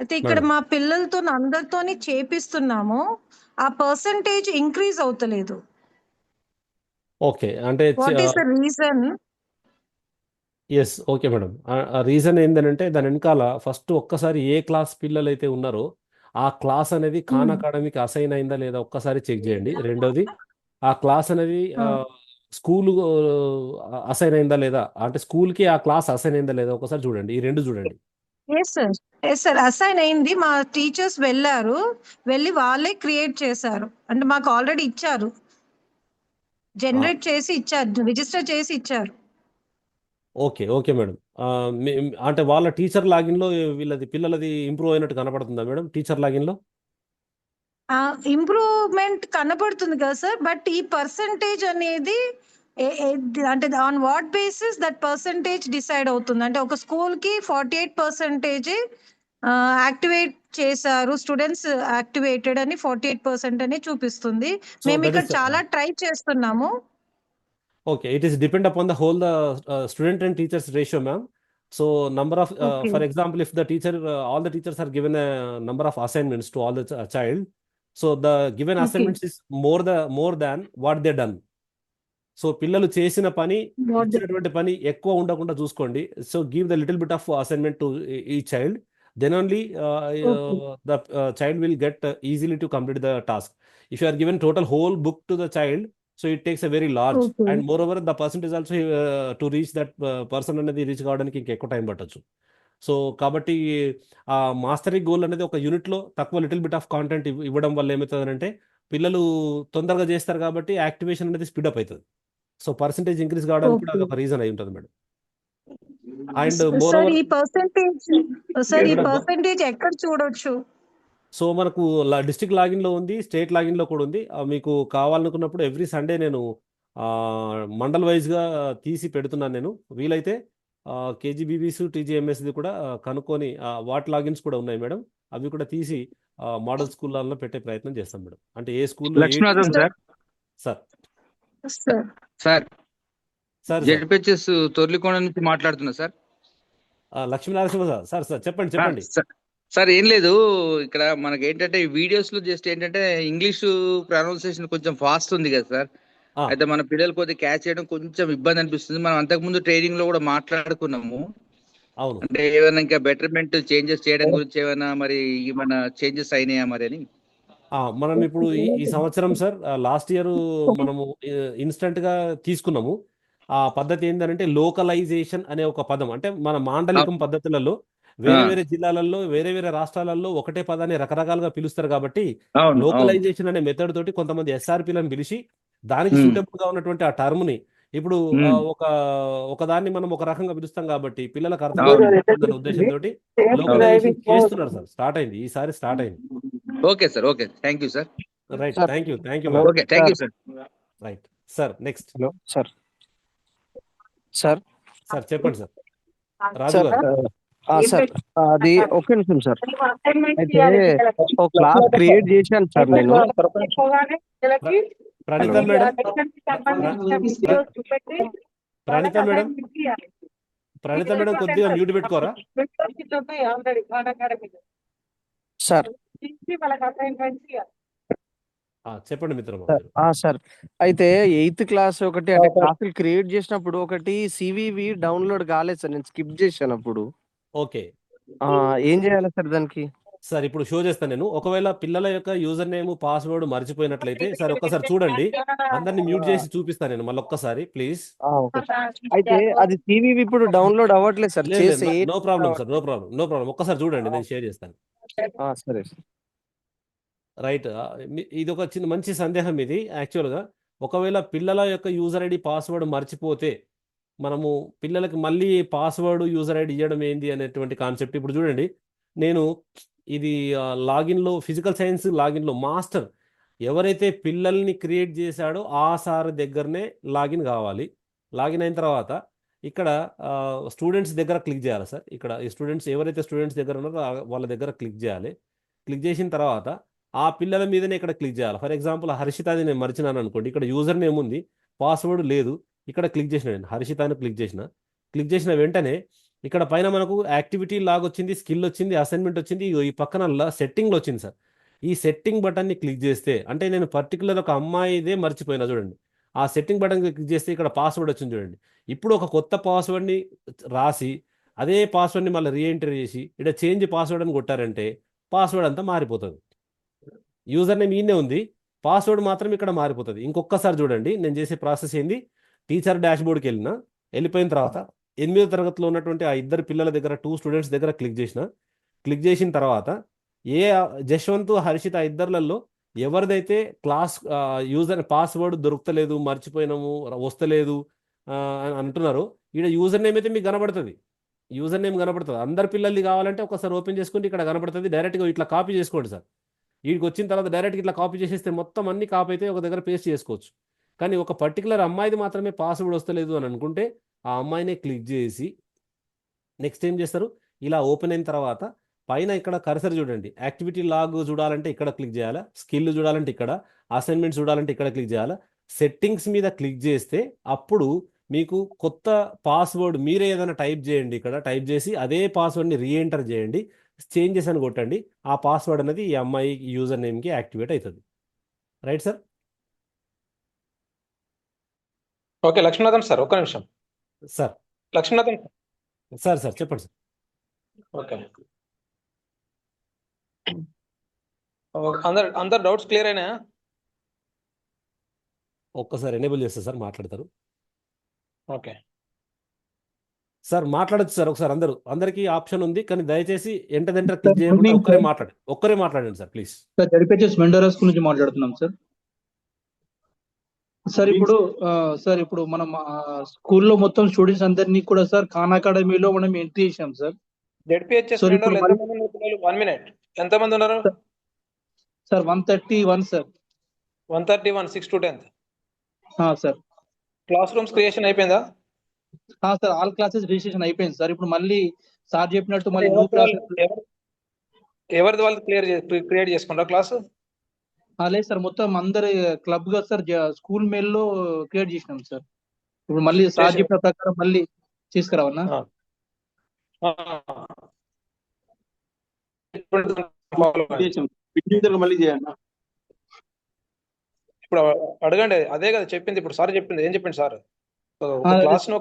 అయితే ఇక్కడ మేడం. మా పిల్లలతో అందరితోని చేపిస్తున్నాము, ఆ పర్సంటేజ్ ఇంక్రీజ్ అవుతలేదు. ఓకే అంటే what is the reason? Yes okay madam. ఆ రీజన్ ఏంటంటే దాని వెనకాల ఫస్ట్ ఒక్కసారి ఏ క్లాస్ పిల్లలు అయితే ఉన్నారో ఆ క్లాస్ అనేది ఖాన్ అకాడమీకి అసైన్ అయిందా లేదా ఒక్కసారి చెక్ చేయండి. రెండోది ఆ క్లాస్ అనేది స్కూల్ అసైన్ అయిందా లేదా, అంటే స్కూల్కి ఆ క్లాస్ అసైన్ అయిందా లేదా ఒకసారి చూడండి. ఈ రెండు చూడండి. ఎస్ సార్, అసైన్ అయింది. మా టీచర్స్ వెళ్ళి వాళ్ళే క్రియేట్ చేశారు. అంటే మాకు ఆల్రెడీ ఇచ్చారు, జనరేట్ చేసి ఇచ్చారు, రిజిస్టర్ చేసి ఇచ్చారు. Okay okay madam. అంటే వాళ్ళ టీచర్ లాగిన్లో పిల్లలది ఇంప్రూవ్ అయినట్టు కనపడుతుందా మేడం టీచర్ లాగిన్లో? ఇంప్రూవ్మెంట్ కనపడుతుంది కదా సార్, బట్ ఈ పర్సంటేజ్ అనేది అంటే on what basis that percentage decide అవుతుంది? అంటే ఒక స్కూల్ కి 48% యాక్టివేట్ చేశారు, స్టూడెంట్స్ యాక్టివేటెడ్ అని 48% అని చూపిస్తుంది. మేము ఇక్కడ చాలా ట్రై చేస్తున్నాము. Okay, it is depend upon the whole student and teachers ratio, ma'am. So number of, Okay. for example, if the teacher, all the teachers are given a number of assignments to all the child, so the given Okay. assignments is more than what they done. So పిల్లలు చేసిన పని, ఇచ్చినటువంటి పని ఎక్కువ ఉండకుండా చూసుకోండి. So give the little bit of assignment to ఈ child, then only the child will get easily to complete the task. If you are given total whole book to the child, so it takes a very large and moreover the percentage also to reach that person అనేది రీచ్ కావడానికి ఇంకెక్కువ టైం పట్టచ్చు. సో కాబట్టి ఆ మాస్టరీ గోల్ అనేది ఒక యూనిట్లో తక్కువ లిటిల్ బిట్ ఆఫ్ కాంటెంట్ ఇవ్వడం వల్ల ఏమవుతుందంటే పిల్లలు తొందరగా చేస్తారు కాబట్టి యాక్టివేషన్ అనేది స్పీడప్ అవుతుంది. సో పర్సంటేజ్ ఇంక్రీజ్ కావడానికి కూడా అదొక రీజన్ అయి ఉంటుంది madam. And more sir over ఈ పర్సంటేజ్ ఎక్కడ చూడొచ్చు? సో మనకు డిస్ట్రిక్ట్ లాగిన్లో ఉంది, స్టేట్ లాగిన్లో కూడా ఉంది. మీకు కావాలనుకున్నప్పుడు ఎవ్రీ సండే నేను మండల్ వైజ్గా తీసి పెడుతున్నాను. నేను వీలైతే కేజీబీబీస్ టీజీఎంఎస్ది కూడా కనుక్కొని వాట్ లాగిన్స్ కూడా ఉన్నాయి మేడం, అవి కూడా తీసి మోడల్ స్కూళ్ళల్లో పెట్టే ప్రయత్నం చేస్తాం మేడం. అంటే ఏ స్కూల్లో Lakshminathan sir. Sir sir sir ZPHS Torlikonda నుంచి మాట్లాడుతున్నా సార్. లక్ష్మీనారాయణ సార్ సార్ చెప్పండి చెప్పండి. సార్ ఏం లేదు, ఇక్కడ మనకి ఏంటంటే వీడియోస్ లో జస్ట్ ఏంటంటే ఇంగ్లీష్ ప్రొనౌన్సియేషన్ కొంచెం ఫాస్ట్ ఉంది కదా సార్. అయితే మన పిల్లలు కొద్దిగా క్యాచ్ చేయడం కొంచెం ఇబ్బంది అనిపిస్తుంది. మనం అంతకుముందు ట్రైనింగ్ లో కూడా మాట్లాడుకున్నాము. అవును, అంటే ఏమైనా ఇంకా బెటర్మెంట్ చేంజెస్ చేయడం గురించి ఏమైనా చేంజెస్ అయినాయా మరి అని. మనం ఇప్పుడు ఈ సంవత్సరం సార్, లాస్ట్ ఇయర్ మనము ఇన్స్టంట్ గా తీసుకున్నాము. ఆ పద్ధతి ఏంటంటే లోకలైజేషన్ అనే ఒక పదం, అంటే మన మాండలికం పద్ధతులలో వేరే వేరే జిల్లాలలో వేరే వేరే రాష్ట్రాలలో ఒకటే పదాన్ని రకరకాలుగా పిలుస్తారు కాబట్టి లోకలైజేషన్ అనే మెథడ్ తోటి కొంతమంది ఎస్ఆర్పీలను పిలిచి దానికి సూటబుల్ గా ఉన్నటువంటి ఆ టర్మ్ ని ఇప్పుడు ఒక దాన్ని మనం ఒక రకంగా పిలుస్తాం కాబట్టి పిల్లలకు అర్థం కావాలనే ఉద్దేశంతో లోకలైజేషన్ చేస్తున్నారు సార్. స్టార్ట్ అయింది, ఈసారి స్టార్ట్ అయింది. Okay sir, okay, thank you sir. Right, thank you okay, thank you sir. Right sir, next. Hello sir. Sir sir చెప్పండి సార్. రాజు గారు. సార్ అది ఒక నిమిషం సార్. అయితే ఒక క్లాస్ క్రియేట్ చేశాను సార్ నేను. ప్రణీత మేడం, ప్రణీత మేడం కొద్దిగా మ్యూట్ పెట్టుకోరా సార్. చెప్పండి మిత్రం. సార్ అయితే 8th క్లాస్ ఒకటి అంటే క్లాసులు క్రియేట్ చేసినప్పుడు ఒకటి సివివి డౌన్లోడ్ కాలేదు సార్, నేను స్కిప్ చేశాను అప్పుడు. ఓకే, ఏం చేయాలి సార్ దానికి? సార్ ఇప్పుడు షో చేస్తాను నేను. ఒకవేళ పిల్లల యొక్క యూజర్ నేమ్ పాస్వర్డ్ మర్చిపోయినట్లయితే సార్ ఒక్కసారి చూడండి, అందరిని మ్యూట్ చేసి చూపిస్తాను నేను మళ్ళీ ఒక్కసారి ప్లీజ్. అయితే అది సివివి ఇప్పుడు డౌన్లోడ్ అవ్వట్లేదు sir. No problem sir, no problem. ఒక్కసారి చూడండి, నేను షేర్ చేస్తాను. సరే రైట్, ఇది ఒక చిన్న మంచి సందేహం ఇది. యాక్చువల్గా ఒకవేళ పిల్లల యొక్క యూజర్ ఐడి పాస్వర్డ్ మర్చిపోతే మనము పిల్లలకి మళ్ళీ పాస్వర్డ్ యూజర్ ఐడి ఇవ్వడం ఏంది అనేటువంటి కాన్సెప్ట్. ఇప్పుడు చూడండి, నేను ఇది లాగిన్లో ఫిజికల్ సైన్స్ లాగిన్లో మాస్టర్ ఎవరైతే పిల్లల్ని క్రియేట్ చేశాడో ఆ సార్ దగ్గరనే లాగిన్ కావాలి. లాగిన్ అయిన తర్వాత ఇక్కడ స్టూడెంట్స్ దగ్గర క్లిక్ చేయాలి సార్. ఇక్కడ ఈ స్టూడెంట్స్ ఎవరైతే స్టూడెంట్స్ దగ్గర ఉన్నారో వాళ్ళ దగ్గర క్లిక్ చేయాలి. క్లిక్ చేసిన తర్వాత ఆ పిల్లల మీదనే ఇక్కడ క్లిక్ చేయాలి. ఫర్ ఎగ్జాంపుల్ హర్షిత అది నేను మర్చినాను అనుకోండి, ఇక్కడ యూజర్ నేమ్ ఉంది, పాస్వర్డ్ లేదు. ఇక్కడ క్లిక్ చేసిన నేను హర్షిత అని క్లిక్ చేసిన వెంటనే ఇక్కడ పైన మనకు యాక్టివిటీ లాగ్ వచ్చింది, స్కిల్ వచ్చింది, అసైన్మెంట్ వచ్చింది, ఈ పక్కన సెట్టింగ్లో వచ్చింది సార్. ఈ సెట్టింగ్ బటన్ని క్లిక్ చేస్తే, అంటే నేను పర్టికులర్ ఒక అమ్మాయిదే మర్చిపోయినా చూడండి, ఆ సెట్టింగ్ బటన్ క్లిక్ చేస్తే ఇక్కడ పాస్వర్డ్ వచ్చింది చూడండి. ఇప్పుడు ఒక కొత్త పాస్వర్డ్ని రాసి అదే పాస్వర్డ్ని మళ్ళీ రీఎంటర్ చేసి ఇక్కడ చేంజ్ పాస్వర్డ్ అని కొట్టారంటే పాస్వర్డ్ అంతా మారిపోతుంది. యూజర్ నేమ్ ఈయనే ఉంది, పాస్వర్డ్ మాత్రం ఇక్కడ మారిపోతుంది. ఇంకొకసారి చూడండి నేను చేసే ప్రాసెస్ ఏంది. టీచర్ డాష్బోర్డ్కి వెళ్ళిపోయిన తర్వాత 8వ తరగతిలో ఉన్నటువంటి ఆ ఇద్దరు పిల్లల దగ్గర 2 స్టూడెంట్స్ దగ్గర క్లిక్ చేసిన తర్వాత జశ్వంత్ హర్షిత ఇద్దరులలో ఎవరిదైతే క్లాస్ యూజర్ పాస్వర్డ్ దొరుకుతలేదు, మర్చిపోయినాము, వస్తలేదు అని అంటున్నారో ఇక్కడ యూజర్ నేమ్ అయితే మీకు కనబడుతుంది. యూజర్ నేమ్ కనబడుతుంది. అందరి పిల్లల్ని కావాలంటే ఒకసారి ఓపెన్ చేసుకుంటే ఇక్కడ కనబడుతుంది. డైరెక్ట్గా ఇట్లా కాపీ చేసుకోండి సార్. వీడికి వచ్చిన తర్వాత డైరెక్ట్గా ఇట్లా కాపీ చేసేస్తే మొత్తం అన్ని కాపీ అయితే ఒక దగ్గర పేస్ట్ చేసుకోవచ్చు. కానీ ఒక పర్టికులర్ అమ్మాయిది మాత్రమే పాస్వర్డ్ వస్తలేదు అని అనుకుంటే ఆ అమ్మాయినే క్లిక్ చేసి నెక్స్ట్ ఏం చేస్తారు, ఇలా ఓపెన్ అయిన తర్వాత పైన ఇక్కడ కర్సర్ చూడండి, యాక్టివిటీ లాగ్ చూడాలంటే ఇక్కడ క్లిక్ చేయాలా, స్కిల్ చూడాలంటే ఇక్కడ, అసైన్మెంట్ చూడాలంటే ఇక్కడ క్లిక్ చేయాలా, సెట్టింగ్స్ మీద క్లిక్ చేస్తే అప్పుడు మీకు కొత్త పాస్వర్డ్ మీరే ఏదైనా టైప్ చేయండి. ఇక్కడ టైప్ చేసి అదే పాస్వర్డ్ని రీఎంటర్ చేయండి, చేంజెస్ అని కొట్టండి. ఆ పాస్వర్డ్ అనేది ఈ అమ్మాయి యూజర్ నేమ్కి యాక్టివేట్ అవుతుంది. Right sir? ఓకే లక్ష్మీనాథన్ సార్, ఒక్క నిమిషం సార్. లక్ష్మీనాథన్ సార్ చెప్పండి సార్. ఓకే, అందరు డౌట్స్ క్లియర్ అయినాయా? ఒక్కసారి ఎనేబుల్ చేస్తే సార్ మాట్లాడతారు. ఓకే సార్ మాట్లాడచ్చు సార్. ఒకసారి అందరికీ ఆప్షన్ ఉంది, కానీ దయచేసి ఎంటర్ క్లిక్ చేయకుండా ఒక్కరే మాట్లాడండి సార్ ప్లీజ్. సార్ జడిపిహెచ్ఎస్ మెండోరస్ గురించి మాట్లాడుతున్నాం సార్. సార్ ఇప్పుడు మనం స్కూల్లో మొత్తం స్టూడెంట్స్ అందరినీ కూడా సార్ ఖాన్ అకాడమీలో మనం ఎంట్రీ చేసాం సార్. జెడ్పీహెచ్ఎస్ ఎంతమంది ఉన్నారు sir? 131 sir. 131 6 to 10th sir. Class rooms creation అయిపోయిందా? సార్ ఆల్ క్లాసెస్ రిజిస్ట్రేషన్ అయిపోయింది సార్. ఇప్పుడు మళ్ళీ సార్ చెప్పినట్టు మళ్ళీ న్యూ క్లాస్ ఎవరిది వాళ్ళు క్రియేట్ చేసుకుంటారా క్లాస్? లేదు సార్, మొత్తం అందరి క్లబ్ గా సార్ స్కూల్ మెయిల్ లో క్రియేట్ చేసినాం సార్. ఇప్పుడు మళ్ళీ సార్ చెప్పిన ప్రకారం మళ్ళీ తీసుకురావన్నా? మళ్ళీ చేయండి. ఇప్పుడు అడగండి, అదే కదా చెప్పింది. ఇప్పుడు సార్ చెప్పింది ఏం చెప్పింది సార్? క్లాస్ ను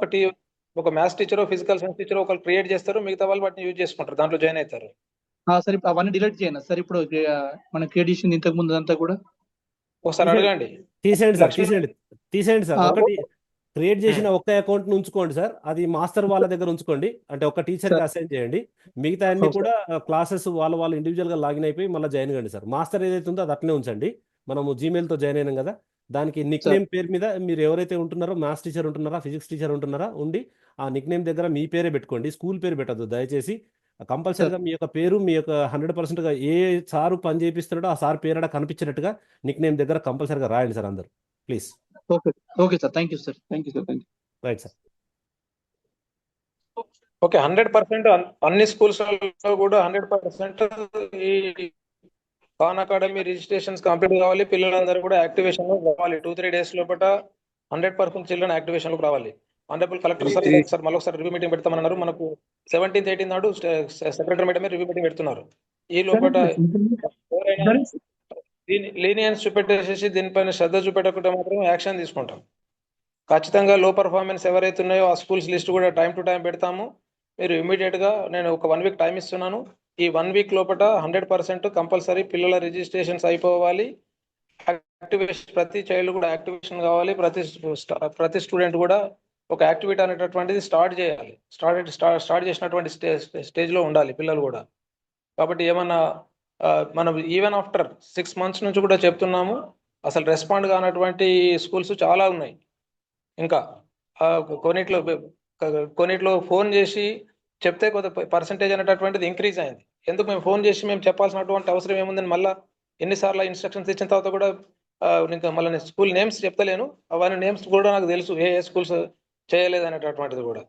ఒక maths teacher, physical science teacher ఒకరు క్రియేట్ చేస్తారు, మిగతా వాళ్ళు వాటిని యూజ్ చేసుకుంటారు, దాంట్లో జాయిన్ అవుతారు. సార్ ఇప్పుడు అవన్నీ డిలీట్ చేయండి సార్. ఇప్పుడు మన క్రియేట్ చేసింది ఇంతకు ముందు అంతా కూడా ఒకసారి అడగండి. తీసేయండి సార్. ఒకటి క్రియేట్ చేసిన ఒక్క అకౌంట్ ను ఉంచుకోండి సార్, అది మాస్టర్ వాళ్ళ దగ్గర ఉంచుకోండి. అంటే ఒక టీచర్ కి అసైన్ చేయండి. మిగతా అన్ని కూడా క్లాసెస్ వాళ్ళు ఇండివిజువల్ గా లాగిన్ అయిపోయి మళ్ళీ జాయిన్ కండి సార్. మాస్టర్ ఏదైతే ఉందో అది అట్లనే ఉంచండి. మనము జీమెయిల్ తో జాయిన్ అయినాం కదా, దానికి నిక్ నేమ్ పేరు మీద మీరు ఎవరైతే ఉంటున్నారో, మ్యాథ్స్ టీచర్ ఉంటున్నారా, ఫిజిక్స్ టీచర్ ఉంటున్నారా ఉండి ఆ నిక్ నేమ్ దగ్గర మీ పేరే పెట్టుకోండి, స్కూల్ పేరు పెట్టద్దు దయచేసి. కంపల్సరీగా మీ యొక్క పేరు, మీ యొక్క 100%గా ఏ సారు పని చేపిస్తున్నాడో ఆ సార్ పేరు కనిపించినట్టుగా నిక్ నేమ్ దగ్గర కంపల్సరీగా రాయండి సార్ అందరు please. Okay sir, thank you sir. Right sir. Okay, 100% అన్ని స్కూల్స్ లో కూడా 100% ఈ ఖాన్ అకాడమీ రిజిస్ట్రేషన్స్ కంప్లీట్ కావాలి. పిల్లలందరూ కూడా యాక్టివేషన్ లో రావాలి. 2-3 days లోపల 100% చిల్డ్రన్ యాక్టివేషన్ లోకి రావాలి. ఆనరబుల్ కలెక్టర్ సార్ మళ్ళొకసారి రివ్యూ మీటింగ్ పెడతామన్నారు. మనకు 17th 18th నాడు సెక్రటరీ మేడం రివ్యూ మీటింగ్ పెడుతున్నారు. ఈ లోపల ఎవరైనా లీనియన్స్ చూపెట్టేసేసి దీనిపైన శ్రద్ధ చూపెట్టకుండా మాత్రం యాక్షన్ తీసుకుంటాం. ఖచ్చితంగా లో పర్ఫార్మెన్స్ ఎవరైతే ఉన్నాయో ఆ స్కూల్స్ లిస్ట్ కూడా టైం టు టైం పెడతాము. మీరు ఇమీడియట్ గా నేను ఒక 1 week టైం ఇస్తున్నాను. ఈ 1 week లోపల 100% కంపల్సరీ పిల్లల రిజిస్ట్రేషన్స్ అయిపోవాలి. యాక్టివేషన్ ప్రతి చైల్డ్ కూడా యాక్టివేషన్ కావాలి. ప్రతి స్టూడెంట్ కూడా ఒక యాక్టివిటీ అనేటటువంటిది స్టార్ట్ చేయాలి. స్టార్ట్ చేసినటువంటి స్టేజ్ లో ఉండాలి పిల్లలు కూడా. కాబట్టి ఏమన్నా మనం ఈవెన్ ఆఫ్టర్ 6 months నుంచి కూడా చెప్తున్నాము, అసలు రెస్పాండ్ కానటువంటి స్కూల్స్ చాలా ఉన్నాయి. ఇంకా కొన్నిట్లో ఫోన్ చేసి చెప్తే కొంత పర్సంటేజ్ అనేటటువంటిది ఇంక్రీజ్ అయింది. ఎందుకు మేము ఫోన్ చేసి మేము చెప్పాల్సినటువంటి అవసరం ఏముందని మళ్ళీ ఎన్నిసార్లు ఇన్స్ట్రక్షన్స్ ఇచ్చిన తర్వాత కూడా ఇంకా మళ్ళీ నేను స్కూల్ నేమ్స్ చెప్తలేను, అవన్నీ నేమ్స్ కూడా నాకు తెలుసు ఏ స్కూల్స్ చేయలేదు అనేటటువంటిది కూడా.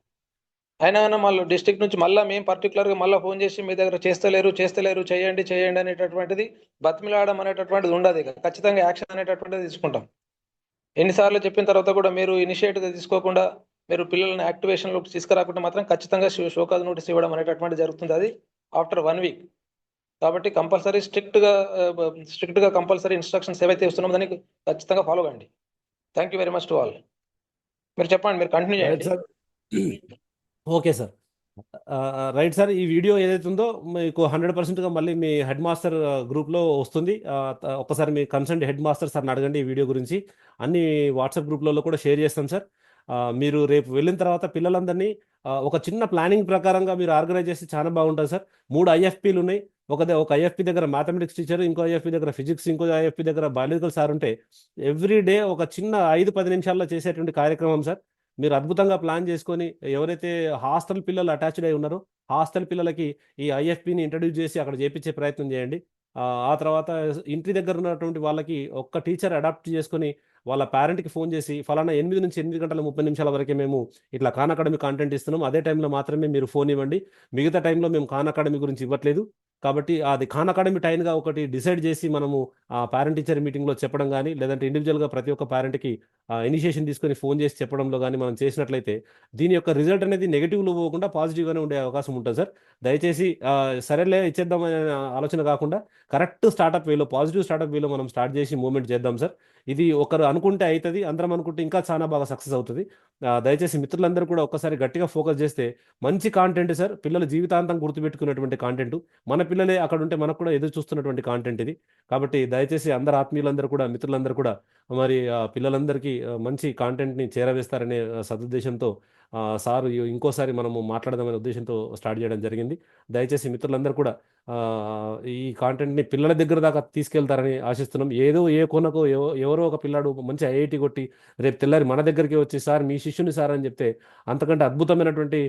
అయినా మళ్ళీ డిస్ట్రిక్ట్ నుంచి మళ్ళీ మేము పర్టికులర్గా మళ్ళీ ఫోన్ చేసి మీ దగ్గర చేస్తలేరు చేయండి అనేటటువంటిది బతిమిలాడడం అనేటటువంటిది ఉండదు. ఇక ఖచ్చితంగా యాక్షన్ అనేటటువంటిది తీసుకుంటాం. ఎన్నిసార్లు చెప్పిన తర్వాత కూడా మీరు ఇనిషియేటివ్ తీసుకోకుండా మీరు పిల్లల్ని యాక్టివేషన్లోకి తీసుకురాకుండా మాత్రం ఖచ్చితంగా షోకాజ్ నోటీస్ ఇవ్వడం అనేటటువంటి జరుగుతుంది. అది ఆఫ్టర్ 1 వీక్. కాబట్టి కంపల్సరీ స్ట్రిక్ట్గా కంపల్సరీ ఇన్స్ట్రక్షన్స్ ఏవైతే ఇస్తున్నామో దానికి ఖచ్చితంగా ఫాలో కండి. Thank you very much to all. మీరు చెప్పండి, మీరు కంటిన్యూ రైట్ చేయండి. Sir. Okay sir. Right sir. ఈ వీడియో ఏదైతే ఉందో మీకు 100%గా మళ్ళీ మీ హెడ్ మాస్టర్ గ్రూప్లో వస్తుంది. ఒక్కసారి మీ కన్సర్న్ హెడ్ మాస్టర్ సార్ని అడగండి ఈ వీడియో గురించి. అన్ని వాట్సాప్ గ్రూప్లలో కూడా షేర్ చేస్తాం సార్. మీరు రేపు వెళ్ళిన తర్వాత పిల్లలందరినీ ఒక చిన్న ప్లానింగ్ ప్రకారంగా మీరు ఆర్గనైజ్ చేస్తే చాలా బాగుంటుంది సార్. 3 ఐఎఫ్పీలు ఉన్నాయి. ఒక ఐఎఫ్పీ దగ్గర మ్యాథమెటిక్స్ టీచర్, ఇంకో ఐఎఫ్పీ దగ్గర ఫిజిక్స్, ఇంకో ఐఎఫ్పీ దగ్గర బయాలజికల్ సార్ ఉంటే ఎవ్రీ డే ఒక చిన్న 5-10 నిమిషాల్లో చేసేటువంటి కార్యక్రమం సార్. మీరు అద్భుతంగా ప్లాన్ చేసుకొని ఎవరైతే హాస్టల్ పిల్లలు అటాచ్డ్ అయి ఉన్నారో హాస్టల్ పిల్లలకి ఈ ఐఎఫ్పిని ఇంట్రడ్యూస్ చేసి అక్కడ చేపించే ప్రయత్నం చేయండి. ఆ తర్వాత ఇంటి దగ్గర ఉన్నటువంటి వాళ్ళకి ఒక్క టీచర్ అడాప్ట్ చేసుకొని వాళ్ళ పేరెంట్కి ఫోన్ చేసి ఫలానా 8 నుంచి 8 గంటల 30 నిమిషాల వరకే మేము ఇట్లా ఖాన్ అకాడమీ కాంటెంట్ ఇస్తున్నాం, అదే టైంలో మాత్రమే మీరు ఫోన్ ఇవ్వండి, మిగతా టైంలో మేము ఖాన్ అకాడమీ గురించి ఇవ్వట్లేదు. కాబట్టి అది ఖాన్ అకాడమీ టైంగా ఒకటి డిసైడ్ చేసి మనము ఆ పేరెంట్ టీచర్ మీటింగ్లో చెప్పడం కానీ, లేదంటే ఇండివిజువల్గా ప్రతి ఒక్క పేరెంట్కి ఇనిషియేషన్ తీసుకొని ఫోన్ చేసి చెప్పడంలో కానీ మనం చేసినట్లయితే దీని యొక్క రిజల్ట్ అనేది నెగిటివ్లో పోకుండా పాజిటివ్గానే ఉండే అవకాశం ఉంటుంది సార్. దయచేసి సరేలే ఇచ్చేద్దాం అనే ఆలోచన కాకుండా కరెక్ట్ స్టార్టప్ వేలో, పాజిటివ్ స్టార్టప్ వేలో మనం స్టార్ట్ చేసి మూవ్మెంట్ చేద్దాం సార్. ఇది ఒకరు అనుకుంటే అవుతుంది, అందరం అనుకుంటే ఇంకా చాలా బాగా సక్సెస్ అవుతుంది. దయచేసి మిత్రులందరూ కూడా ఒక్కసారి గట్టిగా ఫోకస్ చేస్తే మంచి కాంటెంట్ సార్, పిల్లలు జీవితాంతం గుర్తుపెట్టుకున్నటువంటి కాంటెంట్, మన పిల్లలే అక్కడ ఉంటే మనకు కూడా ఎదురు చూస్తున్నటువంటి కాంటెంట్ ఇది. కాబట్టి దయచేసి అందరు ఆత్మీయులందరూ కూడా మిత్రులందరూ కూడా మరి పిల్లలందరికీ మంచి కాంటెంట్ని చేరవేస్తారనే సదుద్దేశంతో సార్ ఇంకోసారి మనము మాట్లాడదామనే ఉద్దేశంతో స్టార్ట్ చేయడం జరిగింది. దయచేసి మిత్రులందరూ కూడా ఈ కాంటెంట్ని పిల్లల దగ్గర దాకా తీసుకెళ్తారని ఆశిస్తున్నాం. ఏదో ఏ కొనకో ఎవరో ఒక పిల్లాడు మంచి ఐఐటి కొట్టి రేపు తెల్లారి మన దగ్గరికి వచ్చి సార్ మీ శిష్యుని సార్ అని చెప్తే అంతకంటే అద్భుతమైనటువంటి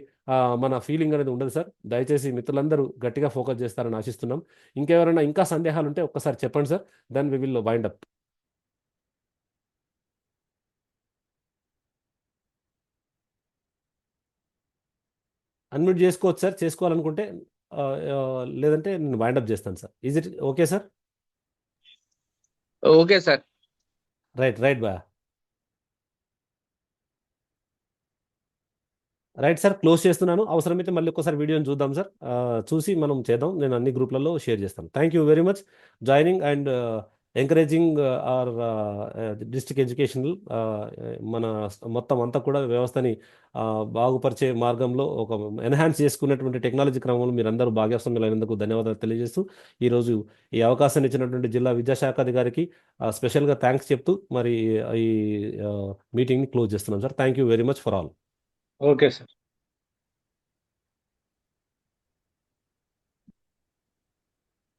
మన ఫీలింగ్ అనేది ఉండదు సార్. దయచేసి మిత్రులందరూ గట్టిగా ఫోకస్ చేస్తారని ఆశిస్తున్నాం. ఇంకెవరైనా ఇంకా సందేహాలు ఉంటే ఒక్కసారి చెప్పండి sir, then we will wind up. Unmute చేసుకోవచ్చు సార్ చేసుకోవాలనుకుంటే, లేదంటే నేను వైండ్ అప్ చేస్తాను sir. Is it okay sir? Okay sir. Right బా. రైట్ సార్, క్లోజ్ చేస్తున్నాను. అవసరమైతే మళ్ళీ ఒక్కసారి వీడియోని చూద్దాం సార్, చూసి మనం చేద్దాం. నేను అన్ని గ్రూప్లలో షేర్ చేస్తాను. Thank you very much joining and encouraging our district educational. మన మొత్తం అంతా కూడా వ్యవస్థని బాగుపరిచే మార్గంలో ఒక ఎన్హాన్స్ చేసుకున్నటువంటి టెక్నాలజీ క్రమంలో మీరందరూ భాగస్వామ్యులైనందుకు ధన్యవాదాలు తెలియజేస్తూ ఈరోజు ఈ అవకాశాన్ని ఇచ్చినటువంటి జిల్లా విద్యాశాఖ అధికారికి స్పెషల్గా థ్యాంక్స్ చెప్తూ మరి ఈ మీటింగ్ని క్లోజ్ చేస్తున్నాం sir. Thank you very much for all. Okay sir.